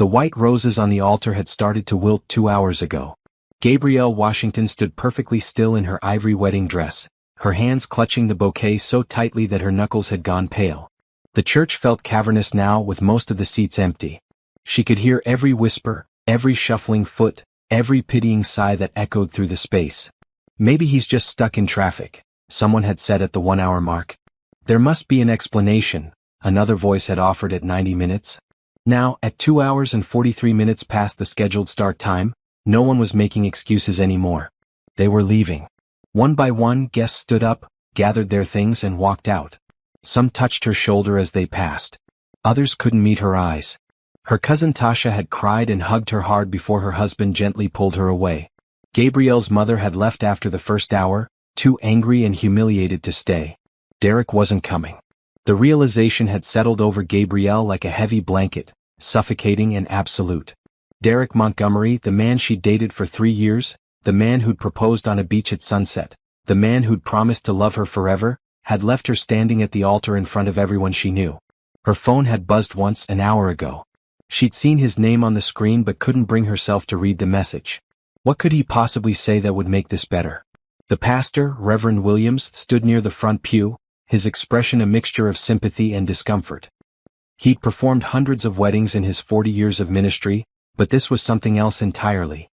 The white roses on the altar had started to wilt 2 hours ago. Gabrielle Washington stood perfectly still in her ivory wedding dress, her hands clutching the bouquet so tightly that her knuckles had gone pale. The church felt cavernous now, with most of the seats empty. She could hear every whisper, every shuffling foot, every pitying sigh that echoed through the space. "Maybe he's just stuck in traffic," someone had said at the 1-hour mark. "There must be an explanation," another voice had offered at 90 minutes. Now, at 2 hours and 43 minutes past the scheduled start time, no one was making excuses anymore. They were leaving. One by one, guests stood up, gathered their things and walked out. Some touched her shoulder as they passed. Others couldn't meet her eyes. Her cousin Tasha had cried and hugged her hard before her husband gently pulled her away. Gabrielle's mother had left after the first hour, too angry and humiliated to stay. Derek wasn't coming. The realization had settled over Gabrielle like a heavy blanket, suffocating and absolute. Derek Montgomery, the man she'd dated for 3 years, the man who'd proposed on a beach at sunset, the man who'd promised to love her forever, had left her standing at the altar in front of everyone she knew. Her phone had buzzed once an hour ago. She'd seen his name on the screen but couldn't bring herself to read the message. What could he possibly say that would make this better? The pastor, Reverend Williams, stood near the front pew, his expression a mixture of sympathy and discomfort. He'd performed hundreds of weddings in his 40 years of ministry, but this was something else entirely.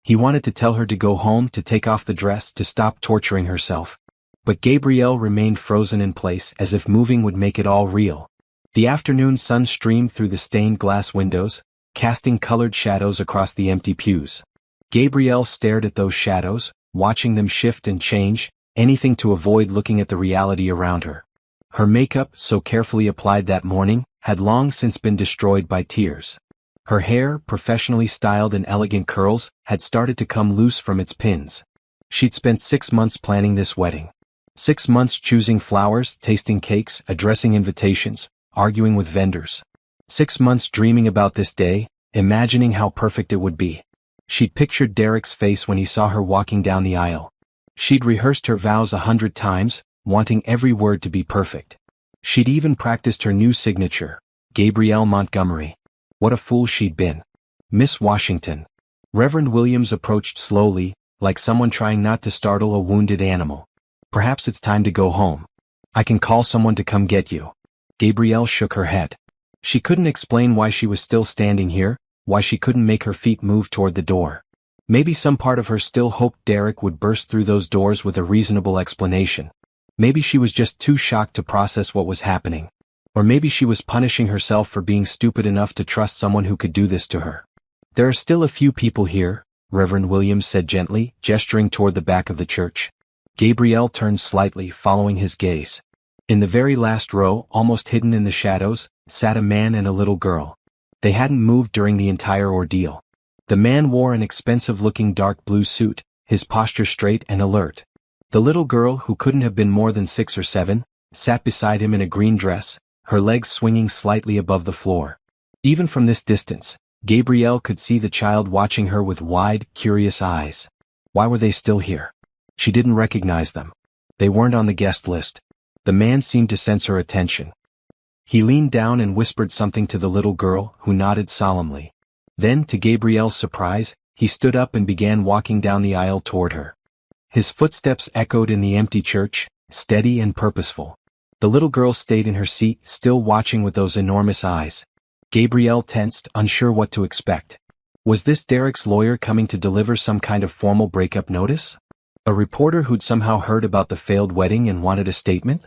He wanted to tell her to go home, to take off the dress, to stop torturing herself. But Gabrielle remained frozen in place, as if moving would make it all real. The afternoon sun streamed through the stained glass windows, casting colored shadows across the empty pews. Gabrielle stared at those shadows, watching them shift and change, anything to avoid looking at the reality around her. Her makeup, so carefully applied that morning, had long since been destroyed by tears. Her hair, professionally styled in elegant curls, had started to come loose from its pins. She'd spent 6 months planning this wedding. 6 months choosing flowers, tasting cakes, addressing invitations, arguing with vendors. 6 months dreaming about this day, imagining how perfect it would be. She'd pictured Derek's face when he saw her walking down the aisle. She'd rehearsed her vows 100 times, wanting every word to be perfect. She'd even practiced her new signature, Gabrielle Montgomery. What a fool she'd been. "Miss Washington." Reverend Williams approached slowly, like someone trying not to startle a wounded animal. "Perhaps it's time to go home. I can call someone to come get you." Gabrielle shook her head. She couldn't explain why she was still standing here, why she couldn't make her feet move toward the door. Maybe some part of her still hoped Derek would burst through those doors with a reasonable explanation. Maybe she was just too shocked to process what was happening. Or maybe she was punishing herself for being stupid enough to trust someone who could do this to her. "There are still a few people here," Reverend Williams said gently, gesturing toward the back of the church. Gabrielle turned slightly, following his gaze. In the very last row, almost hidden in the shadows, sat a man and a little girl. They hadn't moved during the entire ordeal. The man wore an expensive-looking dark blue suit, his posture straight and alert. The little girl, who couldn't have been more than 6 or 7, sat beside him in a green dress, her legs swinging slightly above the floor. Even from this distance, Gabrielle could see the child watching her with wide, curious eyes. Why were they still here? She didn't recognize them. They weren't on the guest list. The man seemed to sense her attention. He leaned down and whispered something to the little girl, who nodded solemnly. Then, to Gabrielle's surprise, he stood up and began walking down the aisle toward her. His footsteps echoed in the empty church, steady and purposeful. The little girl stayed in her seat, still watching with those enormous eyes. Gabrielle tensed, unsure what to expect. Was this Derek's lawyer coming to deliver some kind of formal breakup notice? A reporter who'd somehow heard about the failed wedding and wanted a statement?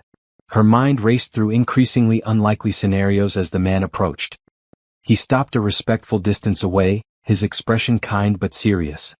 Her mind raced through increasingly unlikely scenarios as the man approached. He stopped a respectful distance away, his expression kind but serious.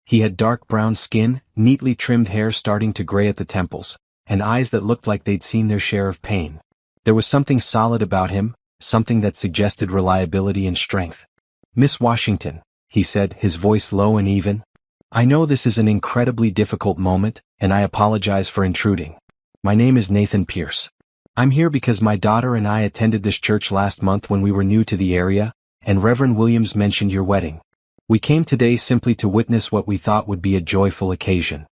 He had dark brown skin, neatly trimmed hair starting to gray at the temples, and eyes that looked like they'd seen their share of pain. There was something solid about him, something that suggested reliability and strength. "Miss Washington," he said, his voice low and even. "I know this is an incredibly difficult moment, and I apologize for intruding. My name is Nathan Pierce. I'm here because my daughter and I attended this church last month when we were new to the area, and Reverend Williams mentioned your wedding. We came today simply to witness what we thought would be a joyful occasion."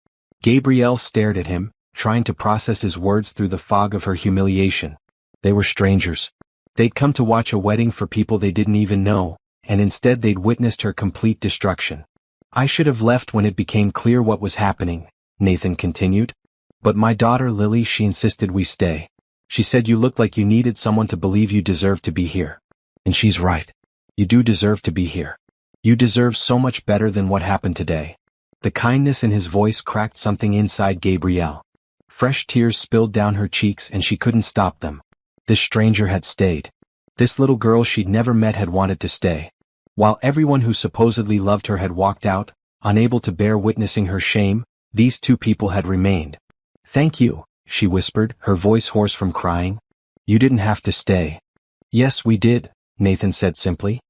Gabrielle stared at him, trying to process his words through the fog of her humiliation. They were strangers. They'd come to watch a wedding for people they didn't even know, and instead they'd witnessed her complete destruction. I should have left when it became clear what was happening, Nathan continued. But my daughter Lily, she insisted we stay. She said you looked like you needed someone to believe you deserved to be here. And she's right. You do deserve to be here. You deserve so much better than what happened today. The kindness in his voice cracked something inside Gabrielle. Fresh tears spilled down her cheeks and she couldn't stop them. This stranger had stayed. This little girl she'd never met had wanted to stay. While everyone who supposedly loved her had walked out, unable to bear witnessing her shame, these two people had remained. Thank you, she whispered, her voice hoarse from crying. You didn't have to stay. Yes, we did, Nathan said simply.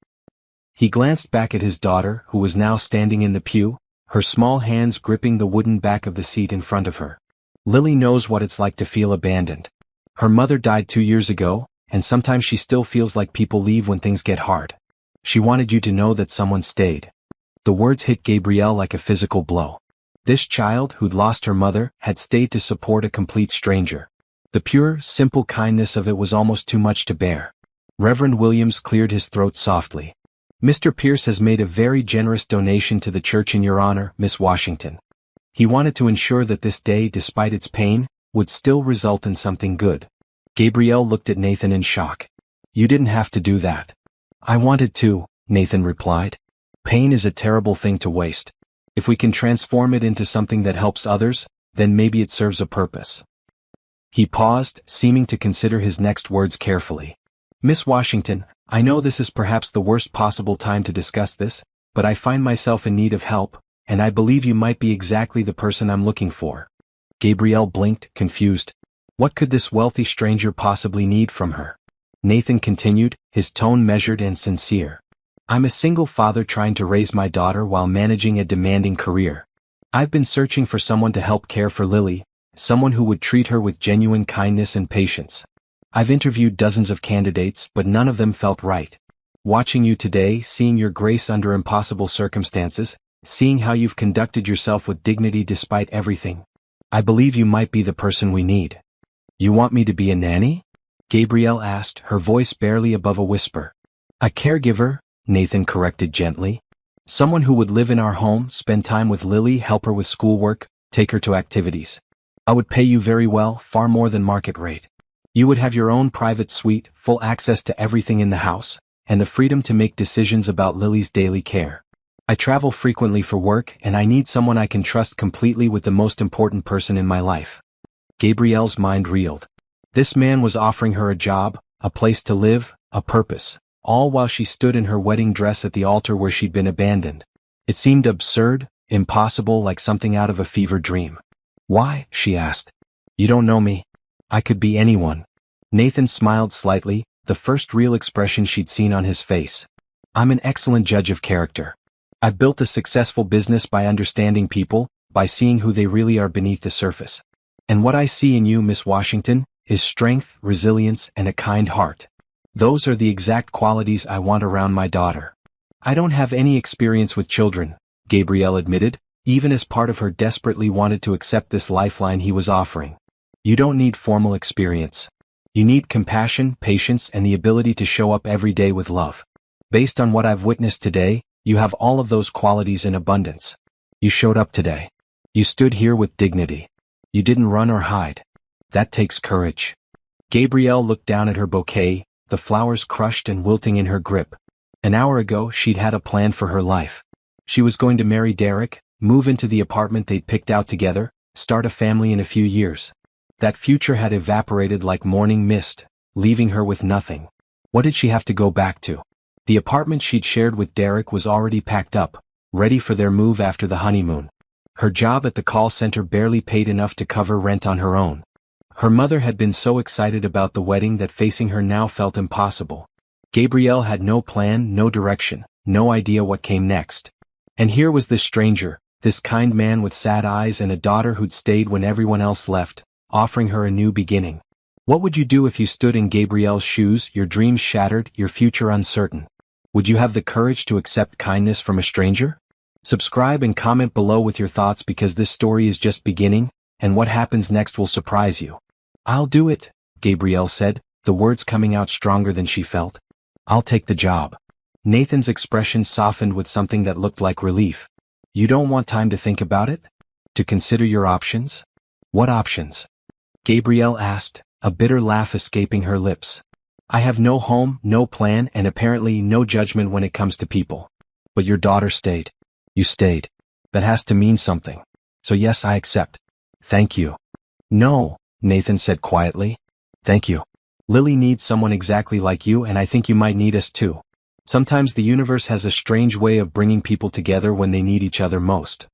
He glanced back at his daughter, who was now standing in the pew, her small hands gripping the wooden back of the seat in front of her. Lily knows what it's like to feel abandoned. Her mother died 2 years ago, and sometimes she still feels like people leave when things get hard. She wanted you to know that someone stayed. The words hit Gabrielle like a physical blow. This child, who'd lost her mother, had stayed to support a complete stranger. The pure, simple kindness of it was almost too much to bear. Reverend Williams cleared his throat softly. Mr. Pierce has made a very generous donation to the church in your honor, Miss Washington. He wanted to ensure that this day, despite its pain, would still result in something good. Gabrielle looked at Nathan in shock. You didn't have to do that. I wanted to, Nathan replied. Pain is a terrible thing to waste. If we can transform it into something that helps others, then maybe it serves a purpose. He paused, seeming to consider his next words carefully. Miss Washington, I know this is perhaps the worst possible time to discuss this, but I find myself in need of help, and I believe you might be exactly the person I'm looking for. Gabrielle blinked, confused. What could this wealthy stranger possibly need from her? Nathan continued, his tone measured and sincere. I'm a single father trying to raise my daughter while managing a demanding career. I've been searching for someone to help care for Lily, someone who would treat her with genuine kindness and patience. I've interviewed dozens of candidates, but none of them felt right. Watching you today, seeing your grace under impossible circumstances, seeing how you've conducted yourself with dignity despite everything, I believe you might be the person we need. You want me to be a nanny? Gabrielle asked, her voice barely above a whisper. A caregiver, Nathan corrected gently. Someone who would live in our home, spend time with Lily, help her with schoolwork, take her to activities. I would pay you very well, far more than market rate. You would have your own private suite, full access to everything in the house, and the freedom to make decisions about Lily's daily care. I travel frequently for work, and I need someone I can trust completely with the most important person in my life. Gabrielle's mind reeled. This man was offering her a job, a place to live, a purpose, all while she stood in her wedding dress at the altar where she'd been abandoned. It seemed absurd, impossible, like something out of a fever dream. Why? She asked. You don't know me. I could be anyone. Nathan smiled slightly, the first real expression she'd seen on his face. I'm an excellent judge of character. I've built a successful business by understanding people, by seeing who they really are beneath the surface. And what I see in you, Miss Washington, is strength, resilience, and a kind heart. Those are the exact qualities I want around my daughter. I don't have any experience with children, Gabrielle admitted, even as part of her desperately wanted to accept this lifeline he was offering. You don't need formal experience. You need compassion, patience, and the ability to show up every day with love. Based on what I've witnessed today, you have all of those qualities in abundance. You showed up today. You stood here with dignity. You didn't run or hide. That takes courage. Gabrielle looked down at her bouquet, the flowers crushed and wilting in her grip. An hour ago, she'd had a plan for her life. She was going to marry Derek, move into the apartment they'd picked out together, start a family in a few years. That future had evaporated like morning mist, leaving her with nothing. What did she have to go back to? The apartment she'd shared with Derek was already packed up, ready for their move after the honeymoon. Her job at the call center barely paid enough to cover rent on her own. Her mother had been so excited about the wedding that facing her now felt impossible. Gabrielle had no plan, no direction, no idea what came next. And here was this stranger, this kind man with sad eyes and a daughter who'd stayed when everyone else left, offering her a new beginning. What would you do if you stood in Gabrielle's shoes, your dreams shattered, your future uncertain? Would you have the courage to accept kindness from a stranger? Subscribe and comment below with your thoughts because this story is just beginning, and what happens next will surprise you. I'll do it, Gabrielle said, the words coming out stronger than she felt. I'll take the job. Nathan's expression softened with something that looked like relief. You don't want time to think about it? To consider your options? What options? Gabrielle asked, a bitter laugh escaping her lips. I have no home, no plan, and apparently no judgment when it comes to people. But your daughter stayed. You stayed. That has to mean something. So yes, I accept. Thank you. No, Nathan said quietly. Thank you. Lily needs someone exactly like you, and I think you might need us too. Sometimes the universe has a strange way of bringing people together when they need each other most.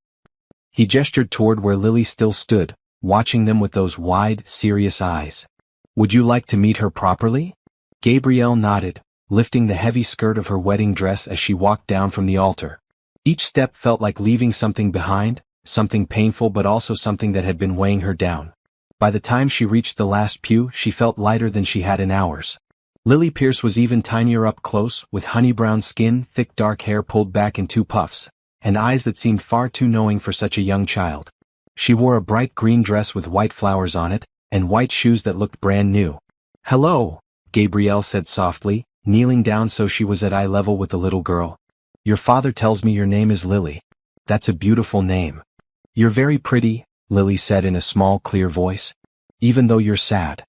He gestured toward where Lily still stood, watching them with those wide, serious eyes. Would you like to meet her properly? Gabrielle nodded, lifting the heavy skirt of her wedding dress as she walked down from the altar. Each step felt like leaving something behind, something painful but also something that had been weighing her down. By the time she reached the last pew, she felt lighter than she had in hours. Lily Pierce was even tinier up close, with honey-brown skin, thick dark hair pulled back in two puffs, and eyes that seemed far too knowing for such a young child. She wore a bright green dress with white flowers on it, and white shoes that looked brand new. Hello, Gabrielle said softly, kneeling down so she was at eye level with the little girl. Your father tells me your name is Lily. That's a beautiful name. You're very pretty, Lily said in a small, clear voice. Even though you're sad.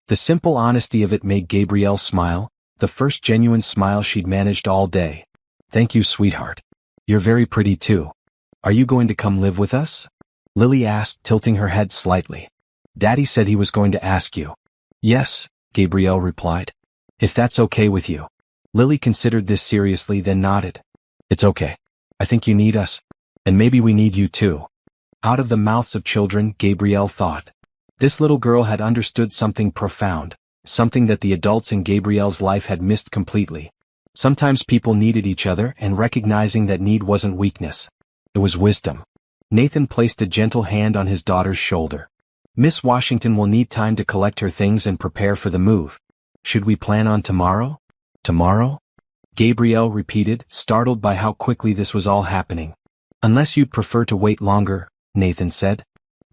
The simple honesty of it made Gabrielle smile, the first genuine smile she'd managed all day. Thank you, sweetheart. You're very pretty too. Are you going to come live with us? Lily asked, tilting her head slightly. Daddy said he was going to ask you. Yes, Gabrielle replied. If that's okay with you. Lily considered this seriously, then nodded. It's okay. I think you need us. And maybe we need you too. Out of the mouths of children, Gabrielle thought. This little girl had understood something profound, something that the adults in Gabrielle's life had missed completely. Sometimes people needed each other, and recognizing that need wasn't weakness. It was wisdom. Nathan placed a gentle hand on his daughter's shoulder. Miss Washington will need time to collect her things and prepare for the move. Should we plan on tomorrow? Tomorrow? Gabrielle repeated, startled by how quickly this was all happening. Unless you'd prefer to wait longer, Nathan said.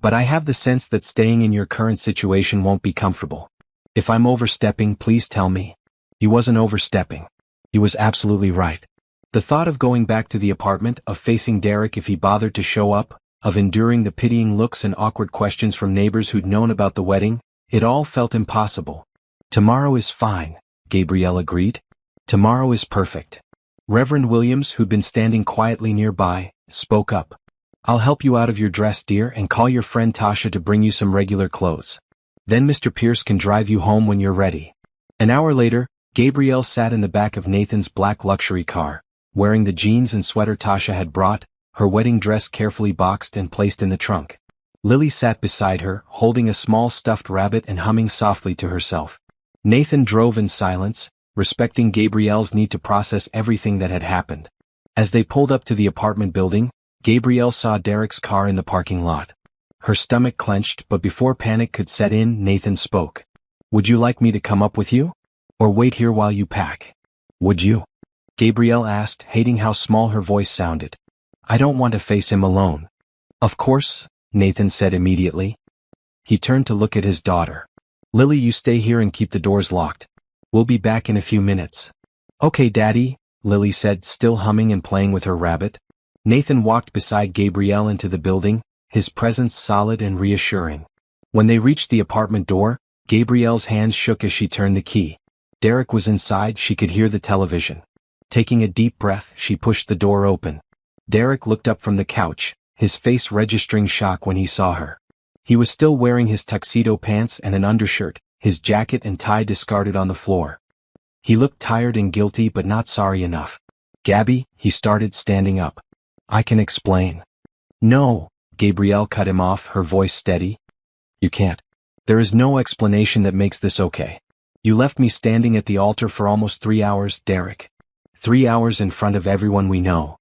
But I have the sense that staying in your current situation won't be comfortable. If I'm overstepping, please tell me. He wasn't overstepping. He was absolutely right. The thought of going back to the apartment, of facing Derek if he bothered to show up, of enduring the pitying looks and awkward questions from neighbors who'd known about the wedding, it all felt impossible. Tomorrow is fine, Gabrielle agreed. Tomorrow is perfect. Reverend Williams, who'd been standing quietly nearby, spoke up. I'll help you out of your dress, dear, and call your friend Tasha to bring you some regular clothes. Then Mr. Pierce can drive you home when you're ready. An hour later, Gabrielle sat in the back of Nathan's black luxury car, wearing the jeans and sweater Tasha had brought, her wedding dress carefully boxed and placed in the trunk. Lily sat beside her, holding a small stuffed rabbit and humming softly to herself. Nathan drove in silence, respecting Gabrielle's need to process everything that had happened. As they pulled up to the apartment building, Gabrielle saw Derek's car in the parking lot. Her stomach clenched, but before panic could set in, Nathan spoke. Would you like me to come up with you? Or wait here while you pack? Would you? Gabrielle asked, hating how small her voice sounded. I don't want to face him alone. Of course, Nathan said immediately. He turned to look at his daughter. Lily, you stay here and keep the doors locked. We'll be back in a few minutes. Okay, Daddy, Lily said, still humming and playing with her rabbit. Nathan walked beside Gabrielle into the building, his presence solid and reassuring. When they reached the apartment door, Gabrielle's hands shook as she turned the key. Derek was inside, she could hear the television. Taking a deep breath, she pushed the door open. Derek looked up from the couch, his face registering shock when he saw her. He was still wearing his tuxedo pants and an undershirt, his jacket and tie discarded on the floor. He looked tired and guilty but not sorry enough. Gabby, he started, standing up. I can explain. No, Gabrielle cut him off, her voice steady. You can't. There is no explanation that makes this okay. You left me standing at the altar for almost 3 hours, Derek. 3 hours in front of everyone we know.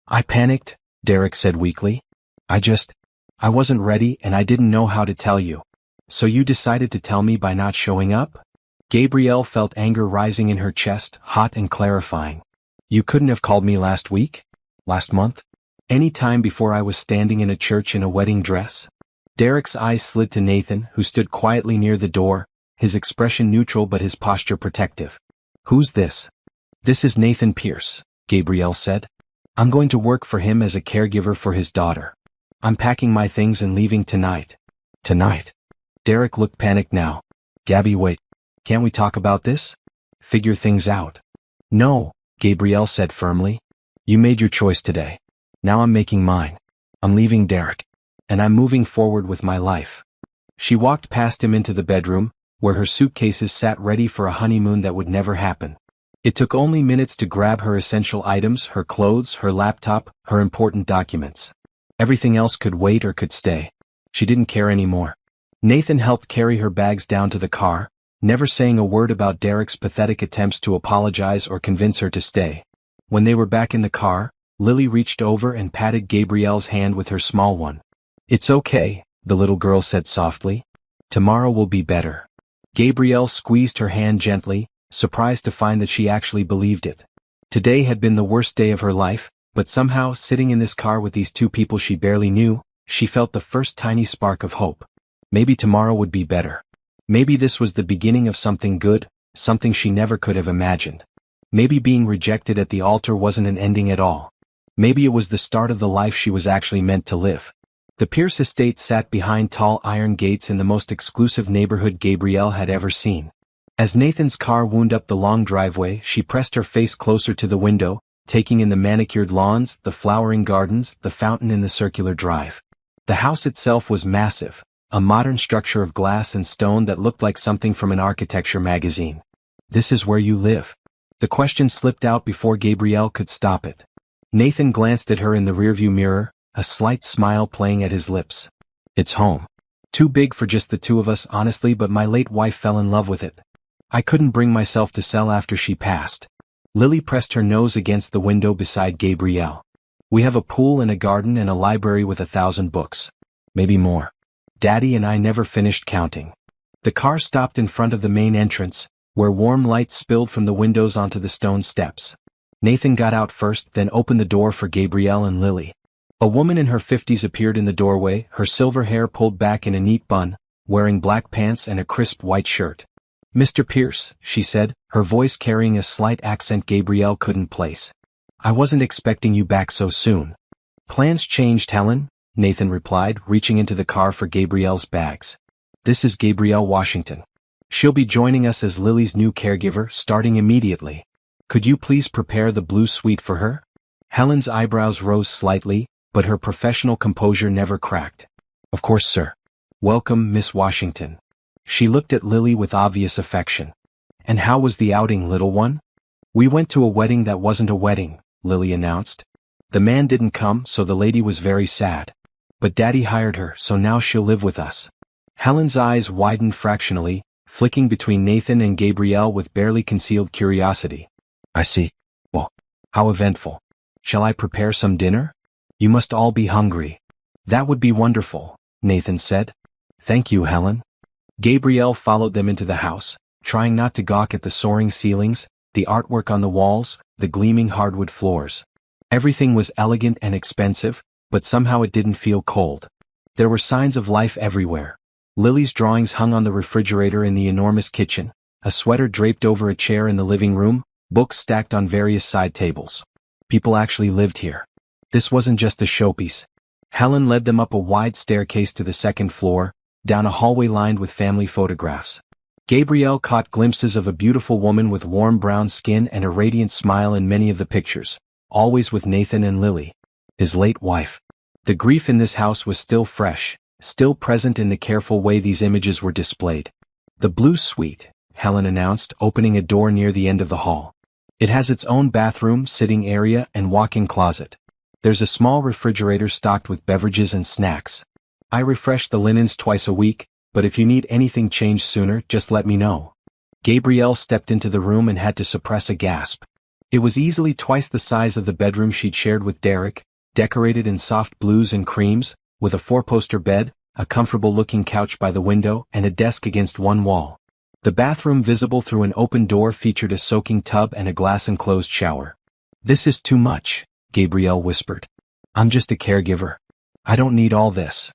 I panicked, Derek said weakly. I wasn't ready and I didn't know how to tell you. So you decided to tell me by not showing up? Gabrielle felt anger rising in her chest, hot and clarifying. You couldn't have called me last week? Last month? Any time before I was standing in a church in a wedding dress? Derek's eyes slid to Nathan, who stood quietly near the door, his expression neutral but his posture protective. Who's this? This is Nathan Pierce, Gabrielle said. I'm going to work for him as a caregiver for his daughter. I'm packing my things and leaving tonight. Tonight? Derek looked panicked now. Gabby, wait. Can't we talk about this? Figure things out. No, Gabrielle said firmly. You made your choice today. Now I'm making mine. I'm leaving Derek. And I'm moving forward with my life. She walked past him into the bedroom, where her suitcases sat ready for a honeymoon that would never happen. It took only minutes to grab her essential items, her clothes, her laptop, her important documents. Everything else could wait or could stay. She didn't care anymore. Nathan helped carry her bags down to the car, never saying a word about Derek's pathetic attempts to apologize or convince her to stay. When they were back in the car, Lily reached over and patted Gabrielle's hand with her small one. It's okay, the little girl said softly. Tomorrow will be better. Gabrielle squeezed her hand gently, surprised to find that she actually believed it. Today had been the worst day of her life, but somehow, sitting in this car with these two people she barely knew, she felt the first tiny spark of hope. Maybe tomorrow would be better. Maybe this was the beginning of something good, something she never could have imagined. Maybe being rejected at the altar wasn't an ending at all. Maybe it was the start of the life she was actually meant to live. The Pierce estate sat behind tall iron gates in the most exclusive neighborhood Gabrielle had ever seen. As Nathan's car wound up the long driveway, she pressed her face closer to the window, taking in the manicured lawns, the flowering gardens, the fountain in the circular drive. The house itself was massive, a modern structure of glass and stone that looked like something from an architecture magazine. This is where you live? The question slipped out before Gabrielle could stop it. Nathan glanced at her in the rearview mirror, a slight smile playing at his lips. It's home. Too big for just the two of us, honestly, but my late wife fell in love with it. I couldn't bring myself to sell after she passed. Lily pressed her nose against the window beside Gabrielle. We have a pool and a garden and a library with 1,000 books. Maybe more. Daddy and I never finished counting. The car stopped in front of the main entrance, where warm light spilled from the windows onto the stone steps. Nathan got out first, then opened the door for Gabrielle and Lily. A woman in her 50s appeared in the doorway, her silver hair pulled back in a neat bun, wearing black pants and a crisp white shirt. Mr. Pierce, she said, her voice carrying a slight accent Gabrielle couldn't place. I wasn't expecting you back so soon. Plans changed, Helen, Nathan replied, reaching into the car for Gabrielle's bags. This is Gabrielle Washington. She'll be joining us as Lily's new caregiver, starting immediately. Could you please prepare the blue suite for her? Helen's eyebrows rose slightly, but her professional composure never cracked. Of course, sir. Welcome, Miss Washington. She looked at Lily with obvious affection. And how was the outing, little one? We went to a wedding that wasn't a wedding, Lily announced. The man didn't come, so the lady was very sad. But Daddy hired her, so now she'll live with us. Helen's eyes widened fractionally, flicking between Nathan and Gabrielle with barely concealed curiosity. I see. Well, how eventful. Shall I prepare some dinner? You must all be hungry. That would be wonderful, Nathan said. Thank you, Helen. Gabrielle followed them into the house, trying not to gawk at the soaring ceilings, the artwork on the walls, the gleaming hardwood floors. Everything was elegant and expensive, but somehow it didn't feel cold. There were signs of life everywhere. Lily's drawings hung on the refrigerator in the enormous kitchen, a sweater draped over a chair in the living room, books stacked on various side tables. People actually lived here. This wasn't just a showpiece. Helen led them up a wide staircase to the second floor, down a hallway lined with family photographs. Gabrielle caught glimpses of a beautiful woman with warm brown skin and a radiant smile in many of the pictures, always with Nathan and Lily, his late wife. The grief in this house was still fresh, still present in the careful way these images were displayed. The blue suite, Helen announced, opening a door near the end of the hall. It has its own bathroom, sitting area, and walk-in closet. There's a small refrigerator stocked with beverages and snacks. I refresh the linens twice a week, but if you need anything changed sooner, just let me know. Gabrielle stepped into the room and had to suppress a gasp. It was easily twice the size of the bedroom she'd shared with Derek, decorated in soft blues and creams, with a 4-poster bed, a comfortable-looking couch by the window, and a desk against one wall. The bathroom visible through an open door featured a soaking tub and a glass-enclosed shower. This is too much, Gabrielle whispered. I'm just a caregiver. I don't need all this.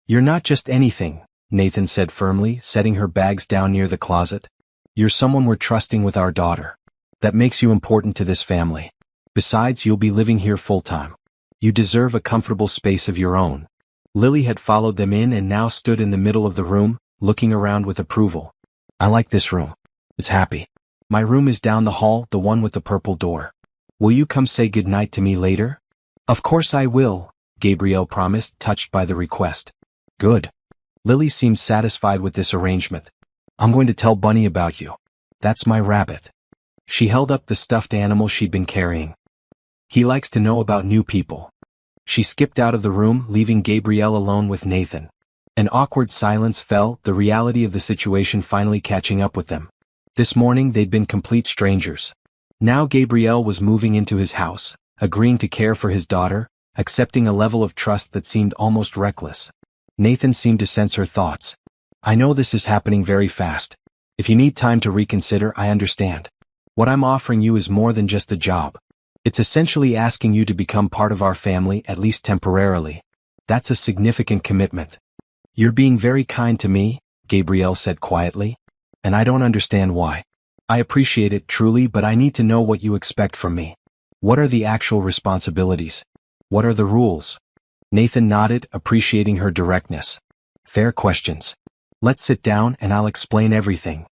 You're not just anything, Nathan said firmly, setting her bags down near the closet. You're someone we're trusting with our daughter. That makes you important to this family. Besides, you'll be living here full-time. You deserve a comfortable space of your own. Lily had followed them in and now stood in the middle of the room, looking around with approval. I like this room. It's happy. My room is down the hall, the one with the purple door. Will you come say goodnight to me later? Of course I will, Gabrielle promised, touched by the request. Good. Lily seemed satisfied with this arrangement. I'm going to tell Bunny about you. That's my rabbit. She held up the stuffed animal she'd been carrying. He likes to know about new people. She skipped out of the room, leaving Gabrielle alone with Nathan. An awkward silence fell, the reality of the situation finally catching up with them. This morning they'd been complete strangers. Now Gabrielle was moving into his house, agreeing to care for his daughter, accepting a level of trust that seemed almost reckless. Nathan seemed to sense her thoughts. I know this is happening very fast. If you need time to reconsider, I understand. What I'm offering you is more than just a job. It's essentially asking you to become part of our family, at least temporarily. That's a significant commitment. You're being very kind to me, Gabrielle said quietly. And I don't understand why. I appreciate it truly, but I need to know what you expect from me. What are the actual responsibilities? What are the rules? Nathan nodded, appreciating her directness. Fair questions. Let's sit down and I'll explain everything.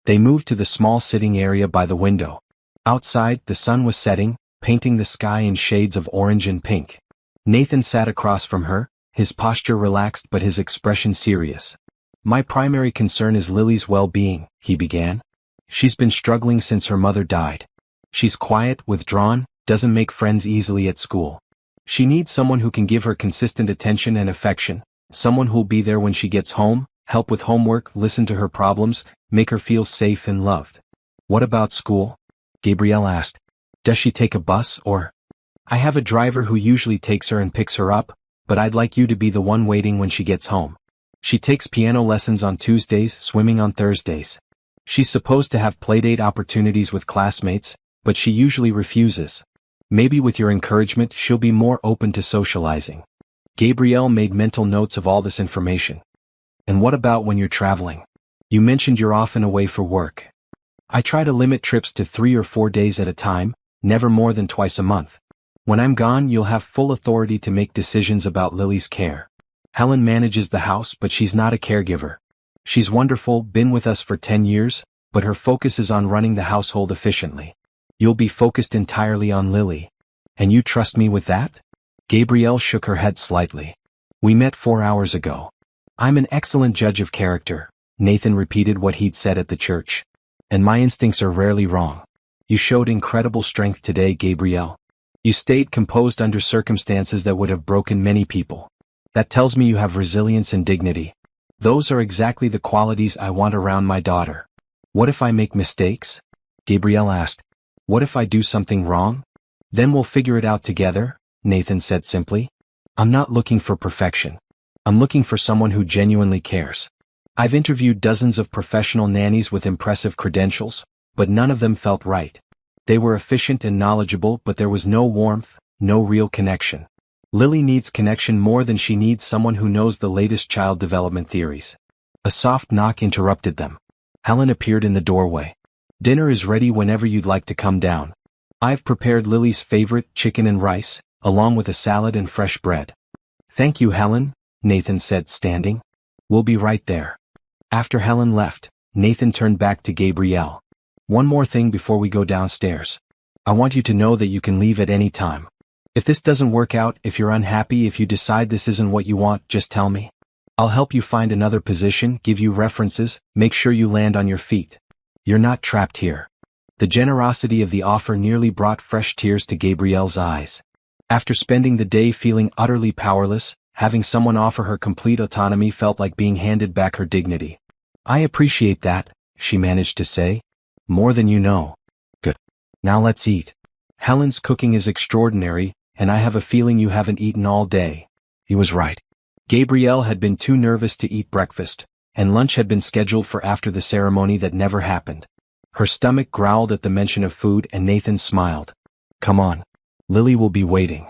They moved to the small sitting area by the window. Outside, the sun was setting, painting the sky in shades of orange and pink. Nathan sat across from her, his posture relaxed but his expression serious. My primary concern is Lily's well-being, he began. She's been struggling since her mother died. She's quiet, withdrawn, doesn't make friends easily at school. She needs someone who can give her consistent attention and affection, someone who'll be there when she gets home, help with homework, listen to her problems, make her feel safe and loved. What about school? Gabrielle asked. Does she take a bus or? I have a driver who usually takes her and picks her up, but I'd like you to be the one waiting when she gets home. She takes piano lessons on Tuesdays, swimming on Thursdays. She's supposed to have playdate opportunities with classmates, but she usually refuses. Maybe with your encouragement she'll be more open to socializing. Gabrielle made mental notes of all this information. And what about when you're traveling? You mentioned you're often away for work. I try to limit trips to 3 or 4 days at a time, never more than twice a month. When I'm gone, you'll have full authority to make decisions about Lily's care. Helen manages the house, but she's not a caregiver. She's wonderful, been with us for 10 years, but her focus is on running the household efficiently. You'll be focused entirely on Lily. And you trust me with that? Gabrielle shook her head slightly. We met 4 hours ago. I'm an excellent judge of character, Nathan repeated what he'd said at the church. And my instincts are rarely wrong. You showed incredible strength today, Gabrielle. You stayed composed under circumstances that would have broken many people. That tells me you have resilience and dignity. Those are exactly the qualities I want around my daughter. What if I make mistakes? Gabrielle asked. What if I do something wrong? Then we'll figure it out together, Nathan said simply. I'm not looking for perfection. I'm looking for someone who genuinely cares. I've interviewed dozens of professional nannies with impressive credentials, but none of them felt right. They were efficient and knowledgeable, but there was no warmth, no real connection. Lily needs connection more than she needs someone who knows the latest child development theories. A soft knock interrupted them. Helen appeared in the doorway. Dinner is ready whenever you'd like to come down. I've prepared Lily's favorite, chicken and rice, along with a salad and fresh bread. Thank you, Helen, Nathan said, standing. We'll be right there. After Helen left, Nathan turned back to Gabrielle. One more thing before we go downstairs. I want you to know that you can leave at any time. If this doesn't work out, if you're unhappy, if you decide this isn't what you want, just tell me. I'll help you find another position, give you references, make sure you land on your feet. You're not trapped here. The generosity of the offer nearly brought fresh tears to Gabrielle's eyes. After spending the day feeling utterly powerless, having someone offer her complete autonomy felt like being handed back her dignity. I appreciate that, she managed to say. More than you know. Good. Now let's eat. Helen's cooking is extraordinary, and I have a feeling you haven't eaten all day. He was right. Gabrielle had been too nervous to eat breakfast, and lunch had been scheduled for after the ceremony that never happened. Her stomach growled at the mention of food, and Nathan smiled. Come on. Lily will be waiting.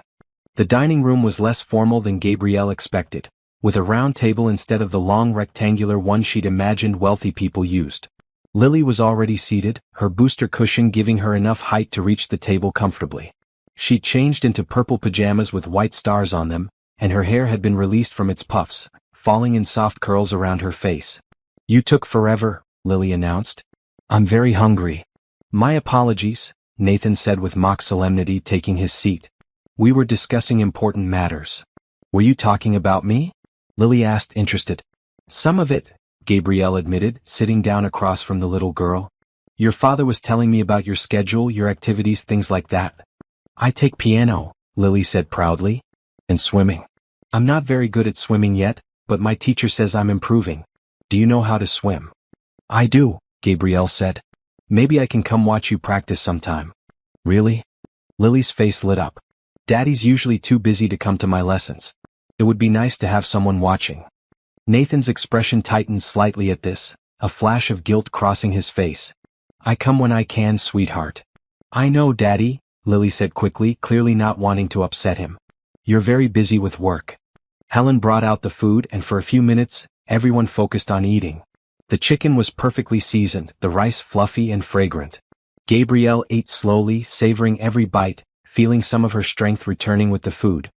The dining room was less formal than Gabrielle expected, with a round table instead of the long rectangular one she'd imagined wealthy people used. Lily was already seated, her booster cushion giving her enough height to reach the table comfortably. She changed into purple pajamas with white stars on them, and her hair had been released from its puffs, falling in soft curls around her face. "You took forever," Lily announced. "I'm very hungry." "My apologies," Nathan said with mock solemnity, taking his seat. "We were discussing important matters." "Were you talking about me?" Lily asked, interested. "Some of it," Gabrielle admitted, sitting down across from the little girl. "Your father was telling me about your schedule, your activities, things like that." "I take piano," Lily said proudly. "And swimming. I'm not very good at swimming yet, but my teacher says I'm improving. Do you know how to swim?" "I do," Gabrielle said. "Maybe I can come watch you practice sometime." "Really?" Lily's face lit up. "Daddy's usually too busy to come to my lessons. It would be nice to have someone watching." Nathan's expression tightened slightly at this, a flash of guilt crossing his face. "I come when I can, sweetheart." "I know, Daddy," Lily said quickly, clearly not wanting to upset him. "You're very busy with work." Helen brought out the food, and for a few minutes, everyone focused on eating. The chicken was perfectly seasoned, the rice fluffy and fragrant. Gabrielle ate slowly, savoring every bite, feeling some of her strength returning with the food.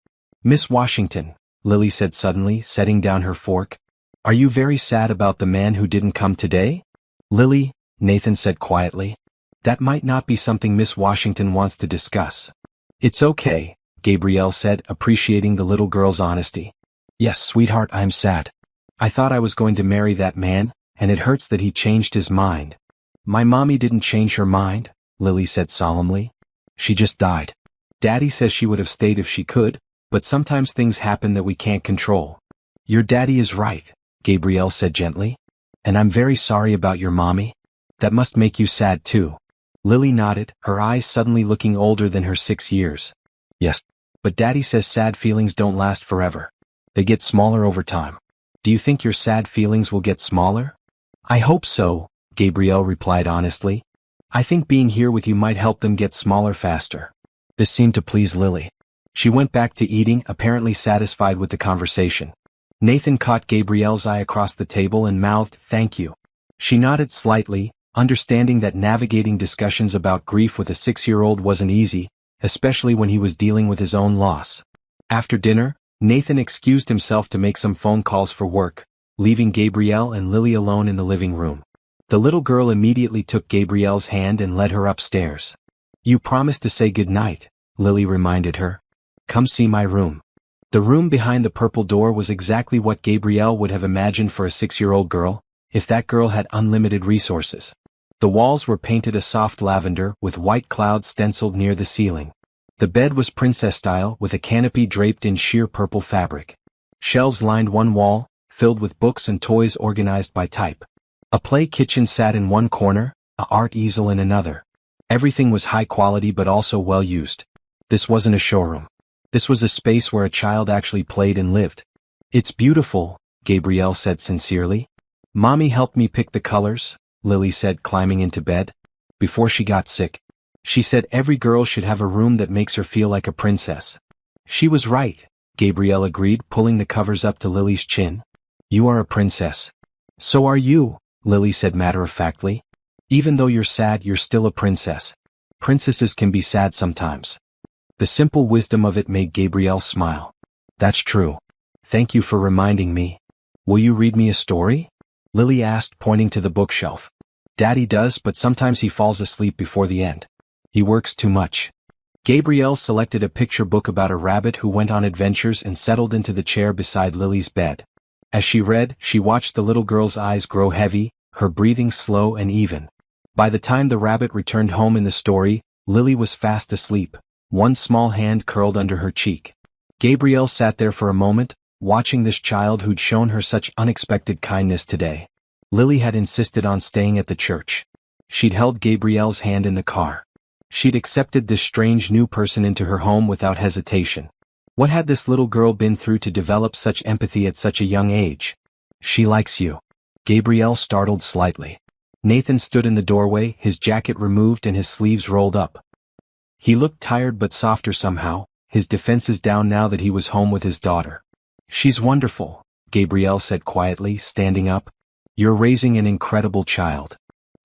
"Miss Washington," Lily said suddenly, setting down her fork, "are you very sad about the man who didn't come today?" "Lily," Nathan said quietly, "that might not be something Miss Washington wants to discuss." "It's okay," Gabrielle said, appreciating the little girl's honesty. "Yes, sweetheart, I'm sad. I thought I was going to marry that man, and it hurts that he changed his mind." "My mommy didn't change her mind," Lily said solemnly. "She just died. Daddy says she would have stayed if she could, but sometimes things happen that we can't control." "Your daddy is right," Gabrielle said gently. "And I'm very sorry about your mommy. That must make you sad too." Lily nodded, her eyes suddenly looking older than her 6 years. "Yes. But Daddy says sad feelings don't last forever. They get smaller over time. Do you think your sad feelings will get smaller?" "I hope so," Gabrielle replied honestly. "I think being here with you might help them get smaller faster." This seemed to please Lily. She went back to eating, apparently satisfied with the conversation. Nathan caught Gabrielle's eye across the table and mouthed, "Thank you." She nodded slightly, understanding that navigating discussions about grief with a 6-year-old wasn't easy, especially when he was dealing with his own loss. After dinner, Nathan excused himself to make some phone calls for work, leaving Gabrielle and Lily alone in the living room. The little girl immediately took Gabrielle's hand and led her upstairs. "You promised to say goodnight," Lily reminded her. "Come see my room." The room behind the purple door was exactly what Gabrielle would have imagined for a 6-year-old girl, if that girl had unlimited resources. The walls were painted a soft lavender, with white clouds stenciled near the ceiling. The bed was princess-style, with a canopy draped in sheer purple fabric. Shelves lined one wall, filled with books and toys organized by type. A play kitchen sat in one corner, a art easel in another. Everything was high quality but also well used. This wasn't a showroom. This was a space where a child actually played and lived. "It's beautiful," Gabrielle said sincerely. "Mommy helped me pick the colors," Lily said, climbing into bed. "Before she got sick. She said every girl should have a room that makes her feel like a princess." "She was right," Gabrielle agreed, pulling the covers up to Lily's chin. "You are a princess." "So are you," Lily said matter-of-factly. "Even though you're sad, you're still a princess. Princesses can be sad sometimes." The simple wisdom of it made Gabrielle smile. "That's true. Thank you for reminding me. Will you read me a story?" Lily asked, pointing to the bookshelf. "Daddy does, but sometimes he falls asleep before the end. He works too much." Gabrielle selected a picture book about a rabbit who went on adventures and settled into the chair beside Lily's bed. As she read, she watched the little girl's eyes grow heavy, her breathing slow and even. By the time the rabbit returned home in the story, Lily was fast asleep, one small hand curled under her cheek. Gabrielle sat there for a moment, watching this child who'd shown her such unexpected kindness today. Lily had insisted on staying at the church. She'd held Gabrielle's hand in the car. She'd accepted this strange new person into her home without hesitation. What had this little girl been through to develop such empathy at such a young age? "She likes you." Gabrielle startled slightly. Nathan stood in the doorway, his jacket removed and his sleeves rolled up. He looked tired but softer somehow, his defenses down now that he was home with his daughter. "She's wonderful," Gabrielle said quietly, standing up. "You're raising an incredible child."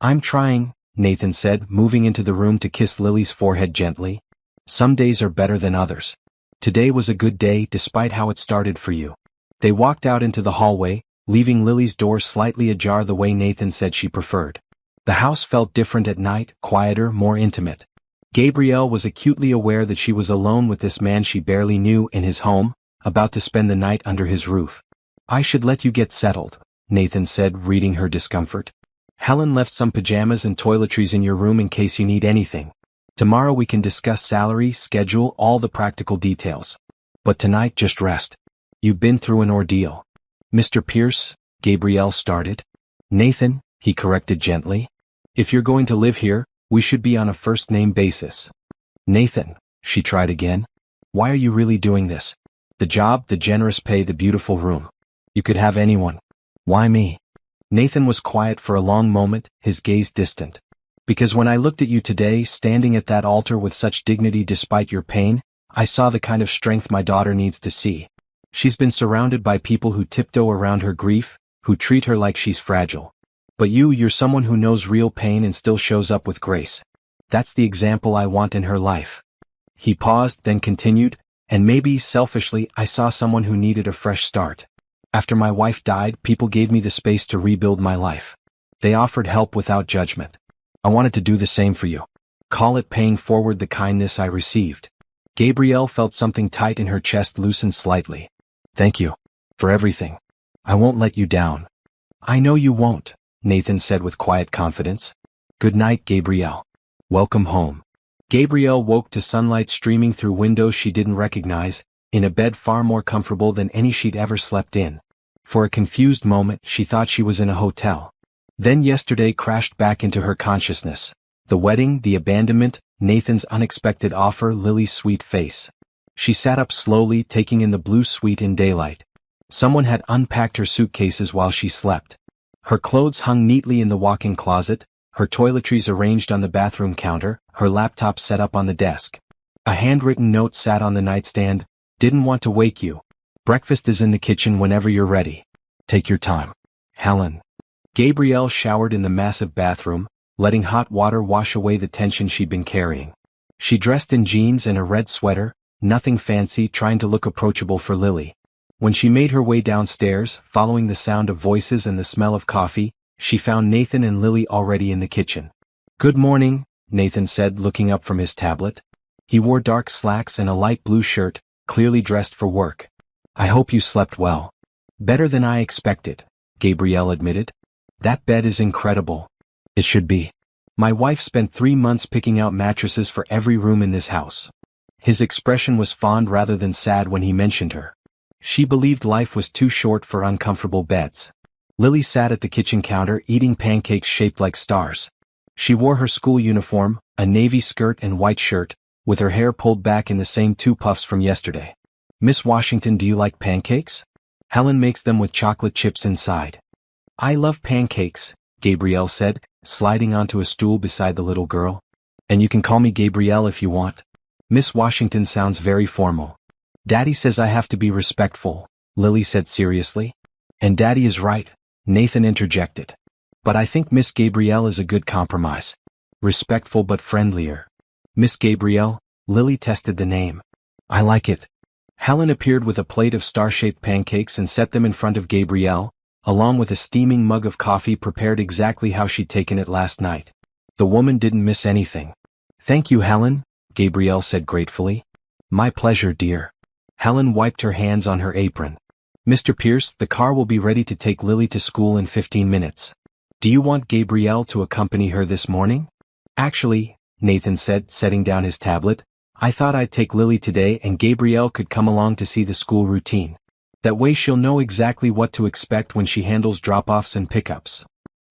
I'm trying, Nathan said, moving into the room to kiss Lily's forehead gently. Some days are better than others. Today was a good day despite how it started for you. They walked out into the hallway, leaving Lily's door slightly ajar the way Nathan said she preferred. The house felt different at night, quieter, more intimate. Gabrielle was acutely aware that she was alone with this man she barely knew in his home, about to spend the night under his roof. I should let you get settled, Nathan said, reading her discomfort. Helen left some pajamas and toiletries in your room in case you need anything. Tomorrow we can discuss salary, schedule, all the practical details. But tonight just rest. You've been through an ordeal. Mr. Pierce, Gabrielle started. Nathan, he corrected gently. If you're going to live here, we should be on a first-name basis. Nathan, she tried again. Why are you really doing this? The job, the generous pay, the beautiful room. You could have anyone. Why me? Nathan was quiet for a long moment, his gaze distant. Because when I looked at you today, standing at that altar with such dignity despite your pain, I saw the kind of strength my daughter needs to see. She's been surrounded by people who tiptoe around her grief, who treat her like she's fragile. But you're someone who knows real pain and still shows up with grace. That's the example I want in her life. He paused, then continued, and maybe, selfishly, I saw someone who needed a fresh start. After my wife died, people gave me the space to rebuild my life. They offered help without judgment. I wanted to do the same for you. Call it paying forward the kindness I received. Gabrielle felt something tight in her chest loosen slightly. Thank you. For everything. I won't let you down. I know you won't, Nathan said with quiet confidence. Good night, Gabrielle. Welcome home. Gabrielle woke to sunlight streaming through windows she didn't recognize, in a bed far more comfortable than any she'd ever slept in. For a confused moment, she thought she was in a hotel. Then yesterday crashed back into her consciousness. The wedding, the abandonment, Nathan's unexpected offer, Lily's sweet face. She sat up slowly, taking in the blue suite in daylight. Someone had unpacked her suitcases while she slept. Her clothes hung neatly in the walk-in closet, her toiletries arranged on the bathroom counter, her laptop set up on the desk. A handwritten note sat on the nightstand. Didn't want to wake you. Breakfast is in the kitchen whenever you're ready. Take your time. Helen. Gabrielle showered in the massive bathroom, letting hot water wash away the tension she'd been carrying. She dressed in jeans and a red sweater, nothing fancy, trying to look approachable for Lily. When she made her way downstairs, following the sound of voices and the smell of coffee, she found Nathan and Lily already in the kitchen. Good morning, Nathan said, looking up from his tablet. He wore dark slacks and a light blue shirt, clearly dressed for work. I hope you slept well. Better than I expected, Gabrielle admitted. That bed is incredible. It should be. My wife spent 3 months picking out mattresses for every room in this house. His expression was fond rather than sad when he mentioned her. She believed life was too short for uncomfortable beds. Lily sat at the kitchen counter eating pancakes shaped like stars. She wore her school uniform, a navy skirt and white shirt, with her hair pulled back in the same 2 puffs from yesterday. Miss Washington, do you like pancakes? Helen makes them with chocolate chips inside. I love pancakes, Gabrielle said, sliding onto a stool beside the little girl. And you can call me Gabrielle if you want. Miss Washington sounds very formal. Daddy says I have to be respectful, Lily said seriously. And Daddy is right, Nathan interjected. But I think Miss Gabrielle is a good compromise. Respectful but friendlier. Miss Gabrielle, Lily tested the name. I like it. Helen appeared with a plate of star-shaped pancakes and set them in front of Gabrielle, along with a steaming mug of coffee prepared exactly how she'd taken it last night. The woman didn't miss anything. Thank you, Helen, Gabrielle said gratefully. My pleasure, dear. Helen wiped her hands on her apron. Mr. Pierce, the car will be ready to take Lily to school in 15 minutes. Do you want Gabrielle to accompany her this morning? Actually, Nathan said, setting down his tablet, I thought I'd take Lily today and Gabrielle could come along to see the school routine. That way she'll know exactly what to expect when she handles drop-offs and pickups.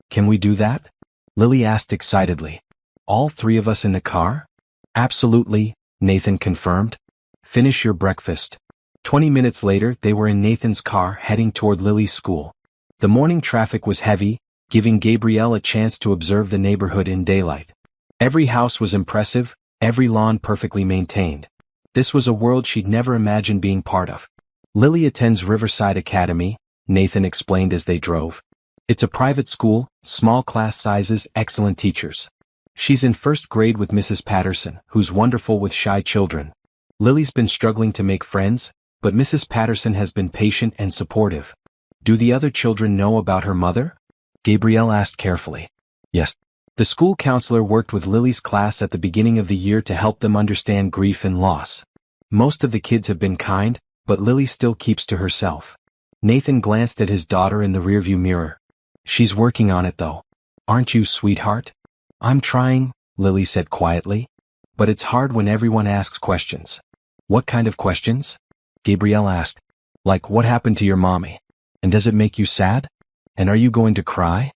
Can we do that? Lily asked excitedly. All 3 of us in the car? Absolutely, Nathan confirmed. Finish your breakfast. 20 minutes later, they were in Nathan's car heading toward Lily's school. The morning traffic was heavy, giving Gabrielle a chance to observe the neighborhood in daylight. Every house was impressive, every lawn perfectly maintained. This was a world she'd never imagined being part of. Lily attends Riverside Academy, Nathan explained as they drove. It's a private school, small class sizes, excellent teachers. She's in first grade with Mrs. Patterson, who's wonderful with shy children. Lily's been struggling to make friends, but Mrs. Patterson has been patient and supportive. Do the other children know about her mother? Gabrielle asked carefully. Yes. The school counselor worked with Lily's class at the beginning of the year to help them understand grief and loss. Most of the kids have been kind, but Lily still keeps to herself. Nathan glanced at his daughter in the rearview mirror. She's working on it though. Aren't you, sweetheart? I'm trying, Lily said quietly. But it's hard when everyone asks questions. What kind of questions? Gabrielle asked. Like, what happened to your mommy? And does it make you sad? And are you going to cry?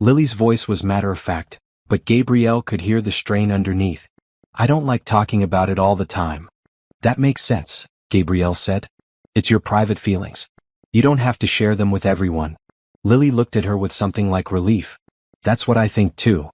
Lily's voice was matter-of-fact, but Gabrielle could hear the strain underneath. I don't like talking about it all the time. That makes sense, Gabrielle said. It's your private feelings. You don't have to share them with everyone. Lily looked at her with something like relief. That's what I think too.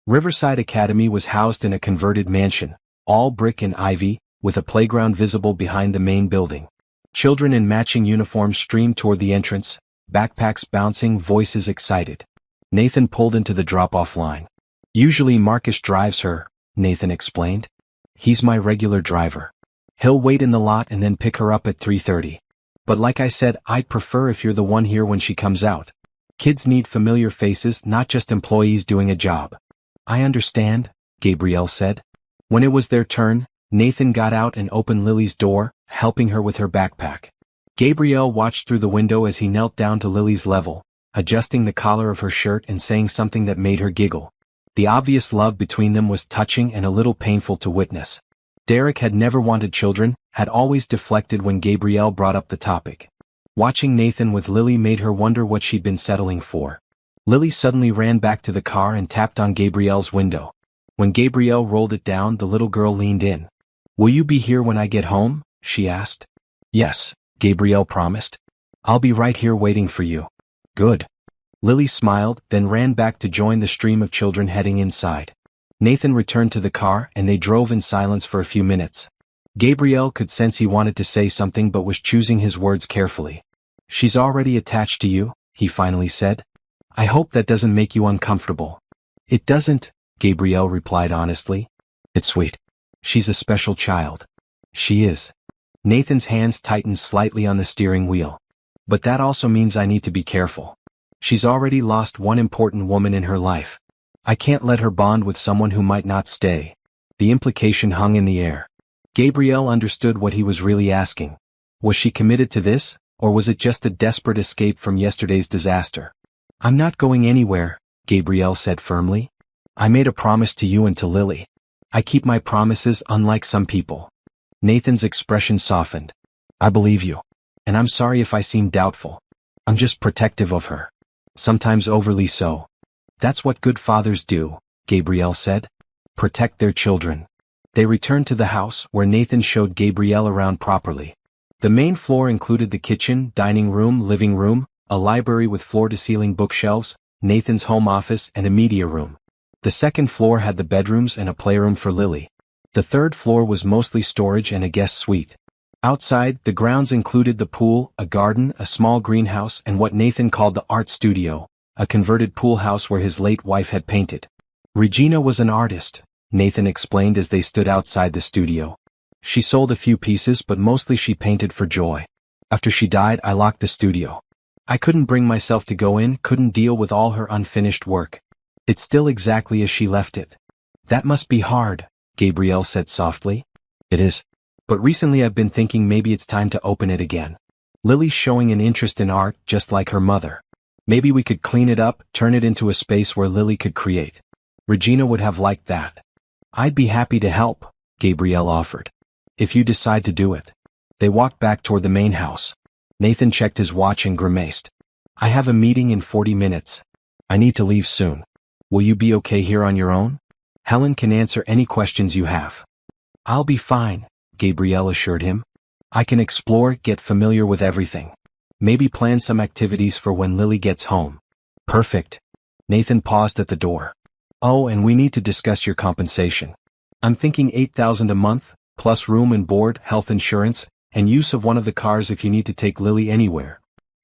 Riverside Academy was housed in a converted mansion, all brick and ivy, with a playground visible behind the main building. Children in matching uniforms streamed toward the entrance, backpacks bouncing, voices excited. Nathan pulled into the drop-off line. Usually Marcus drives her, Nathan explained. He's my regular driver. He'll wait in the lot and then pick her up at 3:30. But like I said, I'd prefer if you're the one here when she comes out. Kids need familiar faces, not just employees doing a job. I understand, Gabrielle said. When it was their turn, Nathan got out and opened Lily's door, helping her with her backpack. Gabrielle watched through the window as he knelt down to Lily's level, adjusting the collar of her shirt and saying something that made her giggle. The obvious love between them was touching and a little painful to witness. Derek had never wanted children, had always deflected when Gabrielle brought up the topic. Watching Nathan with Lily made her wonder what she'd been settling for. Lily suddenly ran back to the car and tapped on Gabrielle's window. When Gabrielle rolled it down, the little girl leaned in. Will you be here when I get home? She asked. Yes, Gabrielle promised. I'll be right here waiting for you. Good. Lily smiled, then ran back to join the stream of children heading inside. Nathan returned to the car and they drove in silence for a few minutes. Gabrielle could sense he wanted to say something but was choosing his words carefully. She's already attached to you, he finally said. I hope that doesn't make you uncomfortable. It doesn't, Gabrielle replied honestly. It's sweet. She's a special child. She is. Nathan's hands tightened slightly on the steering wheel. But that also means I need to be careful. She's already lost one important woman in her life. I can't let her bond with someone who might not stay. The implication hung in the air. Gabrielle understood what he was really asking. Was she committed to this, or was it just a desperate escape from yesterday's disaster? I'm not going anywhere, Gabrielle said firmly. I made a promise to you and to Lily. I keep my promises, unlike some people. Nathan's expression softened. I believe you. And I'm sorry if I seem doubtful. I'm just protective of her. Sometimes overly so. That's what good fathers do, Gabrielle said. Protect their children. They returned to the house, where Nathan showed Gabrielle around properly. The main floor included the kitchen, dining room, living room, a library with floor-to-ceiling bookshelves, Nathan's home office, and a media room. The second floor had the bedrooms and a playroom for Lily. The third floor was mostly storage and a guest suite. Outside, the grounds included the pool, a garden, a small greenhouse, and what Nathan called the art studio, a converted pool house where his late wife had painted. Regina was an artist, Nathan explained as they stood outside the studio. She sold a few pieces, but mostly she painted for joy. After she died, I locked the studio. I couldn't bring myself to go in, couldn't deal with all her unfinished work. It's still exactly as she left it. That must be hard, Gabrielle said softly. It is. But recently I've been thinking maybe it's time to open it again. Lily's showing an interest in art, just like her mother. Maybe we could clean it up, turn it into a space where Lily could create. Regina would have liked that. I'd be happy to help, Gabrielle offered. If you decide to do it. They walked back toward the main house. Nathan checked his watch and grimaced. I have a meeting in 40 minutes. I need to leave soon. Will you be okay here on your own? Helen can answer any questions you have. I'll be fine, Gabrielle assured him. I can explore, get familiar with everything. Maybe plan some activities for when Lily gets home. Perfect. Nathan paused at the door. Oh, and we need to discuss your compensation. I'm thinking $8,000 a month, plus room and board, health insurance, and use of one of the cars if you need to take Lily anywhere.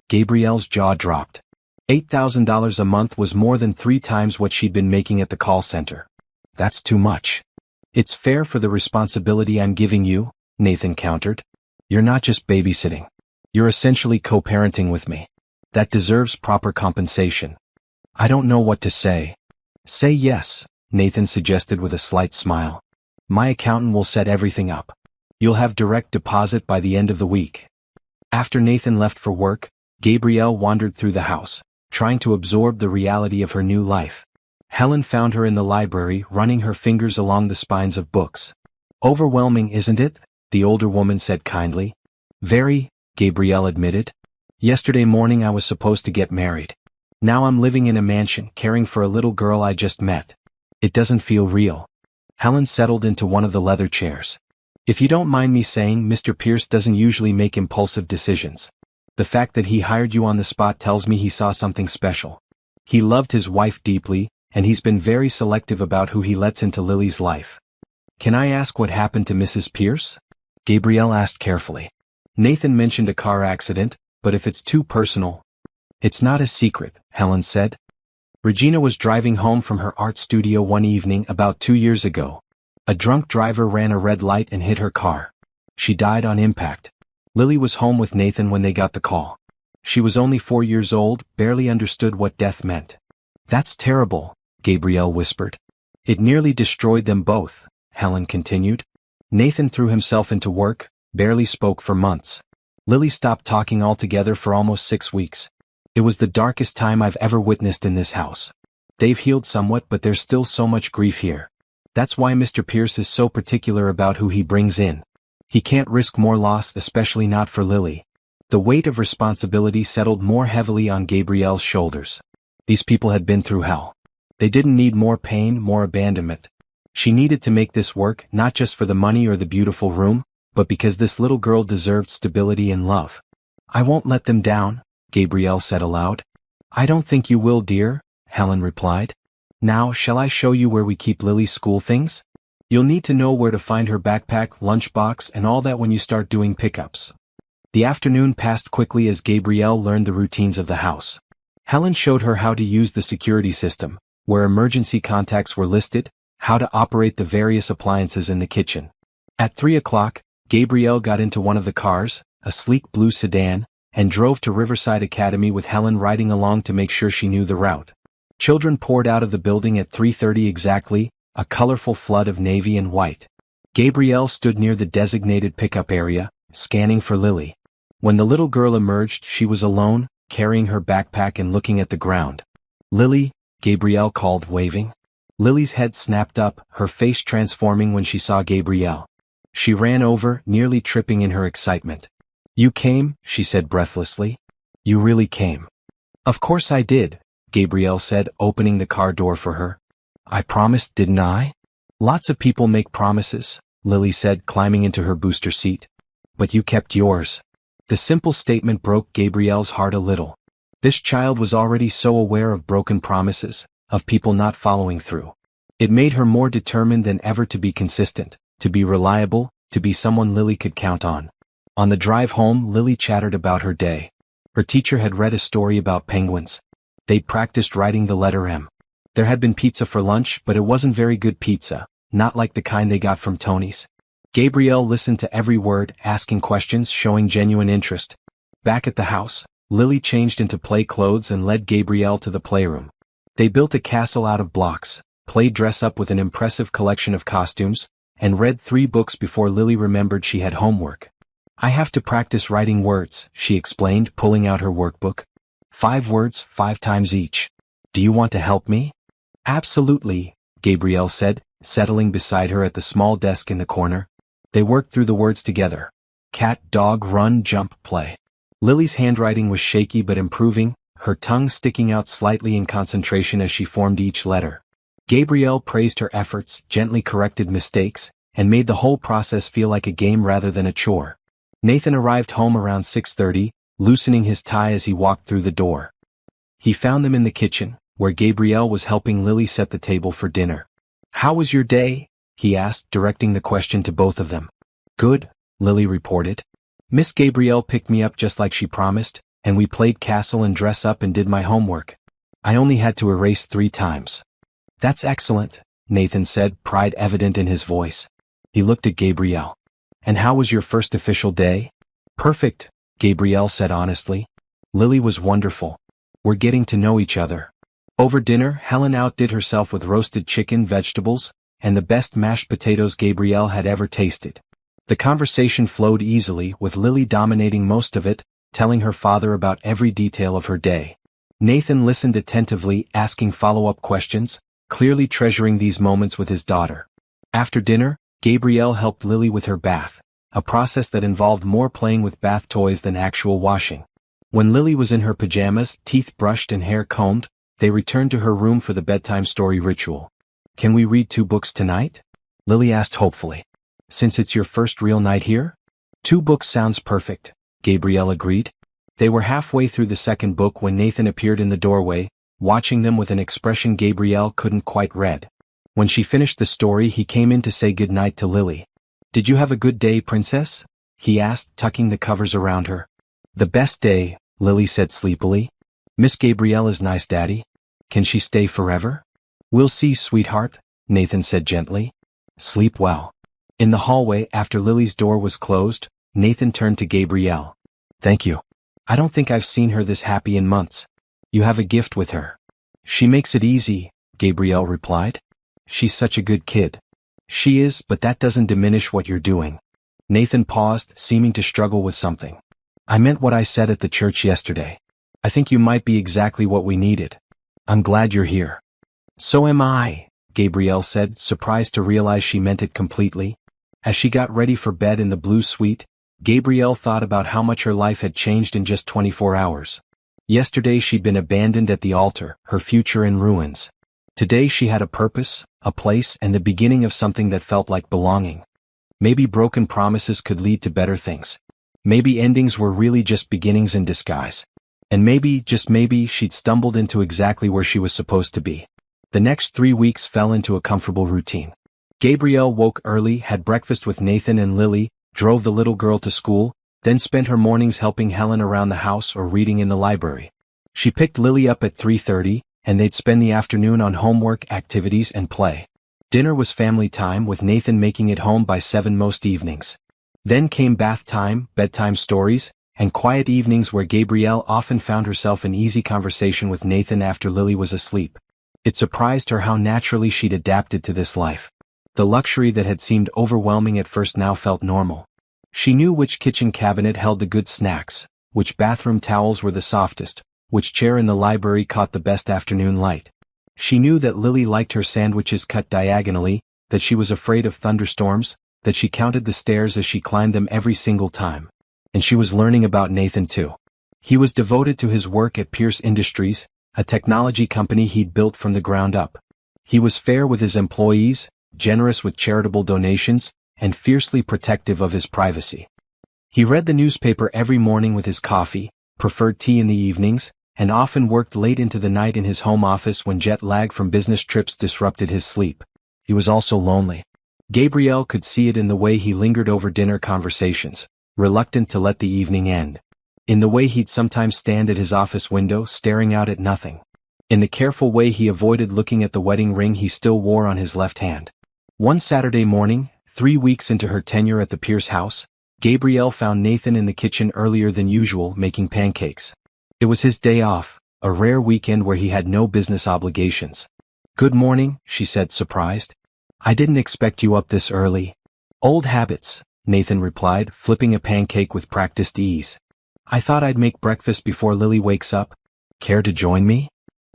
Gabrielle's jaw dropped. $8,000 a month was more than 3 times what she'd been making at the call center. That's too much. It's fair for the responsibility I'm giving you, Nathan countered. You're not just babysitting. You're essentially co-parenting with me. That deserves proper compensation. I don't know what to say. Say yes, Nathan suggested with a slight smile. My accountant will set everything up. You'll have direct deposit by the end of the week. After Nathan left for work, Gabrielle wandered through the house, trying to absorb the reality of her new life. Helen found her in the library, running her fingers along the spines of books. Overwhelming, isn't it? The older woman said kindly. Very, Gabrielle admitted. Yesterday morning I was supposed to get married. Now I'm living in a mansion, caring for a little girl I just met. It doesn't feel real. Helen settled into one of the leather chairs. If you don't mind me saying, Mr. Pierce doesn't usually make impulsive decisions. The fact that he hired you on the spot tells me he saw something special. He loved his wife deeply, and he's been very selective about who he lets into Lily's life. Can I ask what happened to Mrs. Pierce? Gabrielle asked carefully. Nathan mentioned a car accident, but if it's too personal. It's not a secret, Helen said. Regina was driving home from her art studio one evening about 2 years ago. A drunk driver ran a red light and hit her car. She died on impact. Lily was home with Nathan when they got the call. She was only 4 years old, barely understood what death meant. That's terrible, Gabrielle whispered. It nearly destroyed them both, Helen continued. Nathan threw himself into work, barely spoke for months. Lily stopped talking altogether for almost 6 weeks. It was the darkest time I've ever witnessed in this house. They've healed somewhat, but there's still so much grief here. That's why Mr. Pierce is so particular about who he brings in. He can't risk more loss, especially not for Lily. The weight of responsibility settled more heavily on Gabrielle's shoulders. These people had been through hell. They didn't need more pain, more abandonment. She needed to make this work, not just for the money or the beautiful room, but because this little girl deserved stability and love. I won't let them down, Gabrielle said aloud. I don't think you will, dear, Helen replied. Now, shall I show you where we keep Lily's school things? You'll need to know where to find her backpack, lunchbox, and all that when you start doing pickups. The afternoon passed quickly as Gabrielle learned the routines of the house. Helen showed her how to use the security system, where emergency contacts were listed, how to operate the various appliances in the kitchen. At 3 o'clock, Gabrielle got into one of the cars, a sleek blue sedan, and drove to Riverside Academy with Helen riding along to make sure she knew the route. Children poured out of the building at 3:30 exactly, a colorful flood of navy and white. Gabrielle stood near the designated pickup area, scanning for Lily. When the little girl emerged, she was alone, carrying her backpack and looking at the ground. Lily, Gabrielle called, waving. Lily's head snapped up, her face transforming when she saw Gabrielle. She ran over, nearly tripping in her excitement. You came, she said breathlessly. You really came. Of course I did, Gabrielle said, opening the car door for her. I promised, didn't I? Lots of people make promises, Lily said, climbing into her booster seat. But you kept yours. The simple statement broke Gabrielle's heart a little. This child was already so aware of broken promises, of people not following through. It made her more determined than ever to be consistent, to be reliable, to be someone Lily could count on. On the drive home, Lily chattered about her day. Her teacher had read a story about penguins. They'd practiced writing the letter M. There had been pizza for lunch, but it wasn't very good pizza, not like the kind they got from Tony's. Gabrielle listened to every word, asking questions, showing genuine interest. Back at the house, Lily changed into play clothes and led Gabrielle to the playroom. They built a castle out of blocks, played dress-up with an impressive collection of costumes, and read 3 books before Lily remembered she had homework. I have to practice writing words, she explained, pulling out her workbook. 5 words, 5 times each. Do you want to help me? Absolutely, Gabrielle said, settling beside her at the small desk in the corner. They worked through the words together. Cat, dog, run, jump, play. Lily's handwriting was shaky but improving, her tongue sticking out slightly in concentration as she formed each letter. Gabrielle praised her efforts, gently corrected mistakes, and made the whole process feel like a game rather than a chore. Nathan arrived home around 6:30, loosening his tie as he walked through the door. He found them in the kitchen, where Gabrielle was helping Lily set the table for dinner. How was your day? He asked, directing the question to both of them. Good, Lily reported. Miss Gabrielle picked me up just like she promised, And we played castle and dress up and did my homework. I only had to erase 3 times. That's excellent, Nathan said, pride evident in his voice. He looked at Gabrielle. And how was your first official day? Perfect, Gabrielle said honestly. Lily was wonderful. We're getting to know each other. Over dinner, Helen outdid herself with roasted chicken, vegetables, and the best mashed potatoes Gabrielle had ever tasted. The conversation flowed easily, with Lily dominating most of it, telling her father about every detail of her day. Nathan listened attentively, asking follow-up questions, clearly treasuring these moments with his daughter. After dinner, Gabrielle helped Lily with her bath, a process that involved more playing with bath toys than actual washing. When Lily was in her pajamas, teeth brushed and hair combed, they returned to her room for the bedtime story ritual. Can we read 2 books tonight? Lily asked hopefully. Since it's your first real night here? 2 books sounds perfect, Gabrielle agreed. They were halfway through the second book when Nathan appeared in the doorway, watching them with an expression Gabrielle couldn't quite read. When she finished the story, he came in to say goodnight to Lily. Did you have a good day, princess? He asked, tucking the covers around her. The best day, Lily said sleepily. Miss Gabrielle is nice, Daddy. Can she stay forever? We'll see, sweetheart, Nathan said gently. Sleep well. In the hallway, after Lily's door was closed, Nathan turned to Gabrielle. Thank you. I don't think I've seen her this happy in months. You have a gift with her. She makes it easy, Gabrielle replied. She's such a good kid. She is, but that doesn't diminish what you're doing. Nathan paused, seeming to struggle with something. I meant what I said at the church yesterday. I think you might be exactly what we needed. I'm glad you're here. So am I, Gabrielle said, surprised to realize she meant it completely. As she got ready for bed in the blue suite, Gabrielle thought about how much her life had changed in just 24 hours. Yesterday she'd been abandoned at the altar, her future in ruins. Today she had a purpose, a place, and the beginning of something that felt like belonging. Maybe broken promises could lead to better things. Maybe endings were really just beginnings in disguise. And maybe, just maybe, she'd stumbled into exactly where she was supposed to be. The next 3 weeks fell into a comfortable routine. Gabrielle woke early, had breakfast with Nathan and Lily, drove the little girl to school, then spent her mornings helping Helen around the house or reading in the library. She picked Lily up at 3:30, and they'd spend the afternoon on homework, activities, and play. Dinner was family time, with Nathan making it home by 7 most evenings. Then came bath time, bedtime stories, and quiet evenings where Gabrielle often found herself in easy conversation with Nathan after Lily was asleep. It surprised her how naturally she'd adapted to this life. The luxury that had seemed overwhelming at first now felt normal. She knew which kitchen cabinet held the good snacks, which bathroom towels were the softest, which chair in the library caught the best afternoon light. She knew that Lily liked her sandwiches cut diagonally, that she was afraid of thunderstorms, that she counted the stairs as she climbed them every single time. And she was learning about Nathan too. He was devoted to his work at Pierce Industries, a technology company he'd built from the ground up. He was fair with his employees, generous with charitable donations, and fiercely protective of his privacy. He read the newspaper every morning with his coffee, preferred tea in the evenings, and often worked late into the night in his home office when jet lag from business trips disrupted his sleep. He was also lonely. Gabrielle could see it in the way he lingered over dinner conversations, reluctant to let the evening end. In the way he'd sometimes stand at his office window staring out at nothing. In the careful way he avoided looking at the wedding ring he still wore on his left hand. One Saturday morning, 3 weeks into her tenure at the Pierce house, Gabrielle found Nathan in the kitchen earlier than usual making pancakes. It was his day off, a rare weekend where he had no business obligations. Good morning, she said, surprised. I didn't expect you up this early. Old habits, Nathan replied, flipping a pancake with practiced ease. I thought I'd make breakfast before Lily wakes up. Care to join me?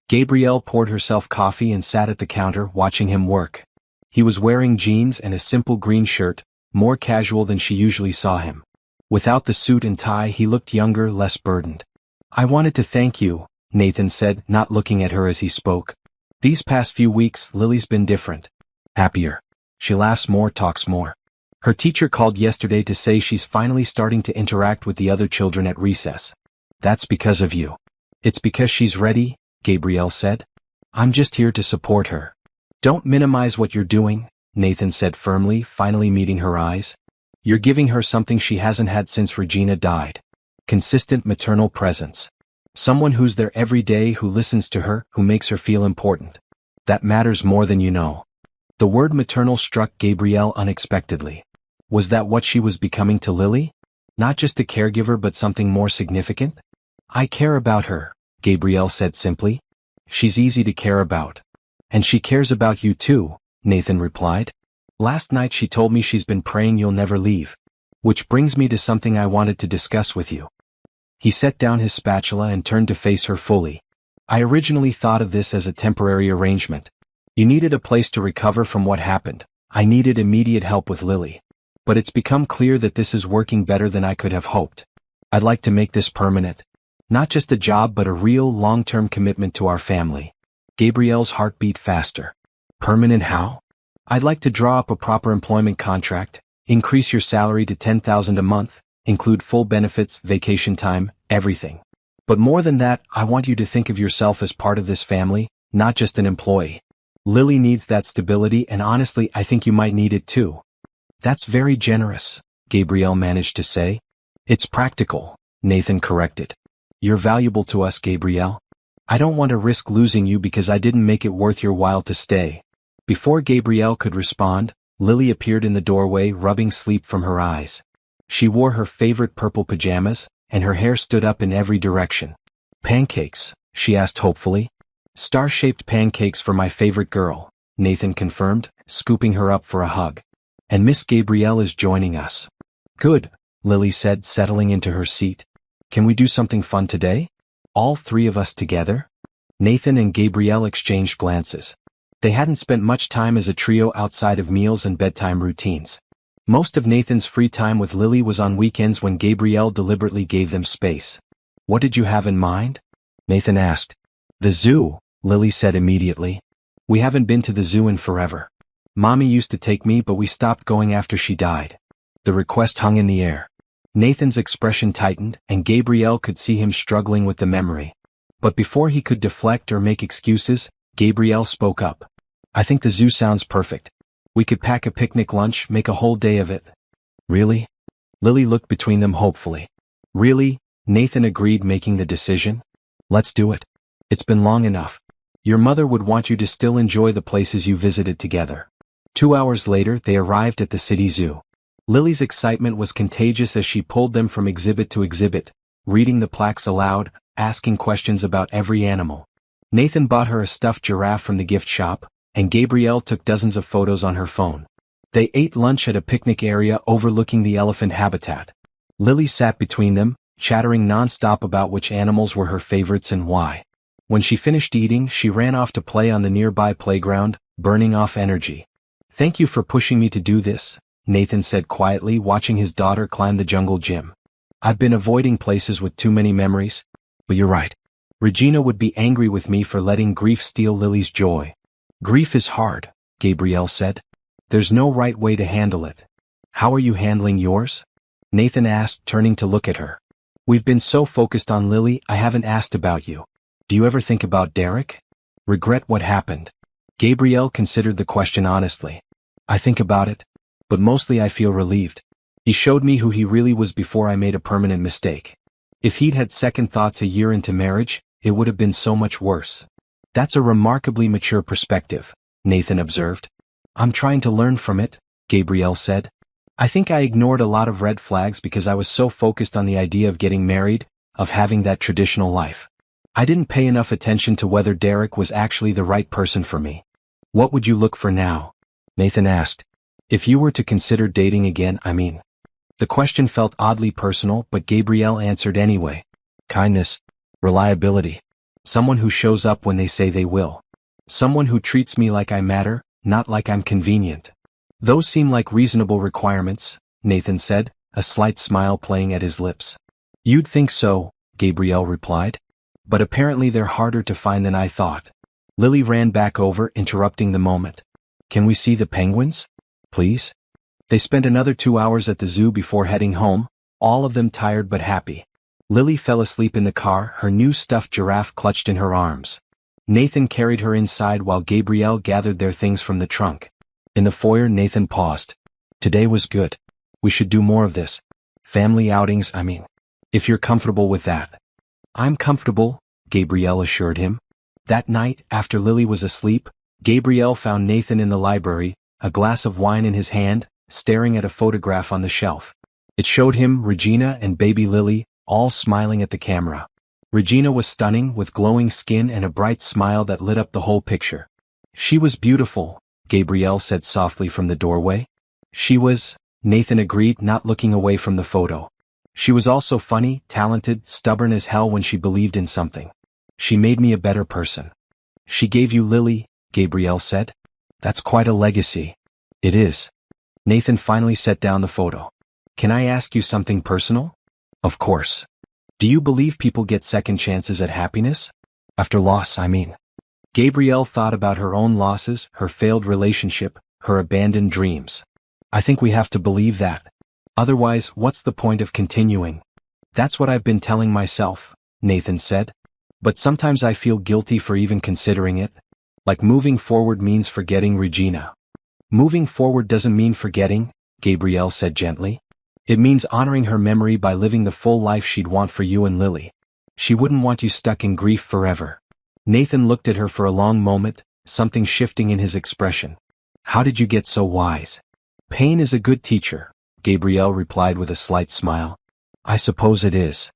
Gabrielle poured herself coffee and sat at the counter watching him work. He was wearing jeans and a simple green shirt, more casual than she usually saw him. Without the suit and tie he looked younger, less burdened. I wanted to thank you, Nathan said, not looking at her as he spoke. These past few weeks, Lily's been different. Happier. She laughs more, talks more. Her teacher called yesterday to say she's finally starting to interact with the other children at recess. That's because of you. It's because she's ready, Gabrielle said. I'm just here to support her. Don't minimize what you're doing, Nathan said firmly, finally meeting her eyes. You're giving her something she hasn't had since Regina died. Consistent maternal presence. Someone who's there every day, who listens to her, who makes her feel important. That matters more than you know. The word maternal struck Gabrielle unexpectedly. Was that what she was becoming to Lily? Not just a caregiver, but something more significant? I care about her, Gabrielle said simply. She's easy to care about. And she cares about you too, Nathan replied. Last night she told me she's been praying you'll never leave. Which brings me to something I wanted to discuss with you. He set down his spatula and turned to face her fully. I originally thought of this as a temporary arrangement. You needed a place to recover from what happened. I needed immediate help with Lily. But it's become clear that this is working better than I could have hoped. I'd like to make this permanent. Not just a job, but a real long-term commitment to our family. Gabrielle's heart beat faster. Permanent how? I'd like to draw up a proper employment contract, increase your salary to $10,000 a month, include full benefits, vacation time, everything. But more than that, I want you to think of yourself as part of this family, not just an employee. Lily needs that stability, and honestly, I think you might need it too. That's very generous, Gabrielle managed to say. It's practical, Nathan corrected. You're valuable to us, Gabrielle. I don't want to risk losing you because I didn't make it worth your while to stay. Before Gabrielle could respond, Lily appeared in the doorway, rubbing sleep from her eyes. She wore her favorite purple pajamas, and her hair stood up in every direction. Pancakes, she asked hopefully. Star-shaped pancakes for my favorite girl, Nathan confirmed, scooping her up for a hug. And Miss Gabrielle is joining us. Good, Lily said, settling into her seat. Can we do something fun today? All three of us together? Nathan and Gabrielle exchanged glances. They hadn't spent much time as a trio outside of meals and bedtime routines. Most of Nathan's free time with Lily was on weekends, when Gabrielle deliberately gave them space. What did you have in mind? Nathan asked. The zoo, Lily said immediately. We haven't been to the zoo in forever. Mommy used to take me, but we stopped going after she died. The request hung in the air. Nathan's expression tightened, and Gabrielle could see him struggling with the memory. But before he could deflect or make excuses, Gabrielle spoke up. I think the zoo sounds perfect. We could pack a picnic lunch, make a whole day of it. Really? Lily looked between them hopefully. Really? Nathan agreed, making the decision. Let's do it. It's been long enough. Your mother would want you to still enjoy the places you visited together. 2 hours later, they arrived at the city zoo. Lily's excitement was contagious as she pulled them from exhibit to exhibit, reading the plaques aloud, asking questions about every animal. Nathan bought her a stuffed giraffe from the gift shop, and Gabrielle took dozens of photos on her phone. They ate lunch at a picnic area overlooking the elephant habitat. Lily sat between them, chattering non-stop about which animals were her favorites and why. When she finished eating, she ran off to play on the nearby playground, burning off energy. Thank you for pushing me to do this, Nathan said quietly, watching his daughter climb the jungle gym. I've been avoiding places with too many memories. But you're right. Regina would be angry with me for letting grief steal Lily's joy. Grief is hard, Gabrielle said. There's no right way to handle it. How are you handling yours? Nathan asked, turning to look at her. We've been so focused on Lily, I haven't asked about you. Do you ever think about Derek? Regret what happened? Gabrielle considered the question honestly. I think about it, but mostly I feel relieved. He showed me who he really was before I made a permanent mistake. If he'd had second thoughts a year into marriage, it would have been so much worse. That's a remarkably mature perspective, Nathan observed. I'm trying to learn from it, Gabrielle said. I think I ignored a lot of red flags because I was so focused on the idea of getting married, of having that traditional life. I didn't pay enough attention to whether Derek was actually the right person for me. What would you look for now? Nathan asked. If you were to consider dating again, I mean. The question felt oddly personal, but Gabrielle answered anyway. Kindness. Reliability. Someone who shows up when they say they will. Someone who treats me like I matter, not like I'm convenient. Those seem like reasonable requirements, Nathan said, a slight smile playing at his lips. You'd think so, Gabrielle replied. But apparently they're harder to find than I thought. Lily ran back over, interrupting the moment. Can we see the penguins? Please? They spent another 2 hours at the zoo before heading home, all of them tired but happy. Lily fell asleep in the car, her new stuffed giraffe clutched in her arms. Nathan carried her inside while Gabrielle gathered their things from the trunk. In the foyer, Nathan paused. Today was good. We should do more of this. Family outings, I mean. If you're comfortable with that. I'm comfortable, Gabrielle assured him. That night, after Lily was asleep, Gabrielle found Nathan in the library, a glass of wine in his hand, staring at a photograph on the shelf. It showed him, Regina and baby Lily, all smiling at the camera. Regina was stunning, with glowing skin and a bright smile that lit up the whole picture. She was beautiful, Gabrielle said softly from the doorway. She was, Nathan agreed, not looking away from the photo. She was also funny, talented, stubborn as hell when she believed in something. She made me a better person. She gave you Lily, Gabrielle said. That's quite a legacy. It is. Nathan finally set down the photo. Can I ask you something personal? Of course. Do you believe people get second chances at happiness? After loss, I mean. Gabrielle thought about her own losses, her failed relationship, her abandoned dreams. I think we have to believe that. Otherwise, what's the point of continuing? That's what I've been telling myself, Nathan said. But sometimes I feel guilty for even considering it. Like moving forward means forgetting Regina. Moving forward doesn't mean forgetting, Gabrielle said gently. It means honoring her memory by living the full life she'd want for you and Lily. She wouldn't want you stuck in grief forever. Nathan looked at her for a long moment, something shifting in his expression. How did you get so wise? Pain is a good teacher, Gabrielle replied with a slight smile. I suppose it is.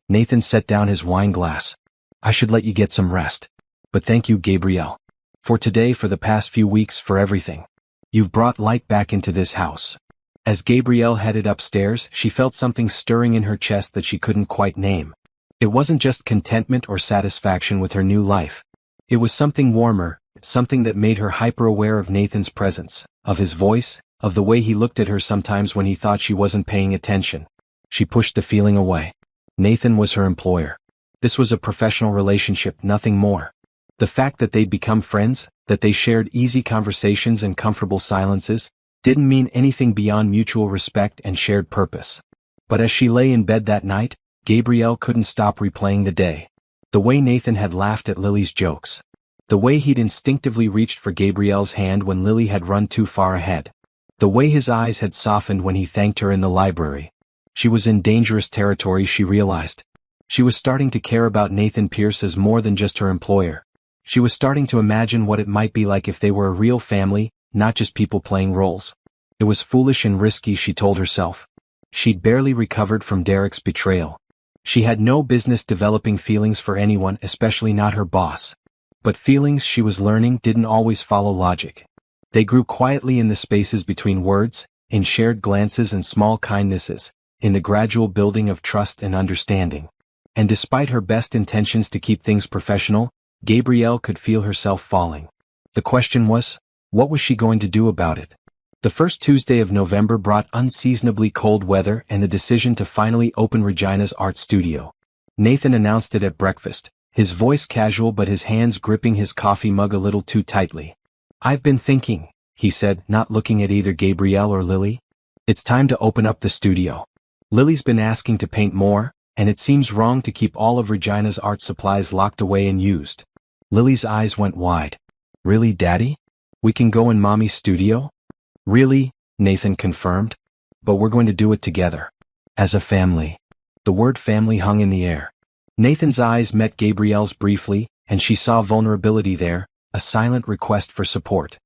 Nathan set down his wine glass. I should let you get some rest. But thank you, Gabrielle. For today, for the past few weeks, for everything. You've brought light back into this house. As Gabrielle headed upstairs, she felt something stirring in her chest that she couldn't quite name. It wasn't just contentment or satisfaction with her new life. It was something warmer, something that made her hyper-aware of Nathan's presence, of his voice, of the way he looked at her sometimes when he thought she wasn't paying attention. She pushed the feeling away. Nathan was her employer. This was a professional relationship, nothing more. The fact that they'd become friends, that they shared easy conversations and comfortable silences, didn't mean anything beyond mutual respect and shared purpose. But as she lay in bed that night, Gabrielle couldn't stop replaying the day. The way Nathan had laughed at Lily's jokes. The way he'd instinctively reached for Gabrielle's hand when Lily had run too far ahead. The way his eyes had softened when he thanked her in the library. She was in dangerous territory, she realized. She was starting to care about Nathan Pierce as more than just her employer. She was starting to imagine what it might be like if they were a real family, not just people playing roles. It was foolish and risky, she told herself. She'd barely recovered from Derek's betrayal. She had no business developing feelings for anyone, especially not her boss. But feelings, she was learning, didn't always follow logic. They grew quietly in the spaces between words, in shared glances and small kindnesses, in the gradual building of trust and understanding. And despite her best intentions to keep things professional, Gabrielle could feel herself falling. The question was, what was she going to do about it? The first Tuesday of November brought unseasonably cold weather and the decision to finally open Regina's art studio. Nathan announced it at breakfast, his voice casual but his hands gripping his coffee mug a little too tightly. I've been thinking, he said, not looking at either Gabrielle or Lily. It's time to open up the studio. Lily's been asking to paint more, and it seems wrong to keep all of Regina's art supplies locked away and used. Lily's eyes went wide. Really, Daddy? We can go in Mommy's studio? Really, Nathan confirmed. But we're going to do it together. As a family. The word family hung in the air. Nathan's eyes met Gabrielle's briefly, and she saw vulnerability there, a silent request for support.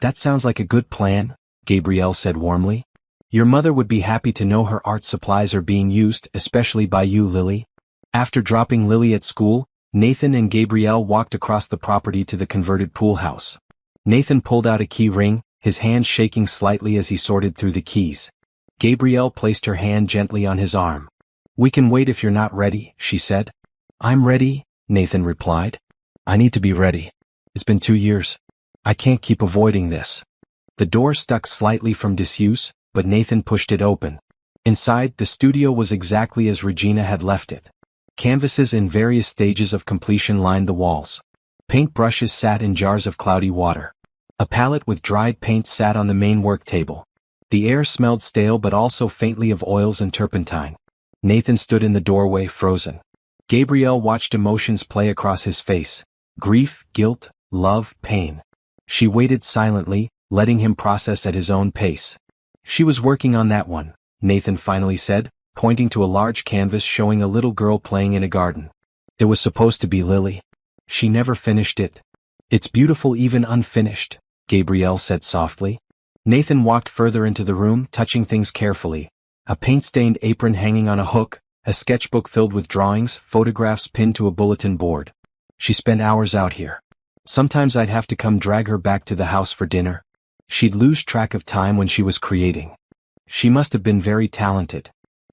That sounds like a good plan, Gabrielle said warmly. Your mother would be happy to know her art supplies are being used, especially by you, Lily. After dropping Lily at school, Nathan and Gabrielle walked across the property to the converted pool house. Nathan pulled out a key ring, his hand shaking slightly as he sorted through the keys. Gabrielle placed her hand gently on his arm. We can wait if you're not ready, she said. I'm ready, Nathan replied. I need to be ready. It's been 2 years. I can't keep avoiding this. The door stuck slightly from disuse, but Nathan pushed it open. Inside, the studio was exactly as Regina had left it. Canvases in various stages of completion lined the walls. Paint brushes sat in jars of cloudy water. A palette with dried paint sat on the main work table. The air smelled stale but also faintly of oils and turpentine. Nathan stood in the doorway, frozen. Gabrielle watched emotions play across his face. Grief, guilt, love, pain. She waited silently, letting him process at his own pace. She was working on that one, Nathan finally said, pointing to a large canvas showing a little girl playing in a garden. It was supposed to be Lily. She never finished it. It's beautiful even unfinished, Gabrielle said softly. Nathan walked further into the room, touching things carefully. A paint-stained apron hanging on a hook, a sketchbook filled with drawings, photographs pinned to a bulletin board. She spent hours out here. Sometimes I'd have to come drag her back to the house for dinner. She'd lose track of time when she was creating. She must have been very talented.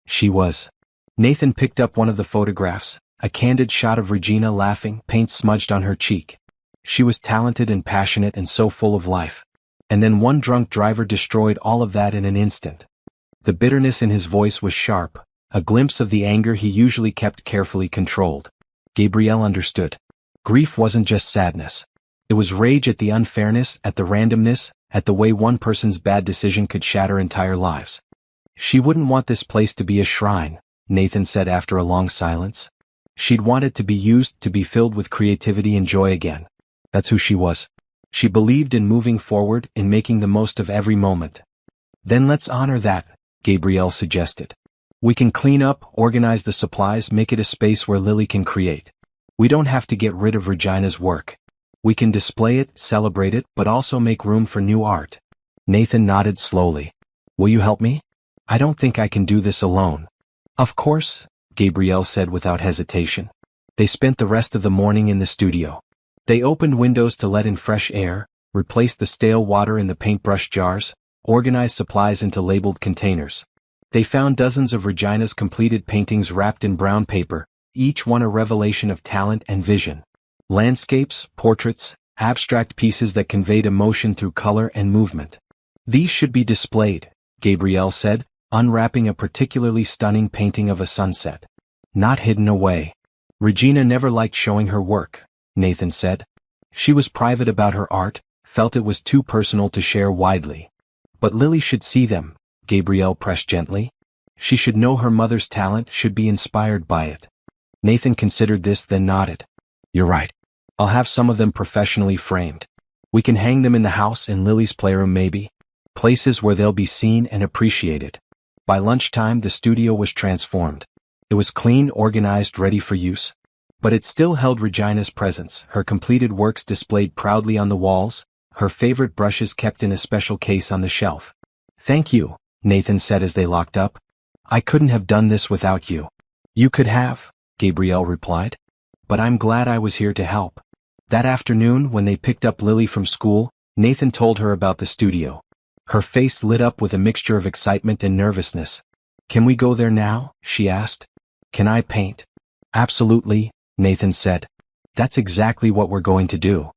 She was. Nathan picked up one of the photographs, a candid shot of Regina laughing, paint smudged on her cheek. She was talented and passionate and so full of life. And then one drunk driver destroyed all of that in an instant. The bitterness in his voice was sharp, a glimpse of the anger he usually kept carefully controlled. Gabrielle understood. Grief wasn't just sadness. It was rage at the unfairness, at the randomness, at the way one person's bad decision could shatter entire lives. She wouldn't want this place to be a shrine, Nathan said after a long silence. She'd want it to be used, to be filled with creativity and joy again. That's who she was. She believed in moving forward, in making the most of every moment. Then let's honor that, Gabrielle suggested. We can clean up, organize the supplies, make it a space where Lily can create. We don't have to get rid of Regina's work. We can display it, celebrate it, but also make room for new art. Nathan nodded slowly. Will you help me? I don't think I can do this alone. Of course, Gabrielle said without hesitation. They spent the rest of the morning in the studio. They opened windows to let in fresh air, replaced the stale water in the paintbrush jars, organized supplies into labeled containers. They found dozens of Regina's completed paintings wrapped in brown paper, each one a revelation of talent and vision. Landscapes, portraits, abstract pieces that conveyed emotion through color and movement. These should be displayed, Gabrielle said, unwrapping a particularly stunning painting of a sunset. Not hidden away. Regina never liked showing her work, Nathan said. She was private about her art, felt it was too personal to share widely. But Lily should see them, Gabrielle pressed gently. She should know her mother's talent, should be inspired by it. Nathan considered this, then nodded. You're right. I'll have some of them professionally framed. We can hang them in the house, in Lily's playroom maybe. Places where they'll be seen and appreciated. By lunchtime the studio was transformed. It was clean, organized, ready for use. But it still held Regina's presence, her completed works displayed proudly on the walls, her favorite brushes kept in a special case on the shelf. Thank you, Nathan said as they locked up. I couldn't have done this without you. You could have, Gabrielle replied. But I'm glad I was here to help. That afternoon, when they picked up Lily from school, Nathan told her about the studio. Her face lit up with a mixture of excitement and nervousness. Can we go there now? She asked. Can I paint? Absolutely, Nathan said. That's exactly what we're going to do.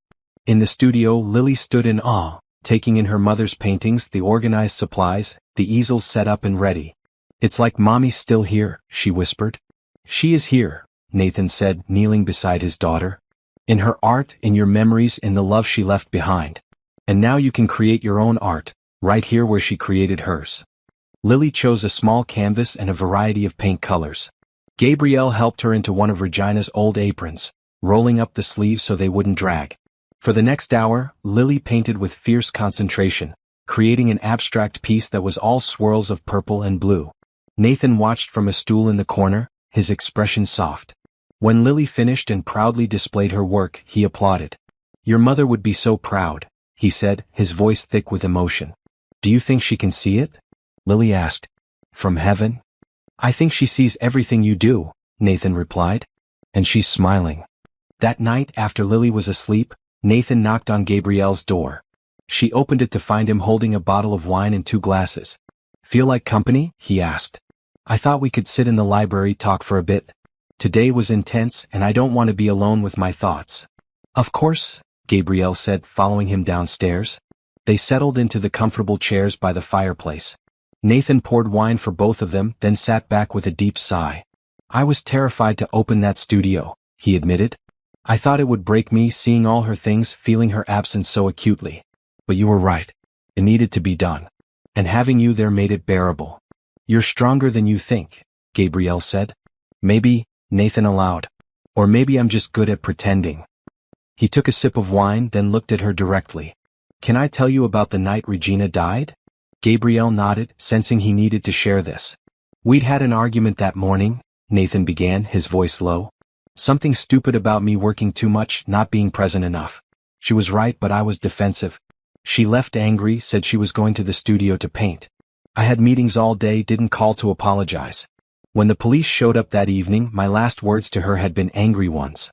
In the studio, Lily stood in awe, taking in her mother's paintings, the organized supplies, the easels set up and ready. It's like Mommy's still here, she whispered. She is here, Nathan said, kneeling beside his daughter. In her art, in your memories, in the love she left behind. And now you can create your own art, right here where she created hers. Lily chose a small canvas and a variety of paint colors. Gabrielle helped her into one of Regina's old aprons, rolling up the sleeves so they wouldn't drag. For the next hour, Lily painted with fierce concentration, creating an abstract piece that was all swirls of purple and blue. Nathan watched from a stool in the corner, his expression soft. When Lily finished and proudly displayed her work, he applauded. Your mother would be so proud, he said, his voice thick with emotion. Do you think she can see it? Lily asked. From heaven? I think she sees everything you do, Nathan replied. And she's smiling. That night, after Lily was asleep, Nathan knocked on Gabrielle's door. She opened it to find him holding a bottle of wine and 2 glasses. Feel like company? He asked. I thought we could sit in the library, talk for a bit. Today was intense, and I don't want to be alone with my thoughts. Of course, Gabrielle said, following him downstairs. They settled into the comfortable chairs by the fireplace. Nathan poured wine for both of them, then sat back with a deep sigh. I was terrified to open that studio, he admitted. I thought it would break me, seeing all her things, feeling her absence so acutely. But you were right. It needed to be done. And having you there made it bearable. You're stronger than you think, Gabrielle said. Maybe, Nathan allowed. Or maybe I'm just good at pretending. He took a sip of wine, then looked at her directly. Can I tell you about the night Regina died? Gabrielle nodded, sensing he needed to share this. We'd had an argument that morning, Nathan began, his voice low. Something stupid about me working too much, not being present enough. She was right, but I was defensive. She left angry, said she was going to the studio to paint. I had meetings all day, didn't call to apologize. When the police showed up that evening, my last words to her had been angry ones.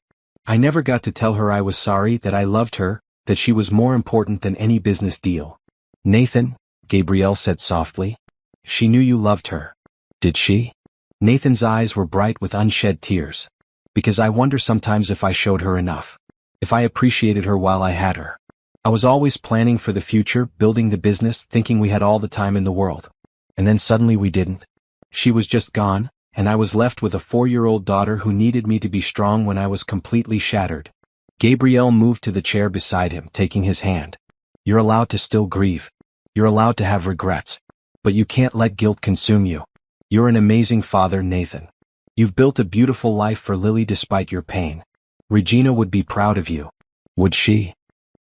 I never got to tell her I was sorry, that I loved her, that she was more important than any business deal. Nathan, Gabrielle said softly. She knew you loved her. Did she? Nathan's eyes were bright with unshed tears. Because I wonder sometimes if I showed her enough. If I appreciated her while I had her. I was always planning for the future, building the business, thinking we had all the time in the world. And then suddenly we didn't. She was just gone, and I was left with a 4-year-old daughter who needed me to be strong when I was completely shattered. Gabrielle moved to the chair beside him, taking his hand. You're allowed to still grieve. You're allowed to have regrets. But you can't let guilt consume you. You're an amazing father, Nathan. You've built a beautiful life for Lily despite your pain. Regina would be proud of you. Would she?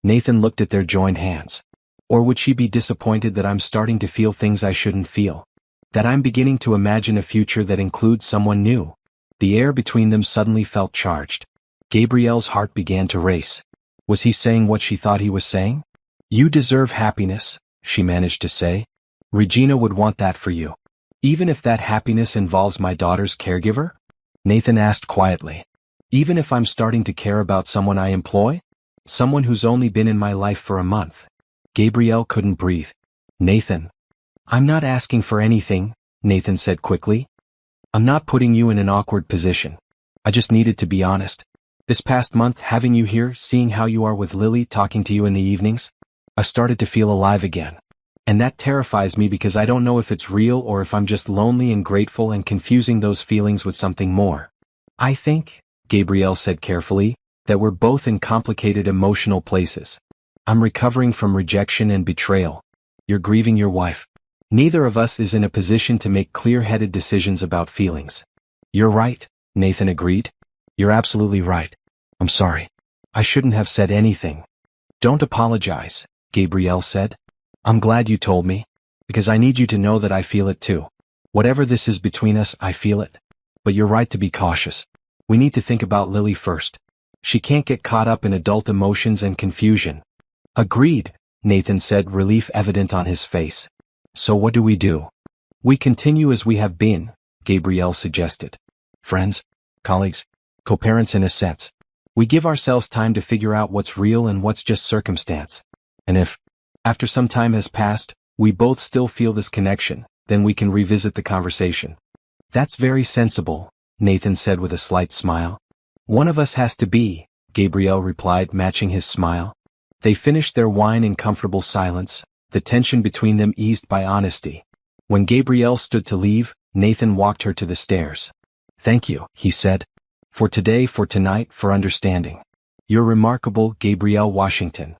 Nathan looked at their joined hands. Or would she be disappointed that I'm starting to feel things I shouldn't feel? That I'm beginning to imagine a future that includes someone new? The air between them suddenly felt charged. Gabrielle's heart began to race. Was he saying what she thought he was saying? You deserve happiness, she managed to say. Regina would want that for you. Even if that happiness involves my daughter's caregiver? Nathan asked quietly. Even if I'm starting to care about someone I employ? Someone who's only been in my life for a month? Gabrielle couldn't breathe. Nathan. I'm not asking for anything, Nathan said quickly. I'm not putting you in an awkward position. I just needed to be honest. This past month, having you here, seeing how you are with Lily, talking to you in the evenings, I've started to feel alive again. And that terrifies me because I don't know if it's real or if I'm just lonely and grateful and confusing those feelings with something more. I think, Gabrielle said carefully, that we're both in complicated emotional places. I'm recovering from rejection and betrayal. You're grieving your wife. Neither of us is in a position to make clear-headed decisions about feelings. You're right, Nathan agreed. You're absolutely right. I'm sorry. I shouldn't have said anything. Don't apologize, Gabrielle said. I'm glad you told me, because I need you to know that I feel it too. Whatever this is between us, I feel it. But you're right to be cautious. We need to think about Lily first. She can't get caught up in adult emotions and confusion. Agreed, Nathan said, relief evident on his face. So what do? We continue as we have been, Gabrielle suggested. Friends, colleagues, co-parents in a sense. We give ourselves time to figure out what's real and what's just circumstance. And if, after some time has passed, we both still feel this connection, then we can revisit the conversation. That's very sensible, Nathan said with a slight smile. One of us has to be, Gabrielle replied, matching his smile. They finished their wine in comfortable silence, the tension between them eased by honesty. When Gabrielle stood to leave, Nathan walked her to the stairs. Thank you, he said. For today, for tonight, for understanding. You're remarkable, Gabrielle Washington.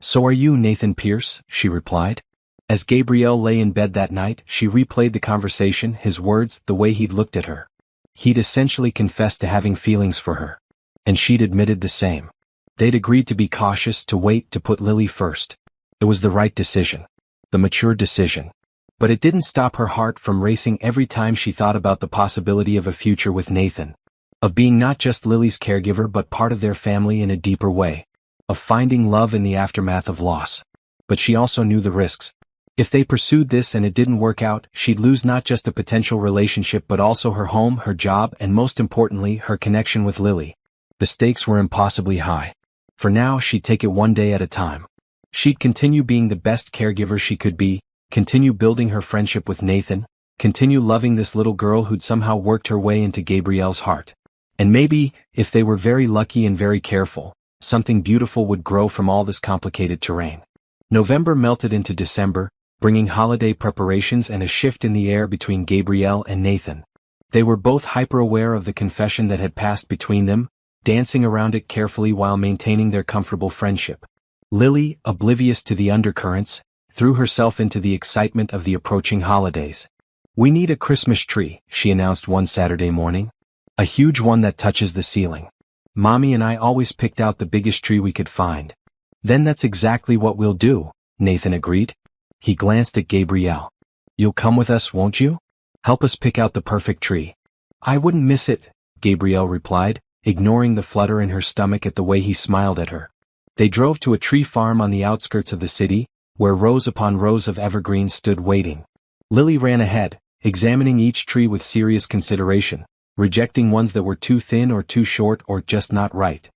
So are you, Nathan Pierce, she replied. As Gabrielle lay in bed that night, she replayed the conversation, his words, the way he'd looked at her. He'd essentially confessed to having feelings for her. And she'd admitted the same. They'd agreed to be cautious, to wait, to put Lily first. It was the right decision. The mature decision. But it didn't stop her heart from racing every time she thought about the possibility of a future with Nathan. Of being not just Lily's caregiver but part of their family in a deeper way. Of finding love in the aftermath of loss. But she also knew the risks. If they pursued this and it didn't work out, she'd lose not just a potential relationship but also her home, her job, and most importantly, her connection with Lily. The stakes were impossibly high. For now, she'd take it one day at a time. She'd continue being the best caregiver she could be, continue building her friendship with Nathan, continue loving this little girl who'd somehow worked her way into Gabrielle's heart. And maybe, if they were very lucky and very careful, something beautiful would grow from all this complicated terrain. November melted into December, bringing holiday preparations and a shift in the air between Gabrielle and Nathan. They were both hyper-aware of the confession that had passed between them, dancing around it carefully while maintaining their comfortable friendship. Lily, oblivious to the undercurrents, threw herself into the excitement of the approaching holidays. We need a Christmas tree, she announced one Saturday morning. A huge one that touches the ceiling. Mommy and I always picked out the biggest tree we could find. Then that's exactly what we'll do, Nathan agreed. He glanced at Gabrielle. You'll come with us, won't you? Help us pick out the perfect tree. I wouldn't miss it, Gabrielle replied, ignoring the flutter in her stomach at the way he smiled at her. They drove to a tree farm on the outskirts of the city, where rows upon rows of evergreens stood waiting. Lily ran ahead, examining each tree with serious consideration, rejecting ones that were too thin or too short or just not right.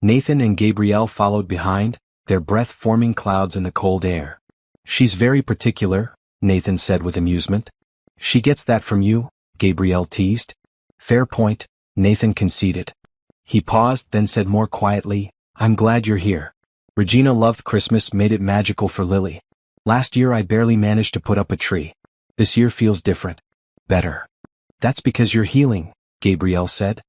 Nathan and Gabrielle followed behind, their breath forming clouds in the cold air. She's very particular, Nathan said with amusement. She gets that from you, Gabrielle teased. Fair point, Nathan conceded. He paused, then said more quietly, I'm glad you're here. Regina loved Christmas, made it magical for Lily. Last year I barely managed to put up a tree. This year feels different. Better. That's because you're healing, Gabrielle said.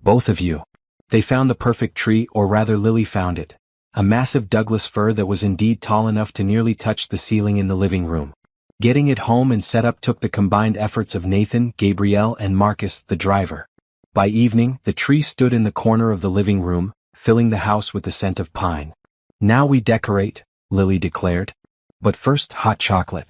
Both of you. They found the perfect tree, or rather Lily found it. A massive Douglas fir that was indeed tall enough to nearly touch the ceiling in the living room. Getting it home and set up took the combined efforts of Nathan, Gabrielle, and Marcus, the driver. By evening, the tree stood in the corner of the living room, filling the house with the scent of pine. Now we decorate, Lily declared. But first, hot chocolate.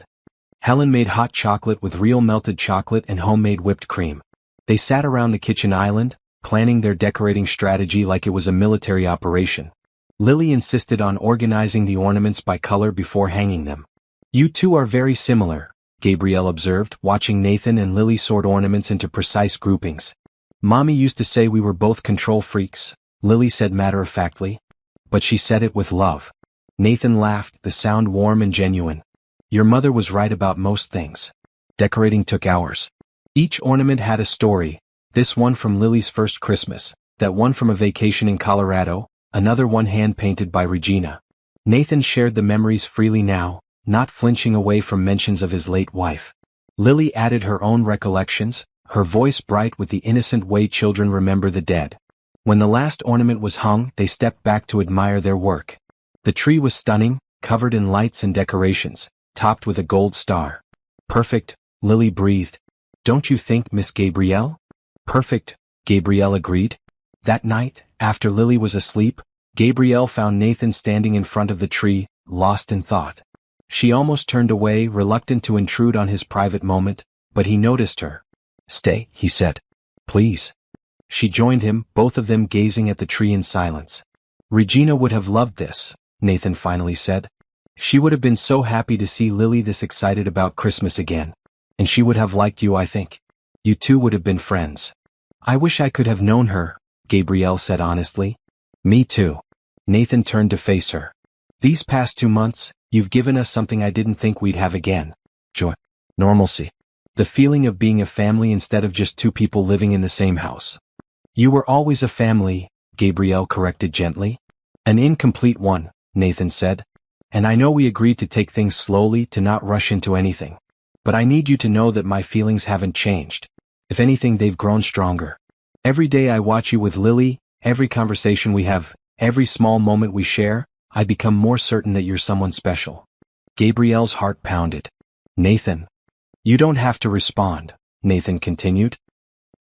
Helen made hot chocolate with real melted chocolate and homemade whipped cream. They sat around the kitchen island, planning their decorating strategy like it was a military operation. Lily insisted on organizing the ornaments by color before hanging them. You two are very similar, Gabrielle observed, watching Nathan and Lily sort ornaments into precise groupings. Mommy used to say we were both control freaks, Lily said matter-of-factly. But she said it with love. Nathan laughed, the sound warm and genuine. Your mother was right about most things. Decorating took hours. Each ornament had a story, this one from Lily's first Christmas, that one from a vacation in Colorado, another one hand-painted by Regina. Nathan shared the memories freely now, not flinching away from mentions of his late wife. Lily added her own recollections, her voice bright with the innocent way children remember the dead. When the last ornament was hung, they stepped back to admire their work. The tree was stunning, covered in lights and decorations, topped with a gold star. Perfect, Lily breathed. Don't you think, Miss Gabrielle? Perfect, Gabrielle agreed. That night, after Lily was asleep, Gabrielle found Nathan standing in front of the tree, lost in thought. She almost turned away, reluctant to intrude on his private moment, but he noticed her. Stay, he said. Please. She joined him, both of them gazing at the tree in silence. Regina would have loved this, Nathan finally said. She would have been so happy to see Lily this excited about Christmas again. And she would have liked you, I think. You two would have been friends. I wish I could have known her, Gabrielle said honestly. Me too. Nathan turned to face her. These past 2 months, you've given us something I didn't think we'd have again. Joy. Normalcy. The feeling of being a family instead of just two people living in the same house. You were always a family, Gabrielle corrected gently. An incomplete one, Nathan said. And I know we agreed to take things slowly, to not rush into anything. But I need you to know that my feelings haven't changed. If anything, they've grown stronger. Every day I watch you with Lily, every conversation we have, every small moment we share, I become more certain that you're someone special. Gabrielle's heart pounded. Nathan. You don't have to respond, Nathan continued.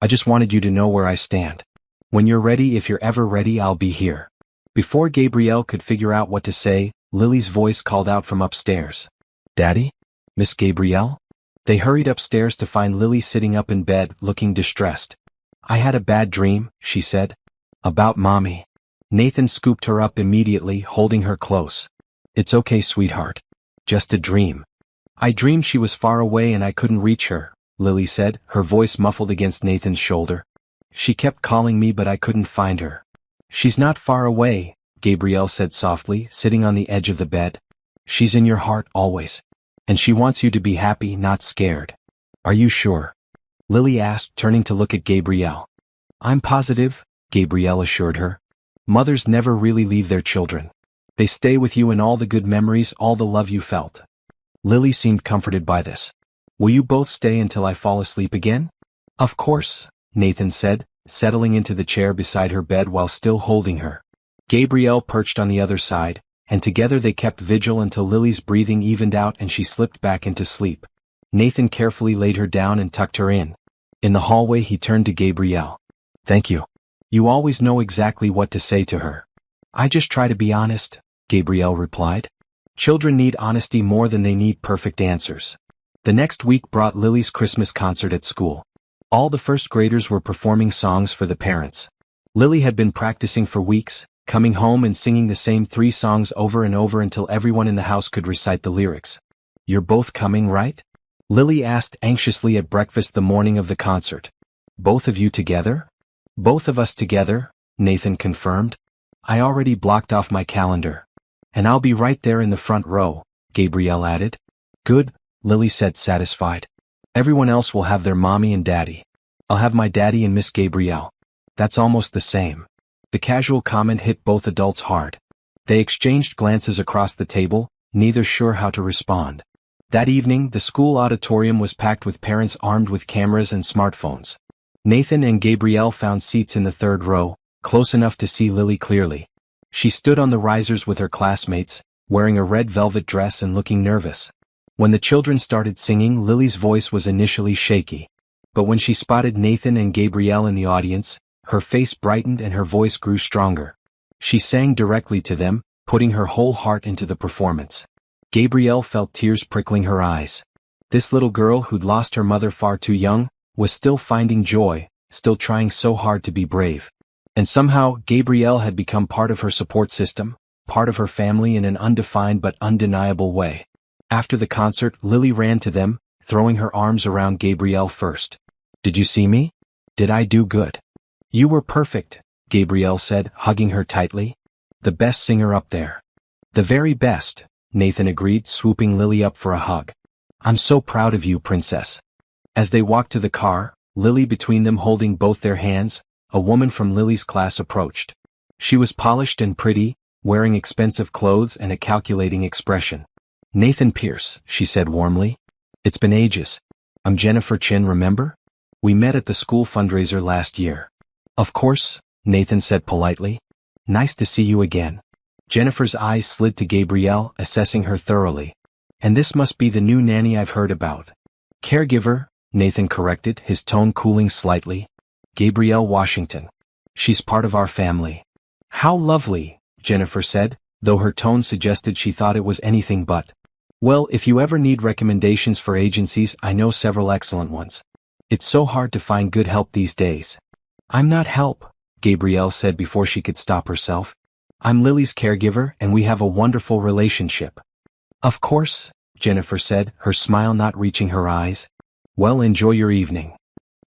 I just wanted you to know where I stand. When you're ready, if you're ever ready, I'll be here. Before Gabrielle could figure out what to say, Lily's voice called out from upstairs. Daddy? Miss Gabrielle? They hurried upstairs to find Lily sitting up in bed, looking distressed. I had a bad dream, she said. About Mommy. Nathan scooped her up immediately, holding her close. It's okay, sweetheart. Just a dream. I dreamed she was far away and I couldn't reach her, Lily said, her voice muffled against Nathan's shoulder. She kept calling me but I couldn't find her. She's not far away, Gabrielle said softly, sitting on the edge of the bed. She's in your heart always. And she wants you to be happy, not scared. Are you sure? Lily asked, turning to look at Gabrielle. I'm positive, Gabrielle assured her. Mothers never really leave their children. They stay with you in all the good memories, all the love you felt. Lily seemed comforted by this. Will you both stay until I fall asleep again? Of course, Nathan said, settling into the chair beside her bed while still holding her. Gabrielle perched on the other side, and together they kept vigil until Lily's breathing evened out and she slipped back into sleep. Nathan carefully laid her down and tucked her in. In the hallway he turned to Gabrielle. Thank you. You always know exactly what to say to her. I just try to be honest, Gabrielle replied. Children need honesty more than they need perfect answers. The next week brought Lily's Christmas concert at school. All the first graders were performing songs for the parents. Lily had been practicing for weeks, coming home and singing the same 3 songs over and over until everyone in the house could recite the lyrics. "You're both coming, right?" Lily asked anxiously at breakfast the morning of the concert. "Both of you together?" "Both of us together," Nathan confirmed. "I already blocked off my calendar. And I'll be right there in the front row," Gabrielle added. "Good," Lily said, satisfied. "Everyone else will have their mommy and daddy. I'll have my daddy and Miss Gabrielle. That's almost the same." The casual comment hit both adults hard. They exchanged glances across the table, neither sure how to respond. That evening, the school auditorium was packed with parents armed with cameras and smartphones. Nathan and Gabrielle found seats in the 3rd row, close enough to see Lily clearly. She stood on the risers with her classmates, wearing a red velvet dress and looking nervous. When the children started singing, Lily's voice was initially shaky. But when she spotted Nathan and Gabrielle in the audience, her face brightened and her voice grew stronger. She sang directly to them, putting her whole heart into the performance. Gabrielle felt tears prickling her eyes. This little girl who'd lost her mother far too young, was still finding joy, still trying so hard to be brave. And somehow, Gabrielle had become part of her support system, part of her family in an undefined but undeniable way. After the concert, Lily ran to them, throwing her arms around Gabrielle first. "Did you see me? Did I do good?" "You were perfect," Gabrielle said, hugging her tightly. "The best singer up there." "The very best," Nathan agreed, swooping Lily up for a hug. "I'm so proud of you, princess." As they walked to the car, Lily between them holding both their hands, a woman from Lily's class approached. She was polished and pretty, wearing expensive clothes and a calculating expression. "Nathan Pierce," she said warmly. "It's been ages. I'm Jennifer Chin, remember? We met at the school fundraiser last year." "Of course," Nathan said politely. "Nice to see you again." Jennifer's eyes slid to Gabrielle, assessing her thoroughly. "And this must be the new nanny I've heard about." "Caregiver," Nathan corrected, his tone cooling slightly. "Gabrielle Washington. She's part of our family." "How lovely," Jennifer said, though her tone suggested she thought it was anything but. "Well, if you ever need recommendations for agencies, I know several excellent ones. It's so hard to find good help these days." "I'm not help," Gabrielle said before she could stop herself. "I'm Lily's caregiver and we have a wonderful relationship." "Of course," Jennifer said, her smile not reaching her eyes. "Well, enjoy your evening."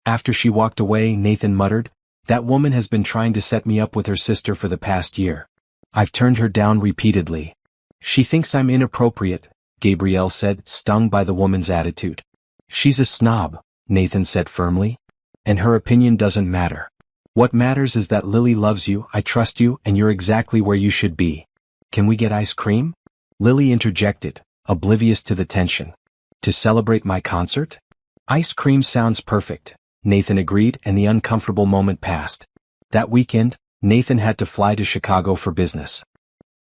After she walked away, Nathan muttered, "That woman has been trying to set me up with her sister for the past year. I've turned her down repeatedly." "She thinks I'm inappropriate," Gabrielle said, stung by the woman's attitude. "She's a snob," Nathan said firmly. "And her opinion doesn't matter. What matters is that Lily loves you, I trust you, and you're exactly where you should be. Can we get ice cream?" Lily interjected, oblivious to the tension. "To celebrate my concert?" "Ice cream sounds perfect," Nathan agreed, and the uncomfortable moment passed. That weekend, Nathan had to fly to Chicago for business.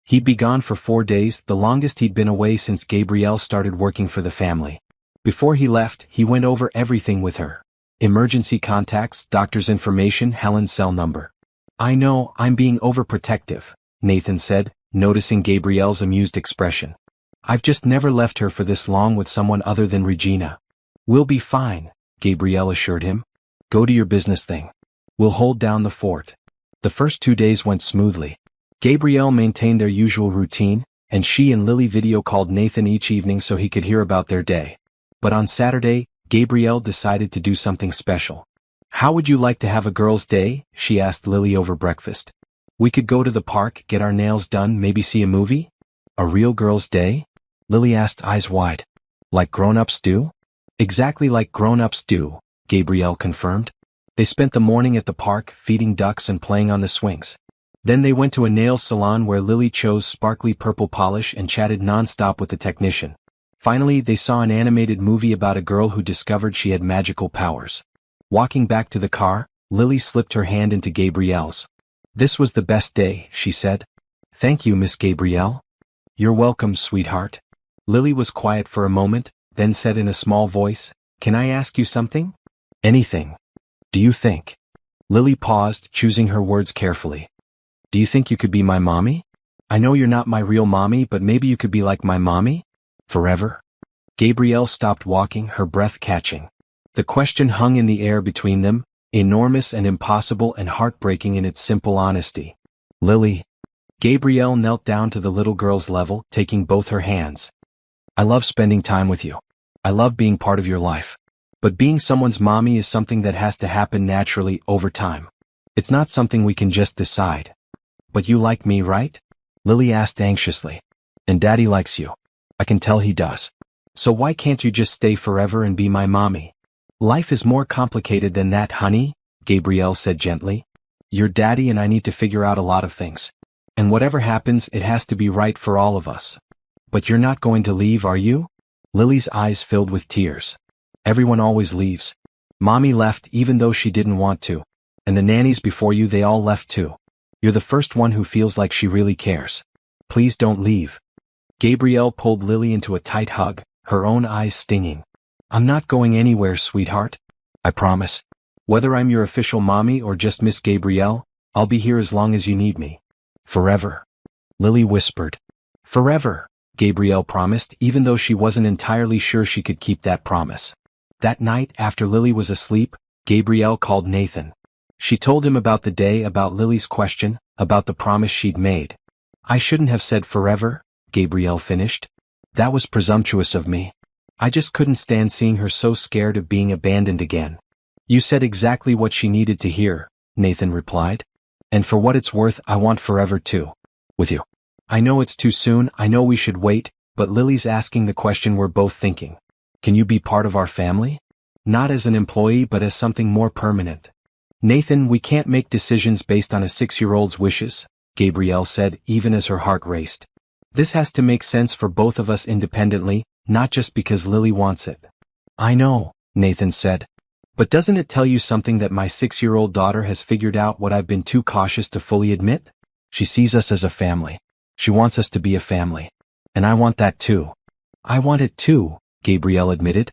He'd be gone for 4 days, the longest he'd been away since Gabrielle started working for the family. Before he left, he went over everything with her. Emergency contacts, doctor's information, Helen's cell number. "I know, I'm being overprotective," Nathan said, noticing Gabrielle's amused expression. "I've just never left her for this long with someone other than Regina." "We'll be fine," Gabrielle assured him. "Go to your business thing. We'll hold down the fort." The first 2 days went smoothly. Gabrielle maintained their usual routine, and she and Lily video called Nathan each evening so he could hear about their day. But on Saturday, Gabrielle decided to do something special. "How would you like to have a girls' day?" she asked Lily over breakfast. "We could go to the park, get our nails done, maybe see a movie?" "A real girls' day?" Lily asked, eyes wide. "Like grown-ups do?" "Exactly like grown-ups do," Gabrielle confirmed. They spent the morning at the park, feeding ducks and playing on the swings. Then they went to a nail salon where Lily chose sparkly purple polish and chatted non-stop with the technician. Finally, they saw an animated movie about a girl who discovered she had magical powers. Walking back to the car, Lily slipped her hand into Gabrielle's. "This was the best day," she said. "Thank you, Miss Gabrielle." "You're welcome, sweetheart." Lily was quiet for a moment, then said in a small voice, "Can I ask you something?" "Anything. Do you think?" Lily paused, choosing her words carefully. "Do you think you could be my mommy? I know you're not my real mommy, but maybe you could be like my mommy? Forever?" Gabrielle stopped walking, her breath catching. The question hung in the air between them, enormous and impossible and heartbreaking in its simple honesty. Lily. Gabrielle knelt down to the little girl's level, taking both her hands. I love spending time with you. I love being part of your life. But being someone's mommy is something that has to happen naturally over time. It's not something we can just decide. But you like me, right? Lily asked anxiously. And Daddy likes you. I can tell he does. So why can't you just stay forever and be my mommy? Life is more complicated than that, honey, Gabrielle said gently. Your daddy and I need to figure out a lot of things. And whatever happens, it has to be right for all of us. But you're not going to leave, are you? Lily's eyes filled with tears. Everyone always leaves. Mommy left even though she didn't want to. And the nannies before you, they all left too. You're the first one who feels like she really cares. Please don't leave. Gabrielle pulled Lily into a tight hug, her own eyes stinging. I'm not going anywhere, sweetheart. I promise. Whether I'm your official mommy or just Miss Gabrielle, I'll be here as long as you need me. Forever. Lily whispered. Forever, Gabrielle promised, even though she wasn't entirely sure she could keep that promise. That night, after Lily was asleep, Gabrielle called Nathan. She told him about the day, about Lily's question, about the promise she'd made. I shouldn't have said forever, Gabrielle finished. That was presumptuous of me. I just couldn't stand seeing her so scared of being abandoned again. You said exactly what she needed to hear, Nathan replied. And for what it's worth, I want forever too. With you. I know it's too soon, I know we should wait, but Lily's asking the question we're both thinking. Can you be part of our family? Not as an employee, but as something more permanent. Nathan, we can't make decisions based on a 6-year-old's wishes, Gabrielle said, even as her heart raced. This has to make sense for both of us independently, not just because Lily wants it. I know, Nathan said. But doesn't it tell you something that my 6-year-old daughter has figured out what I've been too cautious to fully admit? She sees us as a family. She wants us to be a family. And I want that too. I want it too, Gabrielle admitted.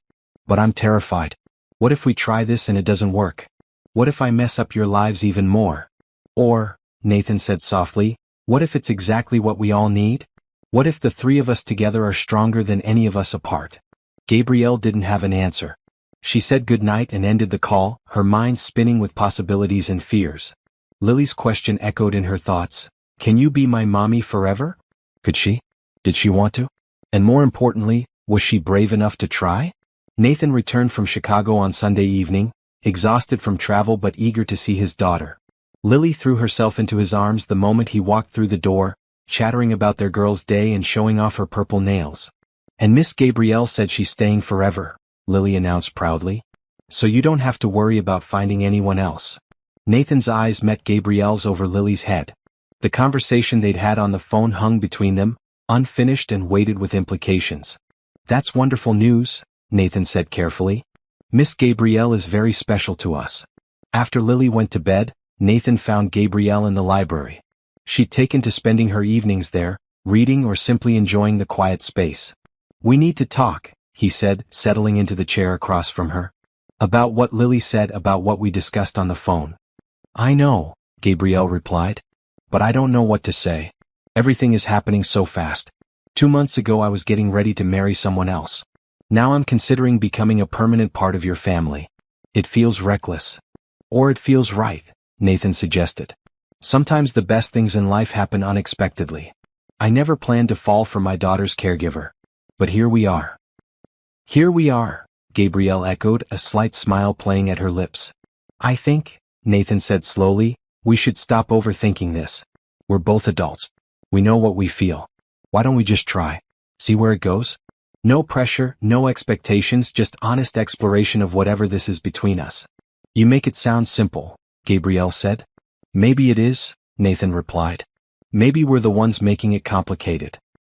But I'm terrified. What if we try this and it doesn't work? What if I mess up your lives even more? Or, Nathan said softly, what if it's exactly what we all need? What if the three of us together are stronger than any of us apart? Gabrielle didn't have an answer. She said goodnight and ended the call, her mind spinning with possibilities and fears. Lily's question echoed in her thoughts. Can you be my mommy forever? Could she? Did she want to? And more importantly, was she brave enough to try? Nathan returned from Chicago on Sunday evening, exhausted from travel but eager to see his daughter. Lily threw herself into his arms the moment he walked through the door, chattering about their girl's day and showing off her purple nails. And Miss Gabrielle said she's staying forever, Lily announced proudly. So you don't have to worry about finding anyone else. Nathan's eyes met Gabrielle's over Lily's head. The conversation they'd had on the phone hung between them, unfinished and weighted with implications. That's wonderful news, Nathan said carefully. Miss Gabrielle is very special to us. After Lily went to bed, Nathan found Gabrielle in the library. She'd taken to spending her evenings there, reading or simply enjoying the quiet space. We need to talk, he said, settling into the chair across from her. About what Lily said, about what we discussed on the phone. I know, Gabrielle replied. But I don't know what to say. Everything is happening so fast. 2 months ago I was getting ready to marry someone else. Now I'm considering becoming a permanent part of your family. It feels reckless. Or it feels right, Nathan suggested. Sometimes the best things in life happen unexpectedly. I never planned to fall for my daughter's caregiver. But here we are. Here we are, Gabrielle echoed, a slight smile playing at her lips. I think, Nathan said slowly, we should stop overthinking this. We're both adults. We know what we feel. Why don't we just try? See where it goes? No pressure, no expectations, just honest exploration of whatever this is between us. You make it sound simple, Gabrielle said. Maybe it is, Nathan replied. Maybe we're the ones making it complicated.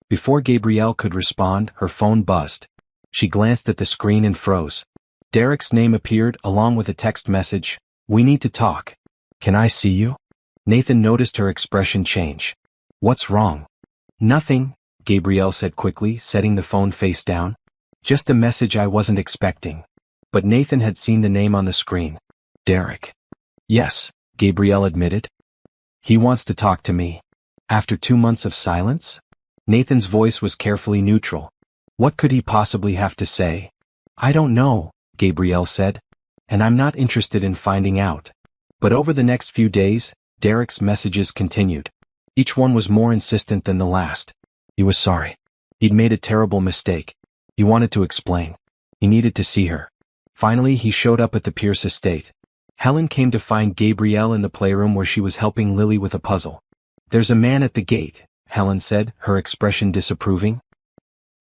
Before Gabrielle could respond, her phone buzzed. She glanced at the screen and froze. Derek's name appeared, along with a text message. We need to talk. Can I see you? Nathan noticed her expression change. What's wrong? Nothing, Gabrielle said quickly, setting the phone face down. Just a message I wasn't expecting. But Nathan had seen the name on the screen. Derek. Yes, Gabrielle admitted. He wants to talk to me. After 2 months of silence? Nathan's voice was carefully neutral. What could he possibly have to say? I don't know, Gabrielle said. And I'm not interested in finding out. But over the next few days, Derek's messages continued. Each one was more insistent than the last. He was sorry. He'd made a terrible mistake. He wanted to explain. He needed to see her. Finally, he showed up at the Pierce estate. Helen came to find Gabrielle in the playroom where she was helping Lily with a puzzle. There's a man at the gate, Helen said, her expression disapproving.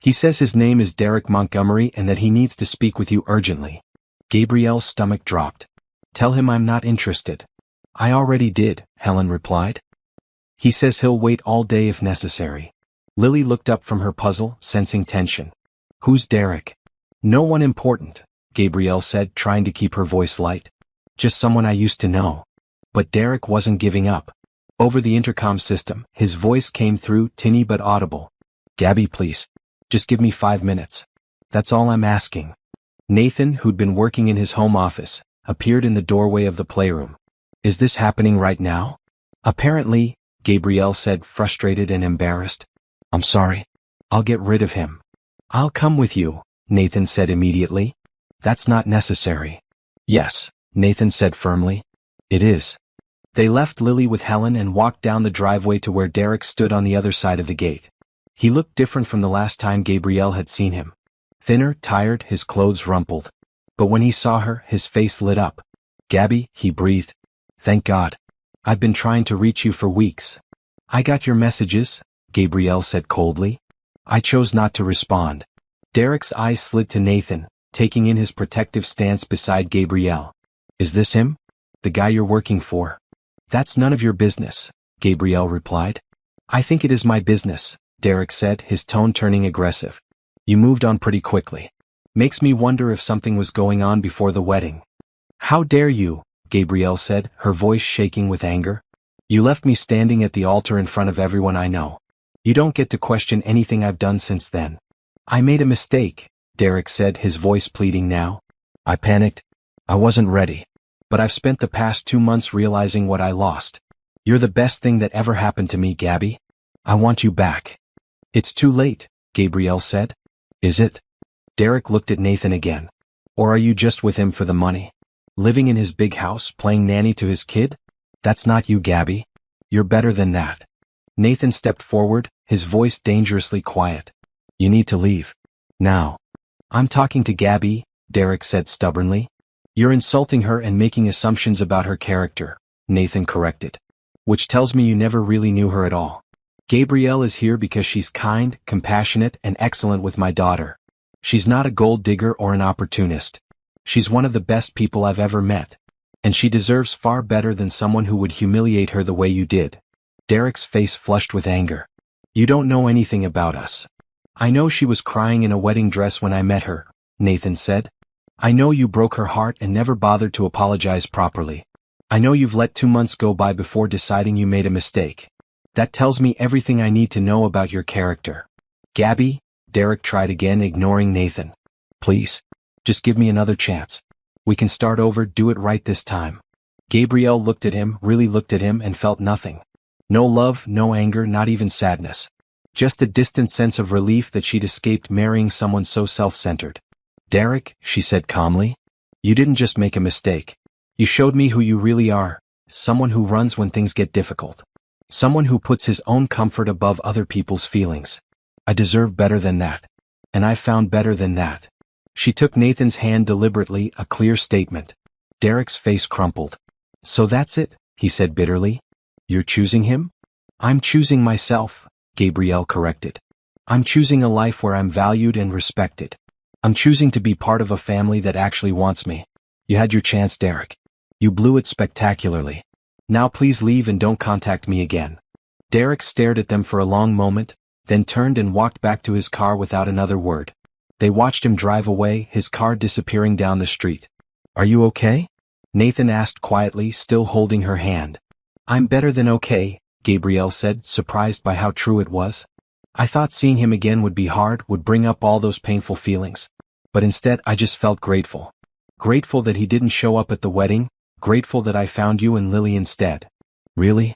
He says his name is Derek Montgomery and that he needs to speak with you urgently. Gabrielle's stomach dropped. Tell him I'm not interested. I already did, Helen replied. He says he'll wait all day if necessary. Lily looked up from her puzzle, sensing tension. Who's Derek? No one important, Gabrielle said, trying to keep her voice light. Just someone I used to know. But Derek wasn't giving up. Over the intercom system, his voice came through, tinny but audible. Gabby, please. Just give me 5 minutes. That's all I'm asking. Nathan, who'd been working in his home office, appeared in the doorway of the playroom. Is this happening right now? Apparently, Gabrielle said, frustrated and embarrassed. I'm sorry. I'll get rid of him. I'll come with you, Nathan said immediately. That's not necessary. Yes, Nathan said firmly. It is. They left Lily with Helen and walked down the driveway to where Derek stood on the other side of the gate. He looked different from the last time Gabrielle had seen him. Thinner, tired, his clothes rumpled. But when he saw her, his face lit up. Gabby, he breathed. Thank God. I've been trying to reach you for weeks. I got your messages, Gabrielle said coldly. I chose not to respond. Derek's eyes slid to Nathan, taking in his protective stance beside Gabrielle. Is this him? The guy you're working for? That's none of your business, Gabrielle replied. I think it is my business, Derek said, his tone turning aggressive. You moved on pretty quickly. Makes me wonder if something was going on before the wedding. How dare you, Gabrielle said, her voice shaking with anger. You left me standing at the altar in front of everyone I know. You don't get to question anything I've done since then. I made a mistake, Derek said, his voice pleading now. I panicked. I wasn't ready. But I've spent the past 2 months realizing what I lost. You're the best thing that ever happened to me, Gabby. I want you back. It's too late, Gabrielle said. Is it? Derek looked at Nathan again. Or are you just with him for the money? Living in his big house, playing nanny to his kid? That's not you, Gabby. You're better than that. Nathan stepped forward, his voice dangerously quiet. You need to leave. Now. I'm talking to Gabby, Derek said stubbornly. You're insulting her and making assumptions about her character, Nathan corrected. Which tells me you never really knew her at all. Gabrielle is here because she's kind, compassionate, and excellent with my daughter. She's not a gold digger or an opportunist. She's one of the best people I've ever met. And she deserves far better than someone who would humiliate her the way you did. Derek's face flushed with anger. You don't know anything about us. I know she was crying in a wedding dress when I met her, Nathan said. I know you broke her heart and never bothered to apologize properly. I know you've let 2 months go by before deciding you made a mistake. That tells me everything I need to know about your character. Gabby, Derek tried again, ignoring Nathan. Please, just give me another chance. We can start over, do it right this time. Gabrielle looked at him, really looked at him, and felt nothing. No love, no anger, not even sadness. Just a distant sense of relief that she'd escaped marrying someone so self-centered. Derek, she said calmly, you didn't just make a mistake. You showed me who you really are, someone who runs when things get difficult. Someone who puts his own comfort above other people's feelings. I deserve better than that. And I found better than that. She took Nathan's hand deliberately, a clear statement. Derek's face crumpled. So that's it, he said bitterly. You're choosing him? I'm choosing myself, Gabrielle corrected. I'm choosing a life where I'm valued and respected. I'm choosing to be part of a family that actually wants me. You had your chance, Derek. You blew it spectacularly. Now please leave and don't contact me again. Derek stared at them for a long moment, then turned and walked back to his car without another word. They watched him drive away, his car disappearing down the street. Are you okay? Nathan asked quietly, still holding her hand. I'm better than okay, Gabrielle said, surprised by how true it was. I thought seeing him again would be hard, would bring up all those painful feelings. But instead I just felt grateful. Grateful that he didn't show up at the wedding, grateful that I found you and Lily instead. Really?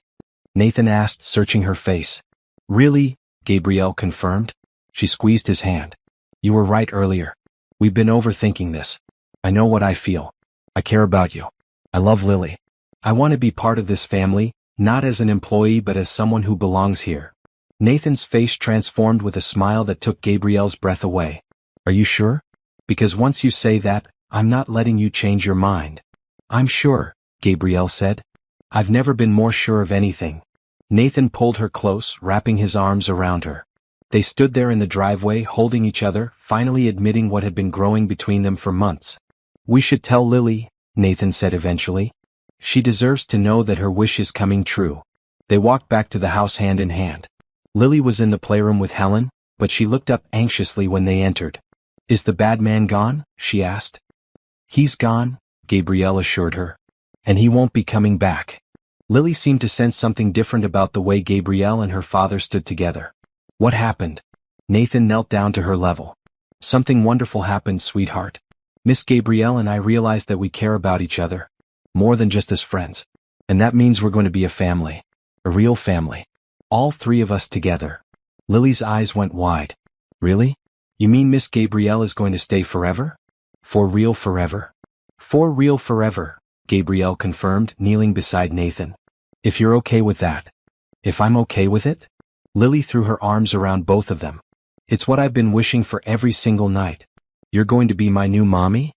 Nathan asked, searching her face. Really? Gabrielle confirmed. She squeezed his hand. You were right earlier. We've been overthinking this. I know what I feel. I care about you. I love Lily. I want to be part of this family, not as an employee but as someone who belongs here. Nathan's face transformed with a smile that took Gabrielle's breath away. Are you sure? Because once you say that, I'm not letting you change your mind. I'm sure, Gabrielle said. I've never been more sure of anything. Nathan pulled her close, wrapping his arms around her. They stood there in the driveway holding each other, finally admitting what had been growing between them for months. We should tell Lily, Nathan said eventually. She deserves to know that her wish is coming true. They walked back to the house hand in hand. Lily was in the playroom with Helen, but she looked up anxiously when they entered. Is the bad man gone? She asked. He's gone, Gabrielle assured her. And he won't be coming back. Lily seemed to sense something different about the way Gabrielle and her father stood together. What happened? Nathan knelt down to her level. Something wonderful happened, sweetheart. Miss Gabrielle and I realized that we care about each other. More than just as friends. And that means we're going to be a family. A real family. All three of us together. Lily's eyes went wide. Really? You mean Miss Gabrielle is going to stay forever? For real forever? For real forever, Gabrielle confirmed, kneeling beside Nathan. If you're okay with that. If I'm okay with it? Lily threw her arms around both of them. It's what I've been wishing for every single night. You're going to be my new mommy?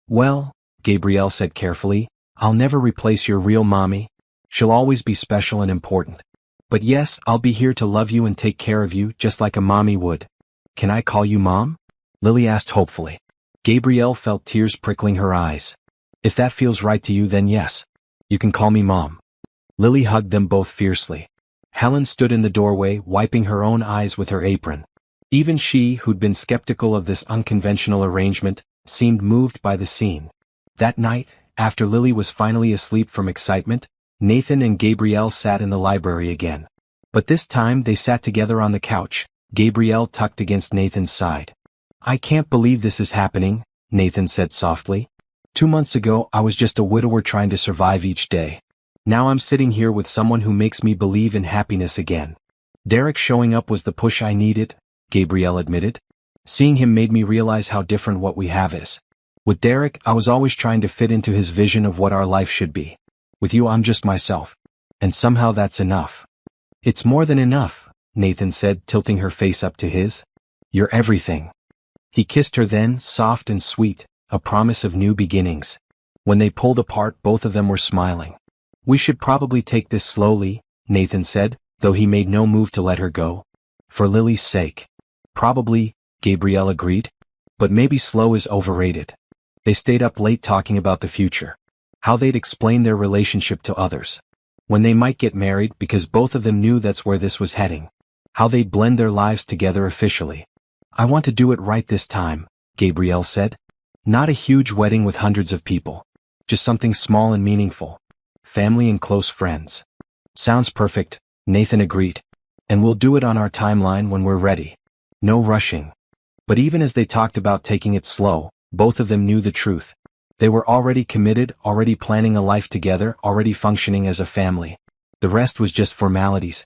Well, Gabrielle said carefully, I'll never replace your real mommy. She'll always be special and important. But yes, I'll be here to love you and take care of you just like a mommy would. Can I call you Mom? Lily asked hopefully. Gabrielle felt tears prickling her eyes. If that feels right to you, then yes. You can call me Mom. Lily hugged them both fiercely. Helen stood in the doorway, wiping her own eyes with her apron. Even she, who'd been skeptical of this unconventional arrangement, seemed moved by the scene. That night, after Lily was finally asleep from excitement, Nathan and Gabrielle sat in the library again. But this time they sat together on the couch, Gabrielle tucked against Nathan's side. I can't believe this is happening, Nathan said softly. 2 months ago I was just a widower trying to survive each day. Now I'm sitting here with someone who makes me believe in happiness again. Derek showing up was the push I needed, Gabrielle admitted. Seeing him made me realize how different what we have is. With Derek, I was always trying to fit into his vision of what our life should be. With you, I'm just myself. And somehow that's enough. It's more than enough, Nathan said, tilting her face up to his. You're everything. He kissed her then, soft and sweet, a promise of new beginnings. When they pulled apart, both of them were smiling. We should probably take this slowly, Nathan said, though he made no move to let her go. For Lily's sake. Probably, Gabrielle agreed. But maybe slow is overrated. They stayed up late talking about the future. How they'd explain their relationship to others. When they might get married, because both of them knew that's where this was heading. How they'd blend their lives together officially. I want to do it right this time, Gabrielle said. Not a huge wedding with hundreds of people. Just something small and meaningful. Family and close friends. Sounds perfect, Nathan agreed. And we'll do it on our timeline when we're ready. No rushing. But even as they talked about taking it slow, both of them knew the truth. They were already committed, already planning a life together, already functioning as a family. The rest was just formalities.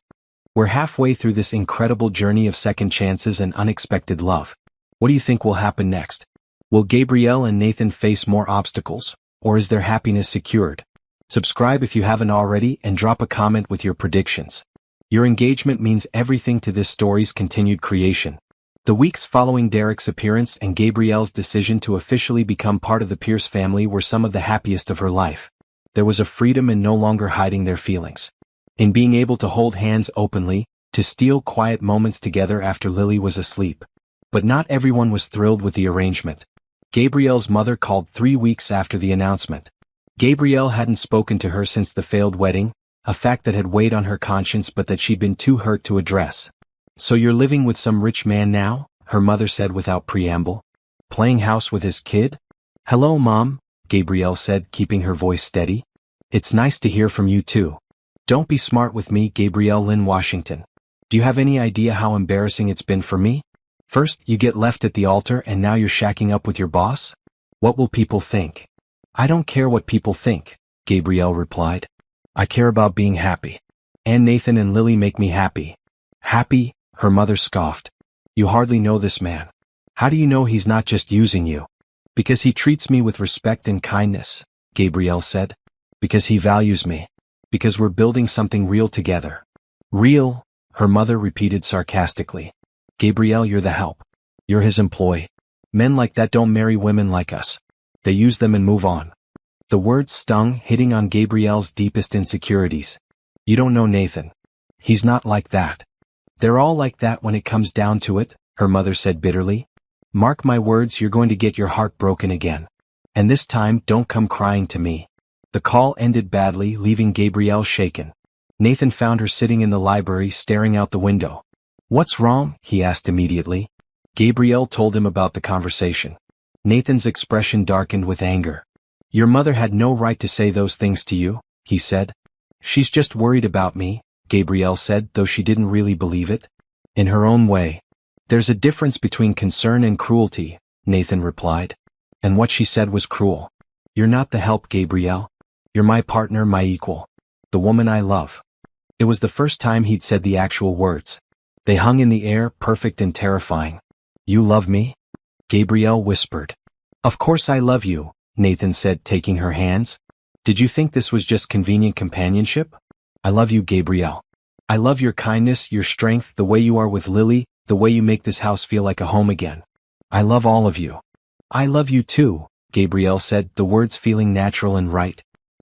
We're halfway through this incredible journey of second chances and unexpected love. What do you think will happen next? Will Gabrielle and Nathan face more obstacles, or is their happiness secured? Subscribe if you haven't already and drop a comment with your predictions. Your engagement means everything to this story's continued creation. The weeks following Derek's appearance and Gabrielle's decision to officially become part of the Pierce family were some of the happiest of her life. There was a freedom in no longer hiding their feelings. In being able to hold hands openly, to steal quiet moments together after Lily was asleep. But not everyone was thrilled with the arrangement. Gabrielle's mother called 3 weeks after the announcement. Gabrielle hadn't spoken to her since the failed wedding, a fact that had weighed on her conscience but that she'd been too hurt to address. So you're living with some rich man now? Her mother said without preamble. Playing house with his kid? Hello, Mom, Gabrielle said, keeping her voice steady. It's nice to hear from you too. Don't be smart with me, Gabrielle Lynn Washington. Do you have any idea how embarrassing it's been for me? First, you get left at the altar and now you're shacking up with your boss? What will people think? I don't care what people think, Gabrielle replied. I care about being happy. And Nathan and Lily make me happy. Happy? Her mother scoffed. You hardly know this man. How do you know he's not just using you? Because he treats me with respect and kindness, Gabrielle said. Because he values me. Because we're building something real together. Real, her mother repeated sarcastically. Gabrielle, you're the help. You're his employee. Men like that don't marry women like us. They use them and move on. The words stung, hitting on Gabrielle's deepest insecurities. You don't know Nathan. He's not like that. They're all like that when it comes down to it, her mother said bitterly. Mark my words, you're going to get your heart broken again. And this time, don't come crying to me. The call ended badly, leaving Gabrielle shaken. Nathan found her sitting in the library, staring out the window. What's wrong? He asked immediately. Gabrielle told him about the conversation. Nathan's expression darkened with anger. Your mother had no right to say those things to you, he said. She's just worried about me, Gabrielle said, though she didn't really believe it. In her own way. There's a difference between concern and cruelty, Nathan replied. And what she said was cruel. You're not the help, Gabrielle. You're my partner, my equal. The woman I love. It was the first time he'd said the actual words. They hung in the air, perfect and terrifying. You love me? Gabrielle whispered. Of course I love you, Nathan said, taking her hands. Did you think this was just convenient companionship? I love you, Gabrielle. I love your kindness, your strength, the way you are with Lily, the way you make this house feel like a home again. I love all of you. I love you too, Gabrielle said, the words feeling natural and right.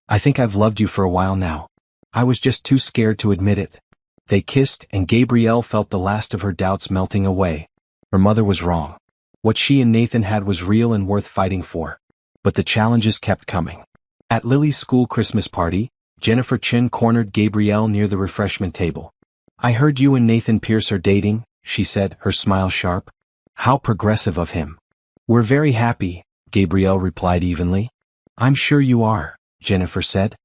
I think I've loved you for a while now. I was just too scared to admit it. They kissed, and Gabrielle felt the last of her doubts melting away. Her mother was wrong. What she and Nathan had was real and worth fighting for. But the challenges kept coming. At Lily's school Christmas party, Jennifer Chin cornered Gabrielle near the refreshment table. I heard you and Nathan Pierce are dating, she said, her smile sharp. How progressive of him. We're very happy, Gabrielle replied evenly. I'm sure you are, Jennifer said.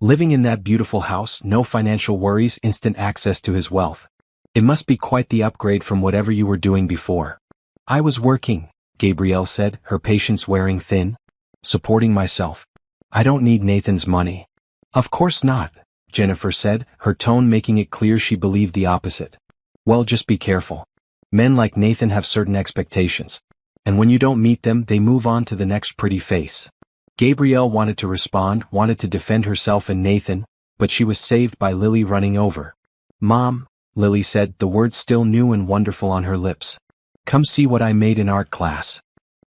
Living in that beautiful house, no financial worries, instant access to his wealth. It must be quite the upgrade from whatever you were doing before. I was working, Gabrielle said, her patience wearing thin. Supporting myself. I don't need Nathan's money. Of course not, Jennifer said, her tone making it clear she believed the opposite. Well, just be careful. Men like Nathan have certain expectations. And when you don't meet them, they move on to the next pretty face. Gabrielle wanted to respond, wanted to defend herself and Nathan, but she was saved by Lily running over. Mom, Lily said, the words still new and wonderful on her lips. Come see what I made in art class.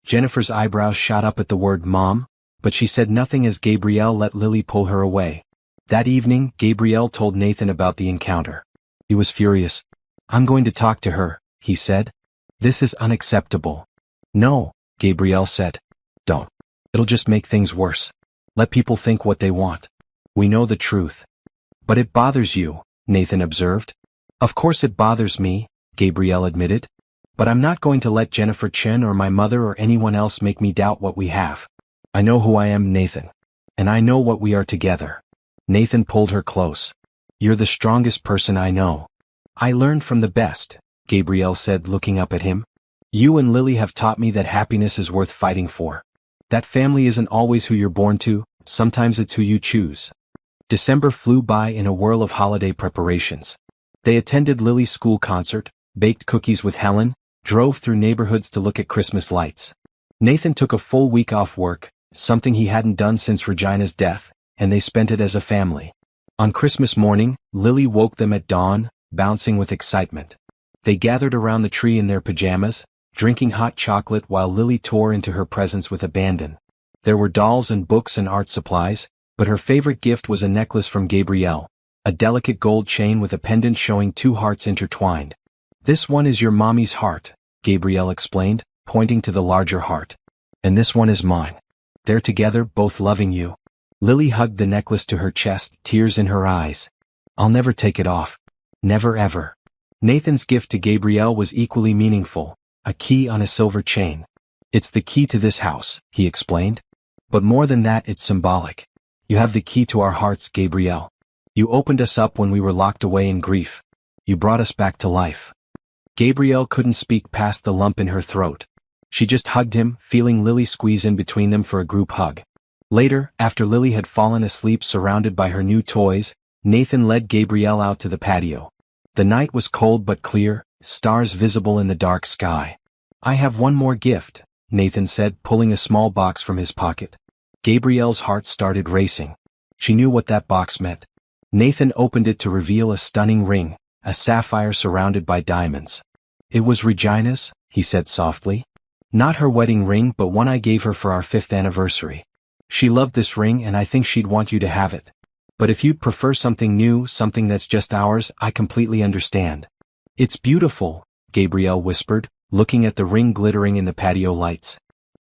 Jennifer's eyebrows shot up at the word mom, but she said nothing as Gabrielle let Lily pull her away. That evening, Gabrielle told Nathan about the encounter. He was furious. I'm going to talk to her, he said. This is unacceptable. No, Gabrielle said. Don't. It'll just make things worse. Let people think what they want. We know the truth. But it bothers you, Nathan observed. Of course it bothers me, Gabrielle admitted. But I'm not going to let Jennifer Chin or my mother or anyone else make me doubt what we have. I know who I am, Nathan. And I know what we are together. Nathan pulled her close. You're the strongest person I know. I learned from the best, Gabrielle said, looking up at him. You and Lily have taught me that happiness is worth fighting for. That family isn't always who you're born to, sometimes it's who you choose. December flew by in a whirl of holiday preparations. They attended Lily's school concert, baked cookies with Helen, drove through neighborhoods to look at Christmas lights. Nathan took a full week off work, something he hadn't done since Regina's death, and they spent it as a family. On Christmas morning, Lily woke them at dawn, bouncing with excitement. They gathered around the tree in their pajamas, drinking hot chocolate while Lily tore into her presents with abandon. There were dolls and books and art supplies, but her favorite gift was a necklace from Gabrielle, a delicate gold chain with a pendant showing two hearts intertwined. This one is your mommy's heart, Gabrielle explained, pointing to the larger heart. And this one is mine. They're together, both loving you. Lily hugged the necklace to her chest, tears in her eyes. I'll never take it off. Never ever. Nathan's gift to Gabrielle was equally meaningful, a key on a silver chain. It's the key to this house, he explained. But more than that, it's symbolic. You have the key to our hearts, Gabrielle. You opened us up when we were locked away in grief. You brought us back to life. Gabrielle couldn't speak past the lump in her throat. She just hugged him, feeling Lily squeeze in between them for a group hug. Later, after Lily had fallen asleep surrounded by her new toys, Nathan led Gabrielle out to the patio. The night was cold but clear, stars visible in the dark sky. I have one more gift, Nathan said, pulling a small box from his pocket. Gabrielle's heart started racing. She knew what that box meant. Nathan opened it to reveal a stunning ring, a sapphire surrounded by diamonds. It was Regina's, he said softly. Not her wedding ring, but one I gave her for our 5th anniversary. She loved this ring and I think she'd want you to have it. But if you'd prefer something new, something that's just ours, I completely understand. It's beautiful, Gabrielle whispered, looking at the ring glittering in the patio lights.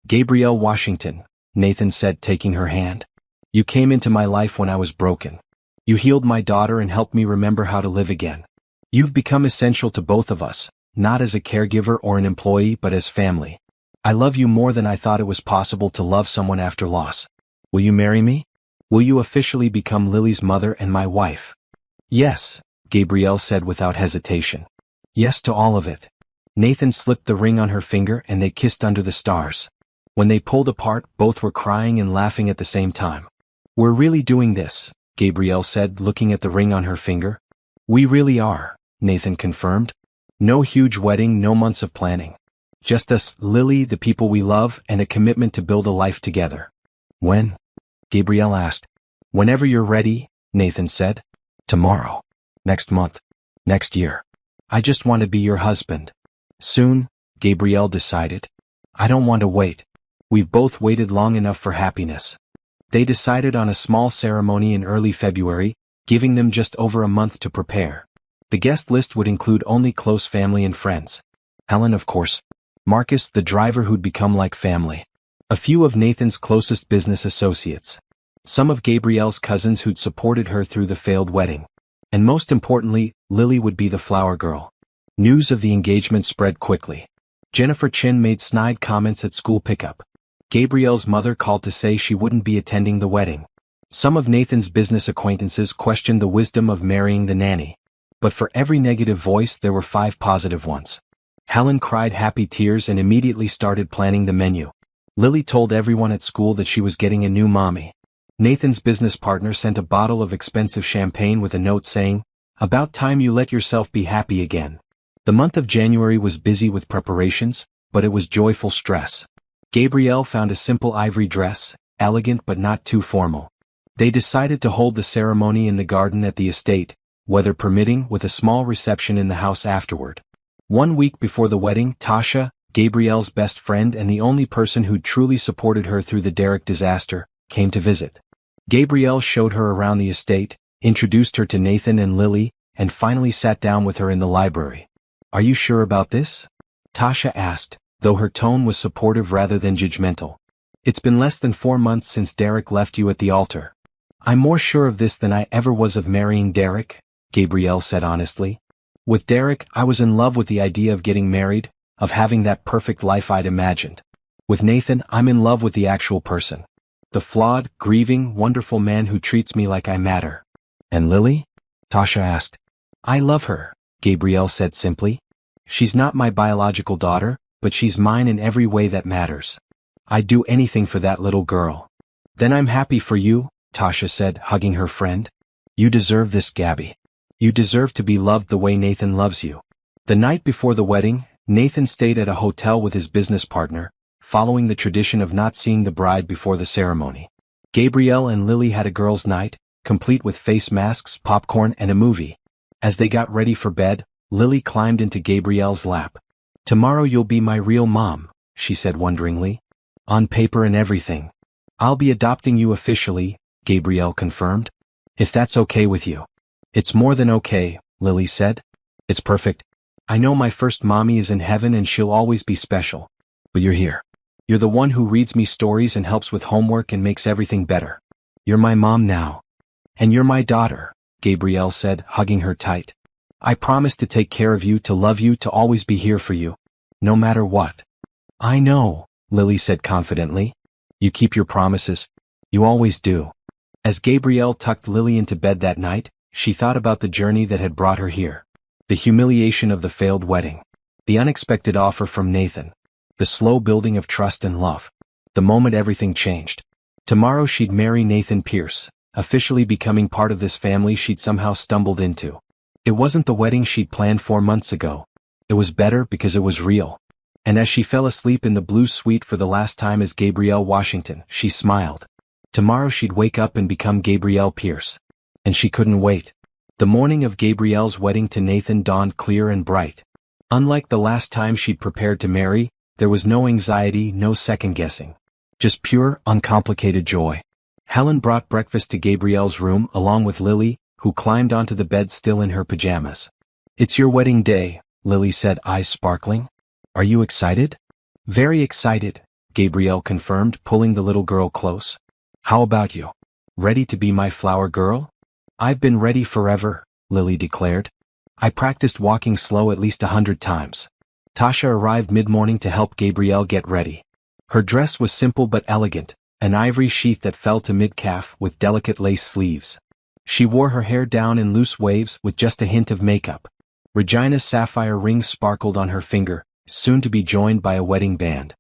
Gabrielle Washington, Nathan said, taking her hand. You came into my life when I was broken. You healed my daughter and helped me remember how to live again. You've become essential to both of us, not as a caregiver or an employee but as family. I love you more than I thought it was possible to love someone after loss. Will you marry me? Will you officially become Lily's mother and my wife? Yes, Gabrielle said without hesitation. Yes to all of it. Nathan slipped the ring on her finger and they kissed under the stars. When they pulled apart, both were crying and laughing at the same time. We're really doing this, Gabrielle said, looking at the ring on her finger. We really are, Nathan confirmed. No huge wedding, no months of planning. Just us, Lily, the people we love, and a commitment to build a life together. When? Gabrielle asked. Whenever you're ready, Nathan said. Tomorrow. Next month. Next year. I just want to be your husband. Soon, Gabrielle decided. I don't want to wait. We've both waited long enough for happiness. They decided on a small ceremony in early February, giving them just over a month to prepare. The guest list would include only close family and friends. Helen, of course. Marcus, the driver who'd become like family. A few of Nathan's closest business associates. Some of Gabrielle's cousins who'd supported her through the failed wedding. And most importantly, Lily would be the flower girl. News of the engagement spread quickly. Jennifer Chin made snide comments at school pickup. Gabrielle's mother called to say she wouldn't be attending the wedding. Some of Nathan's business acquaintances questioned the wisdom of marrying the nanny. But for every negative voice there were 5 positive ones. Helen cried happy tears and immediately started planning the menu. Lily told everyone at school that she was getting a new mommy. Nathan's business partner sent a bottle of expensive champagne with a note saying, "About time you let yourself be happy again." The month of January was busy with preparations, but it was joyful stress. Gabrielle found a simple ivory dress, elegant but not too formal. They decided to hold the ceremony in the garden at the estate, weather permitting, with a small reception in the house afterward. 1 week before the wedding, Tasha, Gabrielle's best friend and the only person who'd truly supported her through the Derek disaster, came to visit. Gabrielle showed her around the estate, introduced her to Nathan and Lily, and finally sat down with her in the library. "Are you sure about this?" Tasha asked, though her tone was supportive rather than judgmental. "It's been less than 4 months since Derek left you at the altar." "I'm more sure of this than I ever was of marrying Derek," Gabrielle said honestly. "With Derek, I was in love with the idea of getting married, of having that perfect life I'd imagined. With Nathan, I'm in love with the actual person. The flawed, grieving, wonderful man who treats me like I matter." "And Lily?" Tasha asked. "I love her," Gabrielle said simply. "She's not my biological daughter, but she's mine in every way that matters. I'd do anything for that little girl." "Then I'm happy for you," Tasha said, hugging her friend. "You deserve this, Gabby. You deserve to be loved the way Nathan loves you." The night before the wedding, Nathan stayed at a hotel with his business partner, following the tradition of not seeing the bride before the ceremony. Gabrielle and Lily had a girls' night, complete with face masks, popcorn, and a movie. As they got ready for bed, Lily climbed into Gabrielle's lap. "Tomorrow you'll be my real mom," she said wonderingly. "On paper and everything. I'll be adopting you officially," Gabrielle confirmed. "If that's okay with you." "It's more than okay," Lily said. "It's perfect. I know my first mommy is in heaven and she'll always be special. But you're here. You're the one who reads me stories and helps with homework and makes everything better. You're my mom now. And you're my daughter," Gabrielle said, hugging her tight. "I promise to take care of you, to love you, to always be here for you. No matter what." "I know," Lily said confidently. "You keep your promises. You always do." As Gabrielle tucked Lily into bed that night, she thought about the journey that had brought her here. The humiliation of the failed wedding. The unexpected offer from Nathan. The slow building of trust and love. The moment everything changed. Tomorrow she'd marry Nathan Pierce, officially becoming part of this family she'd somehow stumbled into. It wasn't the wedding she'd planned 4 months ago. It was better because it was real. And as she fell asleep in the blue suite for the last time as Gabrielle Washington, she smiled. Tomorrow she'd wake up and become Gabrielle Pierce. And she couldn't wait. The morning of Gabrielle's wedding to Nathan dawned clear and bright. Unlike the last time she'd prepared to marry, there was no anxiety, no second-guessing. Just pure, uncomplicated joy. Helen brought breakfast to Gabrielle's room along with Lily, who climbed onto the bed still in her pajamas. "It's your wedding day," Lily said, eyes sparkling. "Are you excited?" "Very excited," Gabrielle confirmed, pulling the little girl close. "How about you? Ready to be my flower girl?" "I've been ready forever," Lily declared. "I practiced walking slow at least 100 times." Tasha arrived mid-morning to help Gabrielle get ready. Her dress was simple but elegant, an ivory sheath that fell to mid-calf with delicate lace sleeves. She wore her hair down in loose waves with just a hint of makeup. Regina's sapphire ring sparkled on her finger, soon to be joined by a wedding band.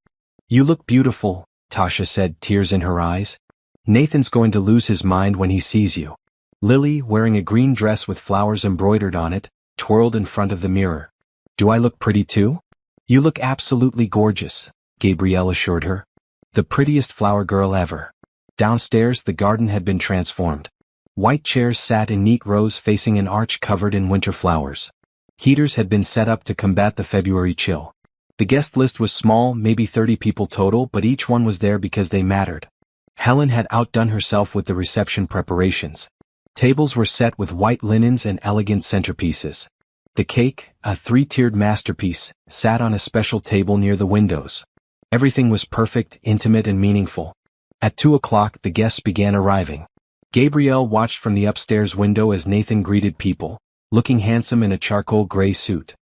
"You look beautiful," Tasha said, tears in her eyes. "Nathan's going to lose his mind when he sees you." Lily, wearing a green dress with flowers embroidered on it, twirled in front of the mirror. "Do I look pretty too?" "You look absolutely gorgeous," Gabrielle assured her. "The prettiest flower girl ever." Downstairs the garden had been transformed. White chairs sat in neat rows facing an arch covered in winter flowers. Heaters had been set up to combat the February chill. The guest list was small, maybe 30 people total, but each one was there because they mattered. Helen had outdone herself with the reception preparations. Tables were set with white linens and elegant centerpieces. The cake, a 3-tiered masterpiece, sat on a special table near the windows. Everything was perfect, intimate and meaningful. At 2 o'clock the guests began arriving. Gabrielle watched from the upstairs window as Nathan greeted people, looking handsome in a charcoal gray suit.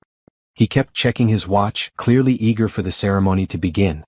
He kept checking his watch, clearly eager for the ceremony to begin.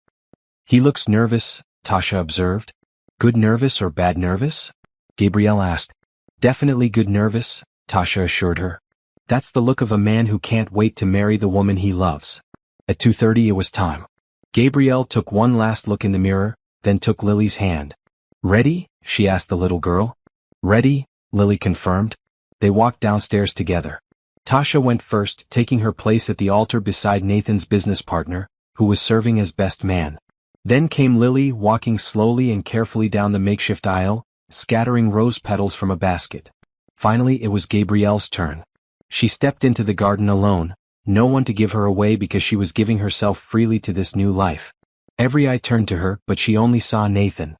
"He looks nervous," Tasha observed. "Good nervous or bad nervous?" Gabrielle asked. "Definitely good nervous," Tasha assured her. "That's the look of a man who can't wait to marry the woman he loves." At 2:30 it was time. Gabrielle took one last look in the mirror, then took Lily's hand. "Ready?" she asked the little girl. "Ready," Lily confirmed. They walked downstairs together. Tasha went first, taking her place at the altar beside Nathan's business partner, who was serving as best man. Then came Lily, walking slowly and carefully down the makeshift aisle, scattering rose petals from a basket. Finally it was Gabrielle's turn. She stepped into the garden alone, no one to give her away because she was giving herself freely to this new life. Every eye turned to her, but she only saw Nathan.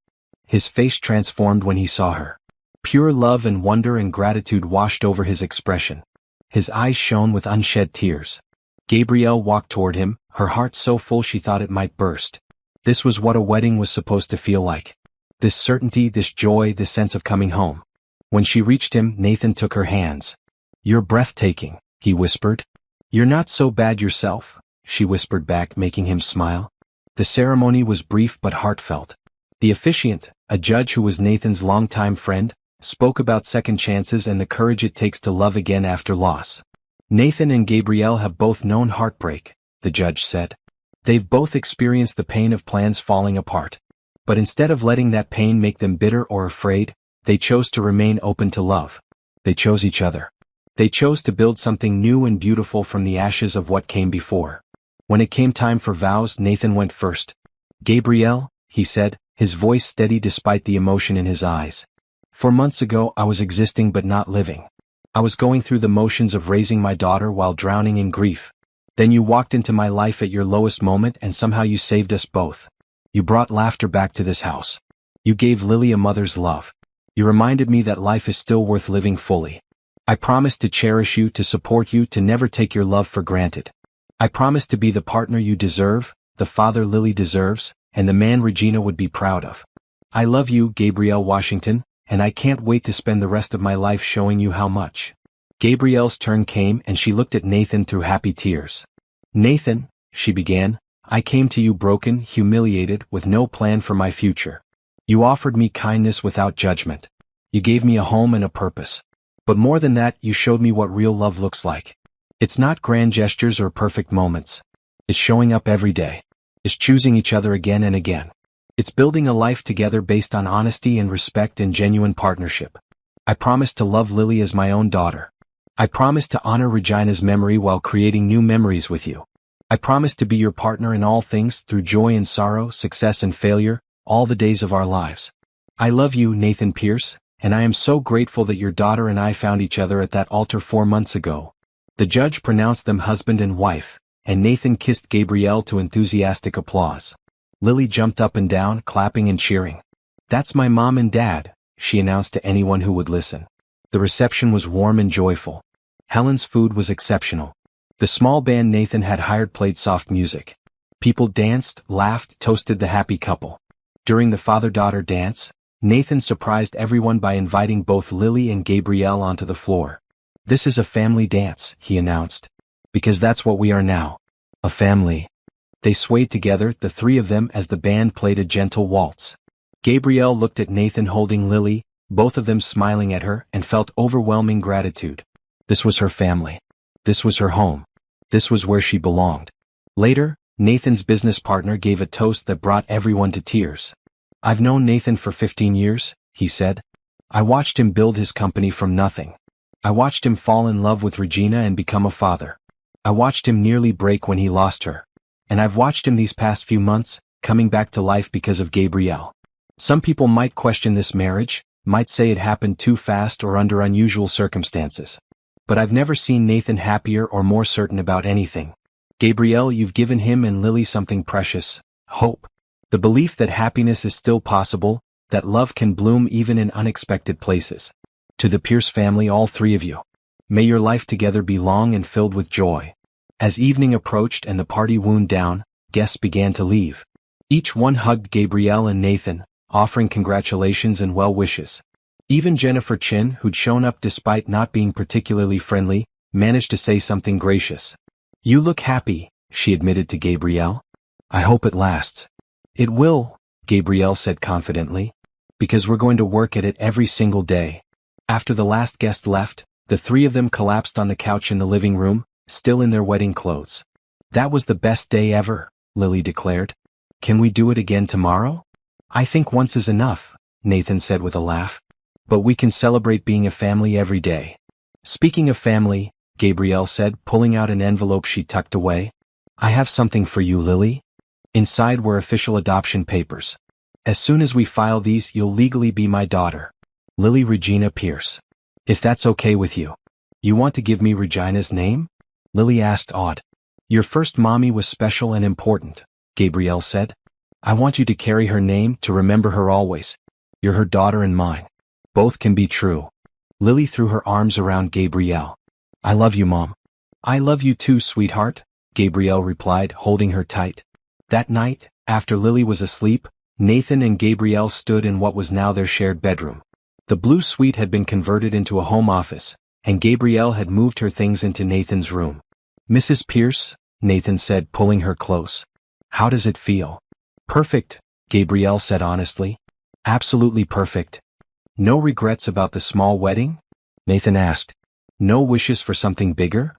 His face transformed when he saw her. Pure love and wonder and gratitude washed over his expression. His eyes shone with unshed tears. Gabrielle walked toward him, her heart so full she thought it might burst. This was what a wedding was supposed to feel like. This certainty, this joy, this sense of coming home. When she reached him, Nathan took her hands. "You're breathtaking," he whispered. "You're not so bad yourself," she whispered back, making him smile. The ceremony was brief but heartfelt. The officiant, a judge who was Nathan's longtime friend, spoke about second chances and the courage it takes to love again after loss. "Nathan and Gabrielle have both known heartbreak," the judge said. "They've both experienced the pain of plans falling apart. But instead of letting that pain make them bitter or afraid, they chose to remain open to love. They chose each other. They chose to build something new and beautiful from the ashes of what came before." When it came time for vows, Nathan went first. "Gabrielle," he said, his voice steady despite the emotion in his eyes. "For months ago I was existing but not living. I was going through the motions of raising my daughter while drowning in grief. Then you walked into my life at your lowest moment and somehow you saved us both. You brought laughter back to this house. You gave Lily a mother's love. You reminded me that life is still worth living fully. I promise to cherish you, to support you, to never take your love for granted. I promise to be the partner you deserve, the father Lily deserves, and the man Regina would be proud of. I love you, Gabrielle Washington, and I can't wait to spend the rest of my life showing you how much." Gabrielle's turn came and she looked at Nathan through happy tears. "Nathan," she began, "I came to you broken, humiliated, with no plan for my future. You offered me kindness without judgment. You gave me a home and a purpose. But more than that, you showed me what real love looks like. It's not grand gestures or perfect moments. It's showing up every day. It's choosing each other again and again. It's building a life together based on honesty and respect and genuine partnership. I promise to love Lily as my own daughter. I promise to honor Regina's memory while creating new memories with you. I promise to be your partner in all things, through joy and sorrow, success and failure, all the days of our lives. I love you, Nathan Pierce, and I am so grateful that your daughter and I found each other at that altar 4 months ago." The judge pronounced them husband and wife, and Nathan kissed Gabrielle to enthusiastic applause. Lily jumped up and down, clapping and cheering. "That's my mom and dad," she announced to anyone who would listen. The reception was warm and joyful. Helen's food was exceptional. The small band Nathan had hired played soft music. People danced, laughed, toasted the happy couple. During the father-daughter dance, Nathan surprised everyone by inviting both Lily and Gabrielle onto the floor. "This is a family dance," he announced. "Because that's what we are now. A family." They swayed together, the three of them, as the band played a gentle waltz. Gabrielle looked at Nathan holding Lily, both of them smiling at her, and felt overwhelming gratitude. This was her family. This was her home. This was where she belonged. Later, Nathan's business partner gave a toast that brought everyone to tears. "I've known Nathan for 15 years, he said. "I watched him build his company from nothing. I watched him fall in love with Regina and become a father. I watched him nearly break when he lost her. And I've watched him these past few months, coming back to life because of Gabrielle. Some people might question this marriage, might say it happened too fast or under unusual circumstances. But I've never seen Nathan happier or more certain about anything. Gabrielle, you've given him and Lily something precious: hope. The belief that happiness is still possible, that love can bloom even in unexpected places. To the Pierce family, all three of you, may your life together be long and filled with joy." As evening approached and the party wound down, guests began to leave. Each one hugged Gabrielle and Nathan, offering congratulations and well wishes. Even Jennifer Chin, who'd shown up despite not being particularly friendly, managed to say something gracious. "You look happy," she admitted to Gabrielle. "I hope it lasts." "It will," Gabrielle said confidently. "Because we're going to work at it every single day." After the last guest left, the three of them collapsed on the couch in the living room, still in their wedding clothes. "That was the best day ever," Lily declared. "Can we do it again tomorrow?" "I think once is enough," Nathan said with a laugh. "But we can celebrate being a family every day." "Speaking of family," Gabrielle said, pulling out an envelope she tucked away. "I have something for you, Lily. Inside were official adoption papers. As soon as we file these, you'll legally be my daughter, Lily Regina Pierce. If that's okay with you." "You want to give me Regina's name?" Lily asked, awed. "Your first mommy was special and important," Gabrielle said. "I want you to carry her name, to remember her always. You're her daughter and mine. Both can be true." Lily threw her arms around Gabrielle. "I love you, Mom." "I love you too, sweetheart," Gabrielle replied, holding her tight. That night, after Lily was asleep, Nathan and Gabrielle stood in what was now their shared bedroom. The blue suite had been converted into a home office, and Gabrielle had moved her things into Nathan's room. "Mrs. Pierce," Nathan said, pulling her close. "How does it feel?" "Perfect," Gabrielle said honestly. "Absolutely perfect." "No regrets about the small wedding?" Nathan asked. "No wishes for something bigger?"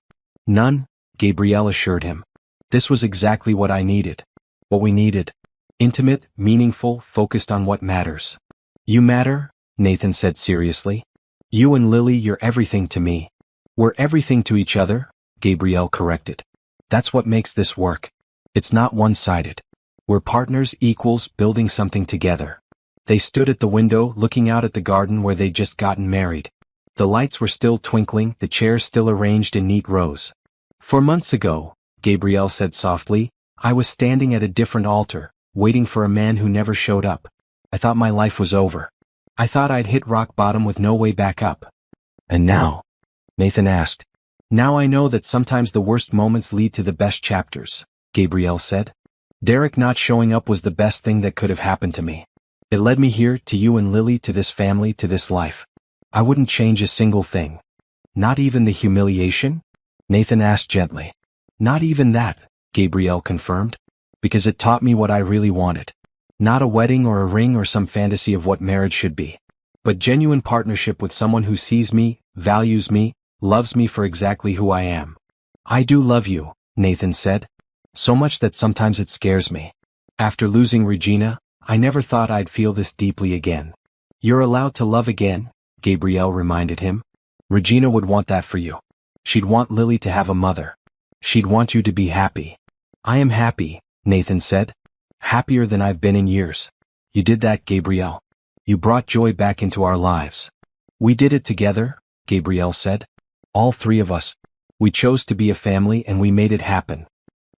"None," Gabrielle assured him. "This was exactly what I needed. What we needed. Intimate, meaningful, focused on what matters." "You matter," Nathan said seriously. "You and Lily, you're everything to me." "We're everything to each other," Gabrielle corrected. "That's what makes this work. It's not one-sided. We're partners, equals, building something together." They stood at the window, looking out at the garden where they'd just gotten married. The lights were still twinkling, the chairs still arranged in neat rows. "4 months ago," Gabrielle said softly, "I was standing at a different altar, waiting for a man who never showed up. I thought my life was over. I thought I'd hit rock bottom with no way back up." "And now?" Nathan asked. "Now I know that sometimes the worst moments lead to the best chapters," Gabrielle said. "Derek not showing up was the best thing that could have happened to me. It led me here, to you and Lily, to this family, to this life. I wouldn't change a single thing." "Not even the humiliation?" Nathan asked gently. "Not even that," Gabrielle confirmed. "Because it taught me what I really wanted. Not a wedding or a ring or some fantasy of what marriage should be. But genuine partnership with someone who sees me, values me, loves me for exactly who I am." "I do love you," Nathan said. "So much that sometimes it scares me. After losing Regina, I never thought I'd feel this deeply again." "You're allowed to love again," Gabrielle reminded him. "Regina would want that for you. She'd want Lily to have a mother. She'd want you to be happy." I am happy, Nathan said. Happier than I've been in years. You did that, Gabrielle. You brought joy back into our lives. We did it together, Gabrielle said. All three of us. We chose to be a family and we made it happen.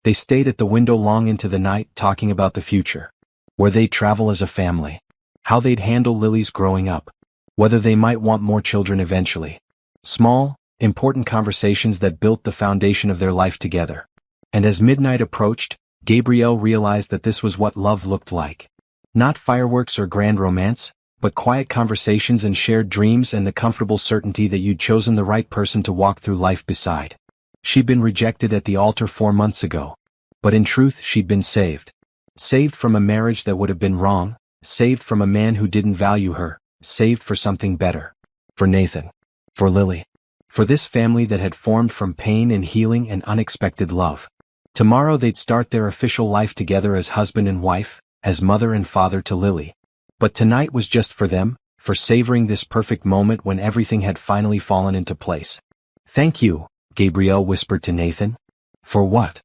They stayed at the window long into the night talking about the future. Where they'd travel as a family. How they'd handle Lily's growing up. Whether they might want more children eventually. Small, important conversations that built the foundation of their life together. And as midnight approached, Gabrielle realized that this was what love looked like. Not fireworks or grand romance, but quiet conversations and shared dreams and the comfortable certainty that you'd chosen the right person to walk through life beside. She'd been rejected at the altar 4 months ago. But in truth she'd been saved. Saved from a marriage that would have been wrong, saved from a man who didn't value her, saved for something better. For Nathan. For Lily. For this family that had formed from pain and healing and unexpected love. Tomorrow they'd start their official life together as husband and wife, as mother and father to Lily. But tonight was just for them, for savoring this perfect moment when everything had finally fallen into place. Thank you, Gabrielle whispered to Nathan. For what?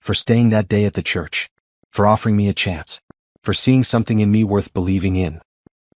For staying that day at the church. For offering me a chance. For seeing something in me worth believing in.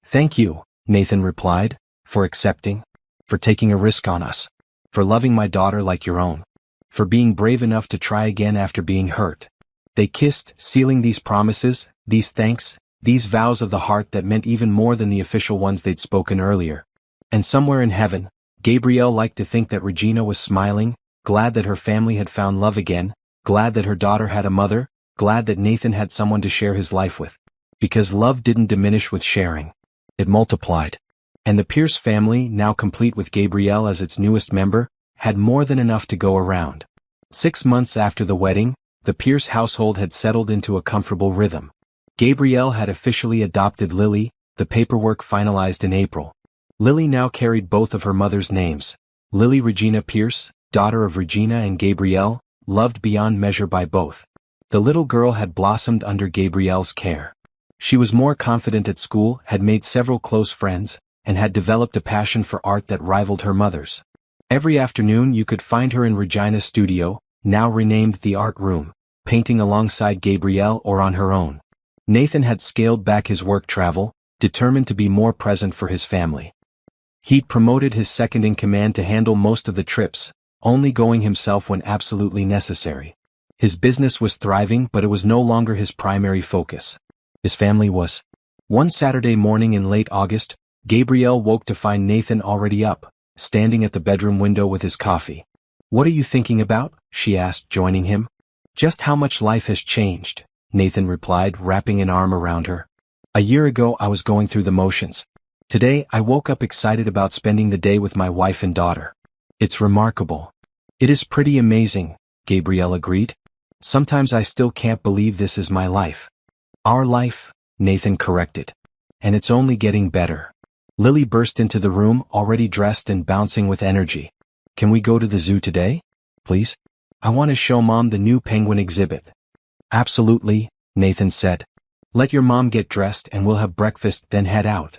Thank you, Nathan replied, for accepting. For taking a risk on us. For loving my daughter like your own. For being brave enough to try again after being hurt. They kissed, sealing these promises, these thanks, these vows of the heart that meant even more than the official ones they'd spoken earlier. And somewhere in heaven, Gabrielle liked to think that Regina was smiling, glad that her family had found love again, glad that her daughter had a mother, glad that Nathan had someone to share his life with. Because love didn't diminish with sharing. It multiplied. And the Pierce family, now complete with Gabrielle as its newest member, had more than enough to go around. 6 months after the wedding, the Pierce household had settled into a comfortable rhythm. Gabrielle had officially adopted Lily, the paperwork finalized in April. Lily now carried both of her mother's names. Lily Regina Pierce, daughter of Regina and Gabrielle, loved beyond measure by both. The little girl had blossomed under Gabrielle's care. She was more confident at school, had made several close friends, and had developed a passion for art that rivaled her mother's. Every afternoon you could find her in Regina's studio, now renamed the Art Room, painting alongside Gabrielle or on her own. Nathan had scaled back his work travel, determined to be more present for his family. He'd promoted his second-in-command to handle most of the trips, only going himself when absolutely necessary. His business was thriving, but it was no longer his primary focus. His family was. One Saturday morning in late August, Gabrielle woke to find Nathan already up, standing at the bedroom window with his coffee. "What are you thinking about?" she asked, joining him. "Just how much life has changed," Nathan replied, wrapping an arm around her. "A year ago I was going through the motions. Today I woke up excited about spending the day with my wife and daughter. It's remarkable." "It is pretty amazing," Gabrielle agreed. "Sometimes I still can't believe this is my life." "Our life," Nathan corrected. "And it's only getting better." Lily burst into the room, already dressed and bouncing with energy. "Can we go to the zoo today? Please? I want to show Mom the new penguin exhibit." "Absolutely," Nathan said. "Let your mom get dressed and we'll have breakfast, then head out."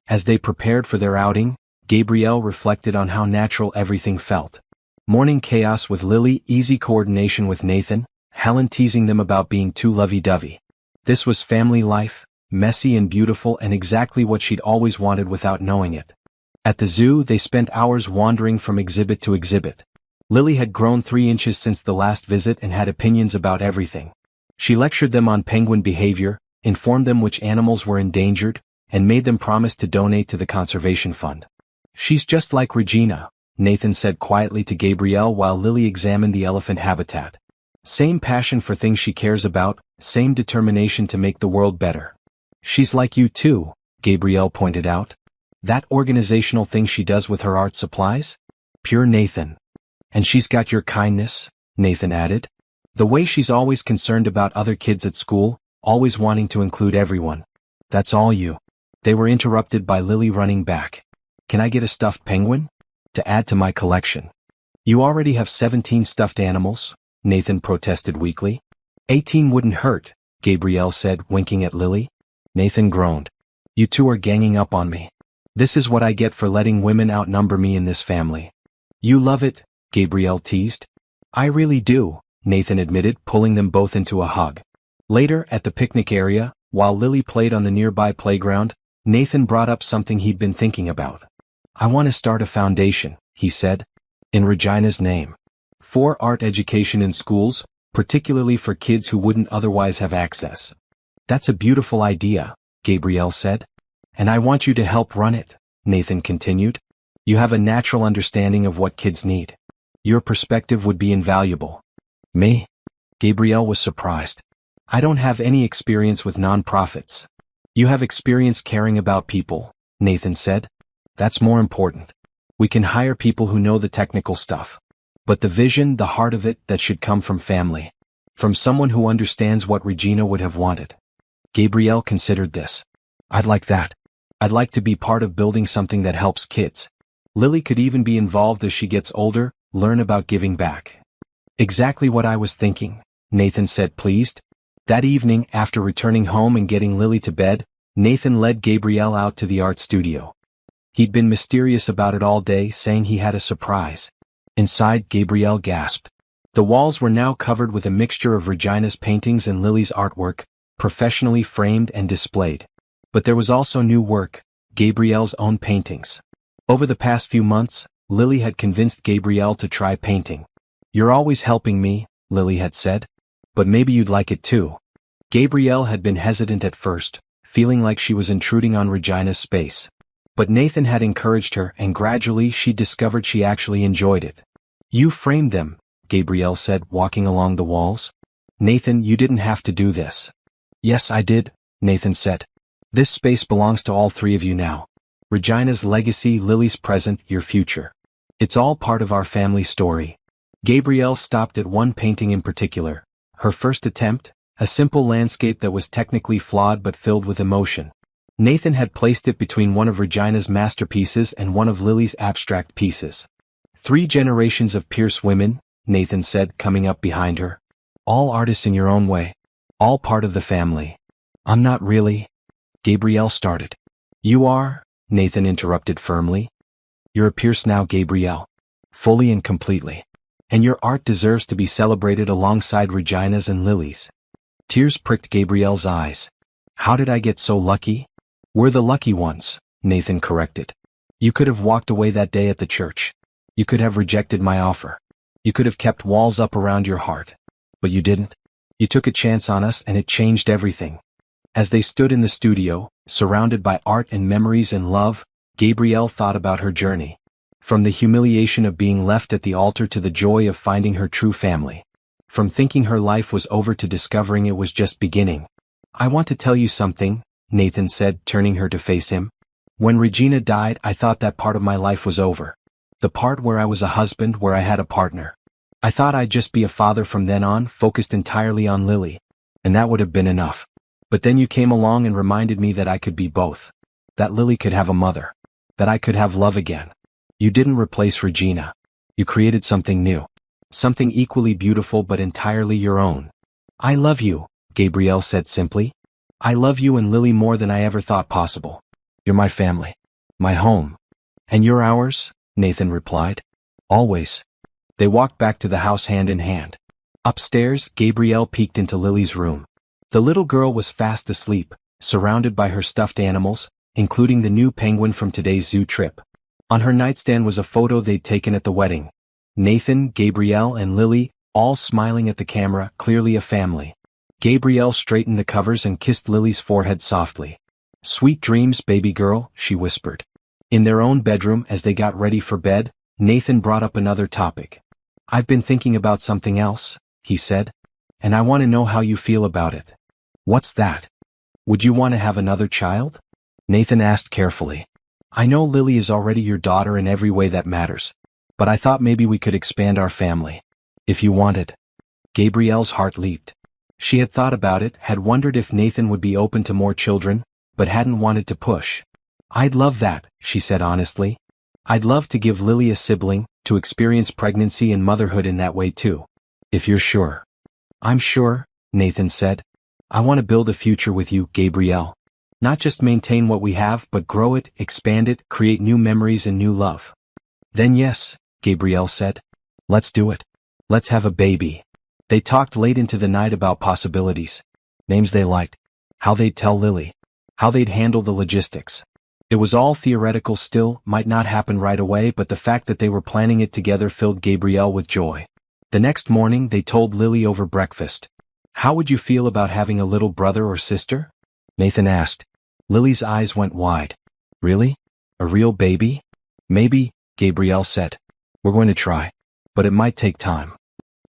As they prepared for their outing, Gabrielle reflected on how natural everything felt. Morning chaos with Lily, easy coordination with Nathan, Helen teasing them about being too lovey-dovey. This was family life, messy and beautiful and exactly what she'd always wanted without knowing it. At the zoo they spent hours wandering from exhibit to exhibit. Lily had grown 3 inches since the last visit and had opinions about everything. She lectured them on penguin behavior, informed them which animals were endangered, and made them promise to donate to the conservation fund. "She's just like Regina," Nathan said quietly to Gabrielle while Lily examined the elephant habitat. "Same passion for things she cares about, same determination to make the world better." "She's like you too," Gabrielle pointed out. "That organizational thing she does with her art supplies? Pure Nathan. And she's got your kindness," Nathan added. "The way she's always concerned about other kids at school, always wanting to include everyone. That's all you." They were interrupted by Lily running back. "Can I get a stuffed penguin? To add to my collection." "You already have 17 stuffed animals," Nathan protested weakly. 18 wouldn't hurt," Gabrielle said, winking at Lily. Nathan groaned. "You two are ganging up on me. This is what I get for letting women outnumber me in this family." "You love it," Gabrielle teased. "I really do," Nathan admitted, pulling them both into a hug. Later, at the picnic area, while Lily played on the nearby playground, Nathan brought up something he'd been thinking about. "I want to start a foundation," he said, "in Regina's name. For art education in schools, particularly for kids who wouldn't otherwise have access." "That's a beautiful idea," Gabrielle said. "And I want you to help run it," Nathan continued. "You have a natural understanding of what kids need. Your perspective would be invaluable." "Me?" Gabrielle was surprised. "I don't have any experience with nonprofits." "You have experience caring about people," Nathan said. "That's more important. We can hire people who know the technical stuff. But the vision, the heart of it, that should come from family. From someone who understands what Regina would have wanted." Gabrielle considered this. "I'd like that. I'd like to be part of building something that helps kids. Lily could even be involved as she gets older, learn about giving back." "Exactly what I was thinking," Nathan said, pleased. That evening, after returning home and getting Lily to bed, Nathan led Gabrielle out to the art studio. He'd been mysterious about it all day, saying he had a surprise. Inside, Gabrielle gasped. The walls were now covered with a mixture of Regina's paintings and Lily's artwork, professionally framed and displayed. But there was also new work, Gabrielle's own paintings. Over the past few months, Lily had convinced Gabrielle to try painting. "You're always helping me," Lily had said. "But maybe you'd like it too." Gabrielle had been hesitant at first, feeling like she was intruding on Regina's space. But Nathan had encouraged her, and gradually she discovered she actually enjoyed it. "You framed them," Gabrielle said, walking along the walls. "Nathan, you didn't have to do this." "Yes, I did," Nathan said. "This space belongs to all three of you now. Regina's legacy, Lily's present, your future. It's all part of our family story." Gabrielle stopped at one painting in particular. Her first attempt, a simple landscape that was technically flawed but filled with emotion. Nathan had placed it between one of Regina's masterpieces and one of Lily's abstract pieces. "3 generations of Pierce women," Nathan said, coming up behind her. "All artists in your own way. All part of the family." "I'm not really," Gabrielle started. "You are," Nathan interrupted firmly. "You're a Pierce now, Gabrielle. Fully and completely. And your art deserves to be celebrated alongside Regina's and Lily's." Tears pricked Gabrielle's eyes. "How did I get so lucky?" "We're the lucky ones," Nathan corrected. "You could have walked away that day at the church. You could have rejected my offer. You could have kept walls up around your heart. But you didn't. You took a chance on us, and it changed everything." As they stood in the studio, surrounded by art and memories and love, Gabrielle thought about her journey. From the humiliation of being left at the altar to the joy of finding her true family. From thinking her life was over to discovering it was just beginning. "I want to tell you something," Nathan said, turning her to face him. "When Regina died, I thought that part of my life was over. The part where I was a husband, where I had a partner. I thought I'd just be a father from then on, focused entirely on Lily. And that would have been enough. But then you came along and reminded me that I could be both. That Lily could have a mother. That I could have love again. You didn't replace Regina. You created something new. Something equally beautiful but entirely your own." "I love you," Gabrielle said simply. "I love you and Lily more than I ever thought possible. You're my family. My home." "And you're ours," Nathan replied. "Always." They walked back to the house hand in hand. Upstairs, Gabrielle peeked into Lily's room. The little girl was fast asleep, surrounded by her stuffed animals, including the new penguin from today's zoo trip. On her nightstand was a photo they'd taken at the wedding. Nathan, Gabrielle, and Lily, all smiling at the camera, clearly a family. Gabrielle straightened the covers and kissed Lily's forehead softly. "Sweet dreams, baby girl," she whispered. In their own bedroom, as they got ready for bed, Nathan brought up another topic. "I've been thinking about something else," he said. "And I want to know how you feel about it." "What's that?" "Would you want to have another child?" Nathan asked carefully. "I know Lily is already your daughter in every way that matters. But I thought maybe we could expand our family. If you wanted." Gabrielle's heart leaped. She had thought about it, had wondered if Nathan would be open to more children, but hadn't wanted to push. "I'd love that," she said honestly. "I'd love to give Lily a sibling, to experience pregnancy and motherhood in that way too. If you're sure." "I'm sure," Nathan said. "I want to build a future with you, Gabrielle. Not just maintain what we have, but grow it, expand it, create new memories and new love." "Then yes," Gabrielle said. "Let's do it. Let's have a baby." They talked late into the night about possibilities. Names they liked. How they'd tell Lily. How they'd handle the logistics. It was all theoretical still, might not happen right away, but the fact that they were planning it together filled Gabrielle with joy. The next morning they told Lily over breakfast. How would you feel about having a little brother or sister? Nathan asked. Lily's eyes went wide. Really? A real baby? Maybe, Gabrielle said. We're going to try. But it might take time.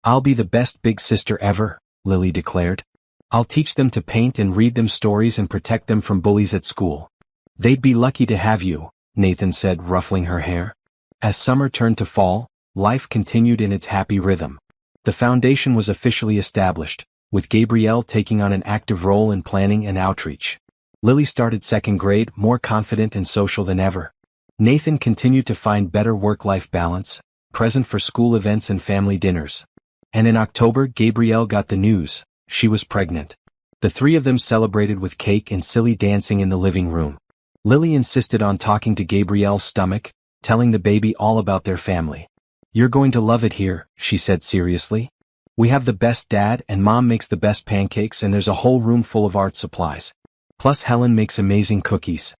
I'll be the best big sister ever, Lily declared. I'll teach them to paint and read them stories and protect them from bullies at school. They'd be lucky to have you, Nathan said, ruffling her hair. As summer turned to fall, life continued in its happy rhythm. The foundation was officially established, with Gabrielle taking on an active role in planning and outreach. Lily started second grade, more confident and social than ever. Nathan continued to find better work-life balance, present for school events and family dinners. And in October, Gabrielle got the news. She was pregnant. The three of them celebrated with cake and silly dancing in the living room. Lily insisted on talking to Gabrielle's stomach, telling the baby all about their family. You're going to love it here, she said seriously. We have the best dad and mom makes the best pancakes and there's a whole room full of art supplies. Plus Helen makes amazing cookies.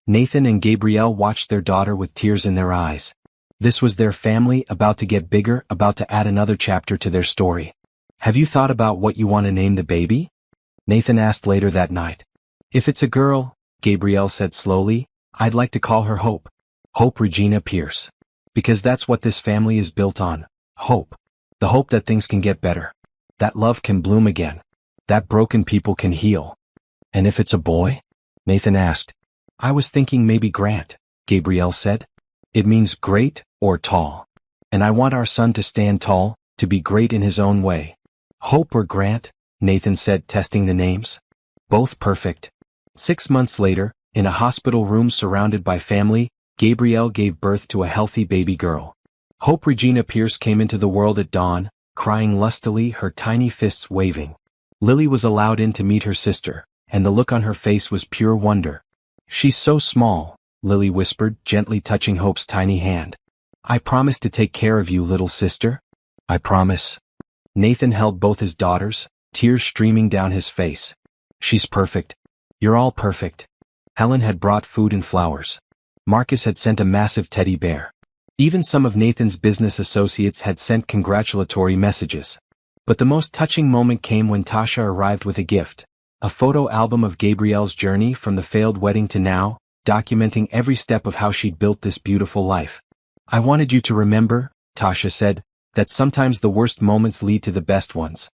Nathan and Gabrielle watched their daughter with tears in their eyes. This was their family, about to get bigger, about to add another chapter to their story. Have you thought about what you want to name the baby? Nathan asked later that night. If it's a girl, Gabrielle said slowly, I'd like to call her Hope. Hope Regina Pierce. Because that's what this family is built on. Hope. The hope that things can get better. That love can bloom again. That broken people can heal. And if it's a boy? Nathan asked. I was thinking maybe Grant, Gabrielle said. It means great or tall. And I want our son to stand tall, to be great in his own way. Hope or Grant? Nathan said, testing the names. Both perfect. 6 months later, in a hospital room surrounded by family, Gabrielle gave birth to a healthy baby girl. Hope Regina Pierce came into the world at dawn, crying lustily, her tiny fists waving. Lily was allowed in to meet her sister, and the look on her face was pure wonder. She's so small, Lily whispered, gently touching Hope's tiny hand. I promise to take care of you, little sister. I promise. Nathan held both his daughters, tears streaming down his face. She's perfect. You're all perfect. Helen had brought food and flowers. Marcus had sent a massive teddy bear. Even some of Nathan's business associates had sent congratulatory messages. But the most touching moment came when Tasha arrived with a gift. A photo album of Gabrielle's journey from the failed wedding to now, documenting every step of how she'd built this beautiful life. I wanted you to remember, Tasha said, that sometimes the worst moments lead to the best ones.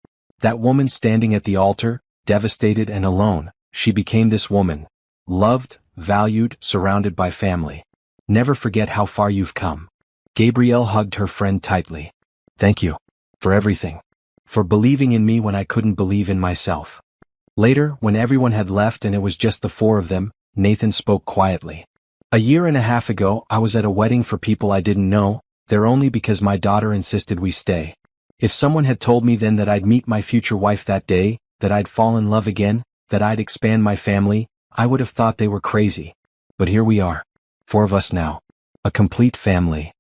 That woman standing at the altar, devastated and alone, she became this woman. Loved, valued, surrounded by family. Never forget how far you've come. Gabrielle hugged her friend tightly. Thank you. For everything. For believing in me when I couldn't believe in myself. Later, when everyone had left and it was just the four of them, Nathan spoke quietly. A year and a half ago, I was at a wedding for people I didn't know, there only because my daughter insisted we stay. If someone had told me then that I'd meet my future wife that day, that I'd fall in love again, that I'd expand my family, I would have thought they were crazy. But here we are. 4 of us now. A complete family.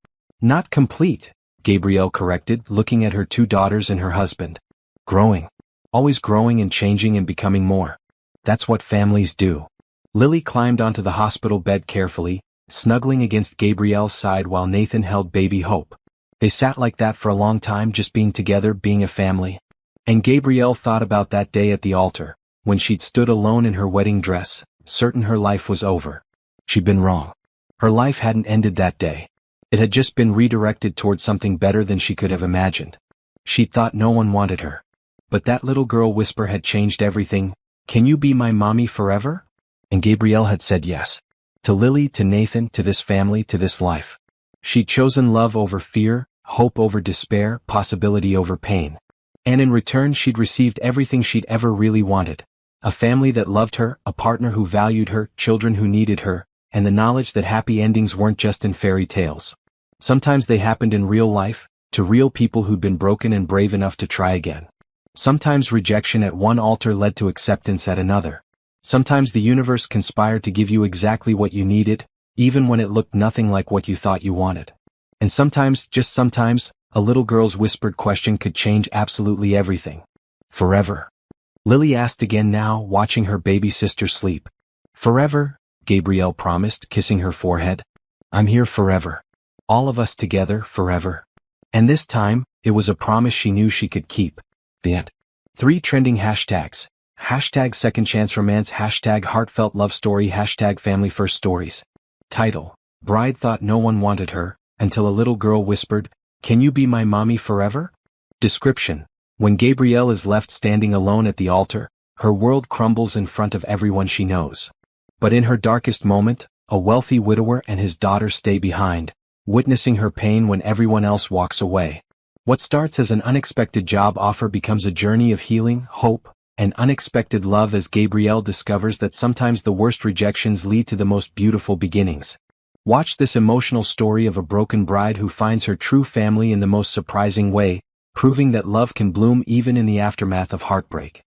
Not complete, Gabrielle corrected, looking at her 2 daughters and her husband. Growing. Always growing and changing and becoming more. That's what families do. Lily climbed onto the hospital bed carefully, snuggling against Gabrielle's side while Nathan held baby Hope. They sat like that for a long time, just being together, being a family. And Gabrielle thought about that day at the altar, when she'd stood alone in her wedding dress, certain her life was over. She'd been wrong. Her life hadn't ended that day. It had just been redirected towards something better than she could have imagined. She'd thought no one wanted her. But that little girl whisper had changed everything. Can you be my mommy forever? And Gabrielle had said yes. To Lily, to Nathan, to this family, to this life. She'd chosen love over fear, hope over despair, possibility over pain. And in return she'd received everything she'd ever really wanted. A family that loved her, a partner who valued her, children who needed her, and the knowledge that happy endings weren't just in fairy tales. Sometimes they happened in real life, to real people who'd been broken and brave enough to try again. Sometimes rejection at one altar led to acceptance at another. Sometimes the universe conspired to give you exactly what you needed, even when it looked nothing like what you thought you wanted. And sometimes, just sometimes, A little girl's whispered question could change absolutely everything. Forever? Lily asked again now, watching her baby sister sleep. Forever, Gabrielle promised, kissing her forehead. I'm here forever. All of us together forever. And this time, it was a promise she knew she could keep. The end. 3 trending hashtags. Hashtag second chance romance, hashtag heartfelt love story, hashtag family first stories. Title: Bride thought no one wanted her, until a little girl whispered, "Can you be my mommy forever?" Description: When Gabrielle is left standing alone at the altar, her world crumbles in front of everyone she knows. But in her darkest moment, a wealthy widower and his daughter stay behind, witnessing her pain when everyone else walks away. What starts as an unexpected job offer becomes a journey of healing, hope, and unexpected love as Gabrielle discovers that sometimes the worst rejections lead to the most beautiful beginnings. Watch this emotional story of a broken bride who finds her true family in the most surprising way, proving that love can bloom even in the aftermath of heartbreak.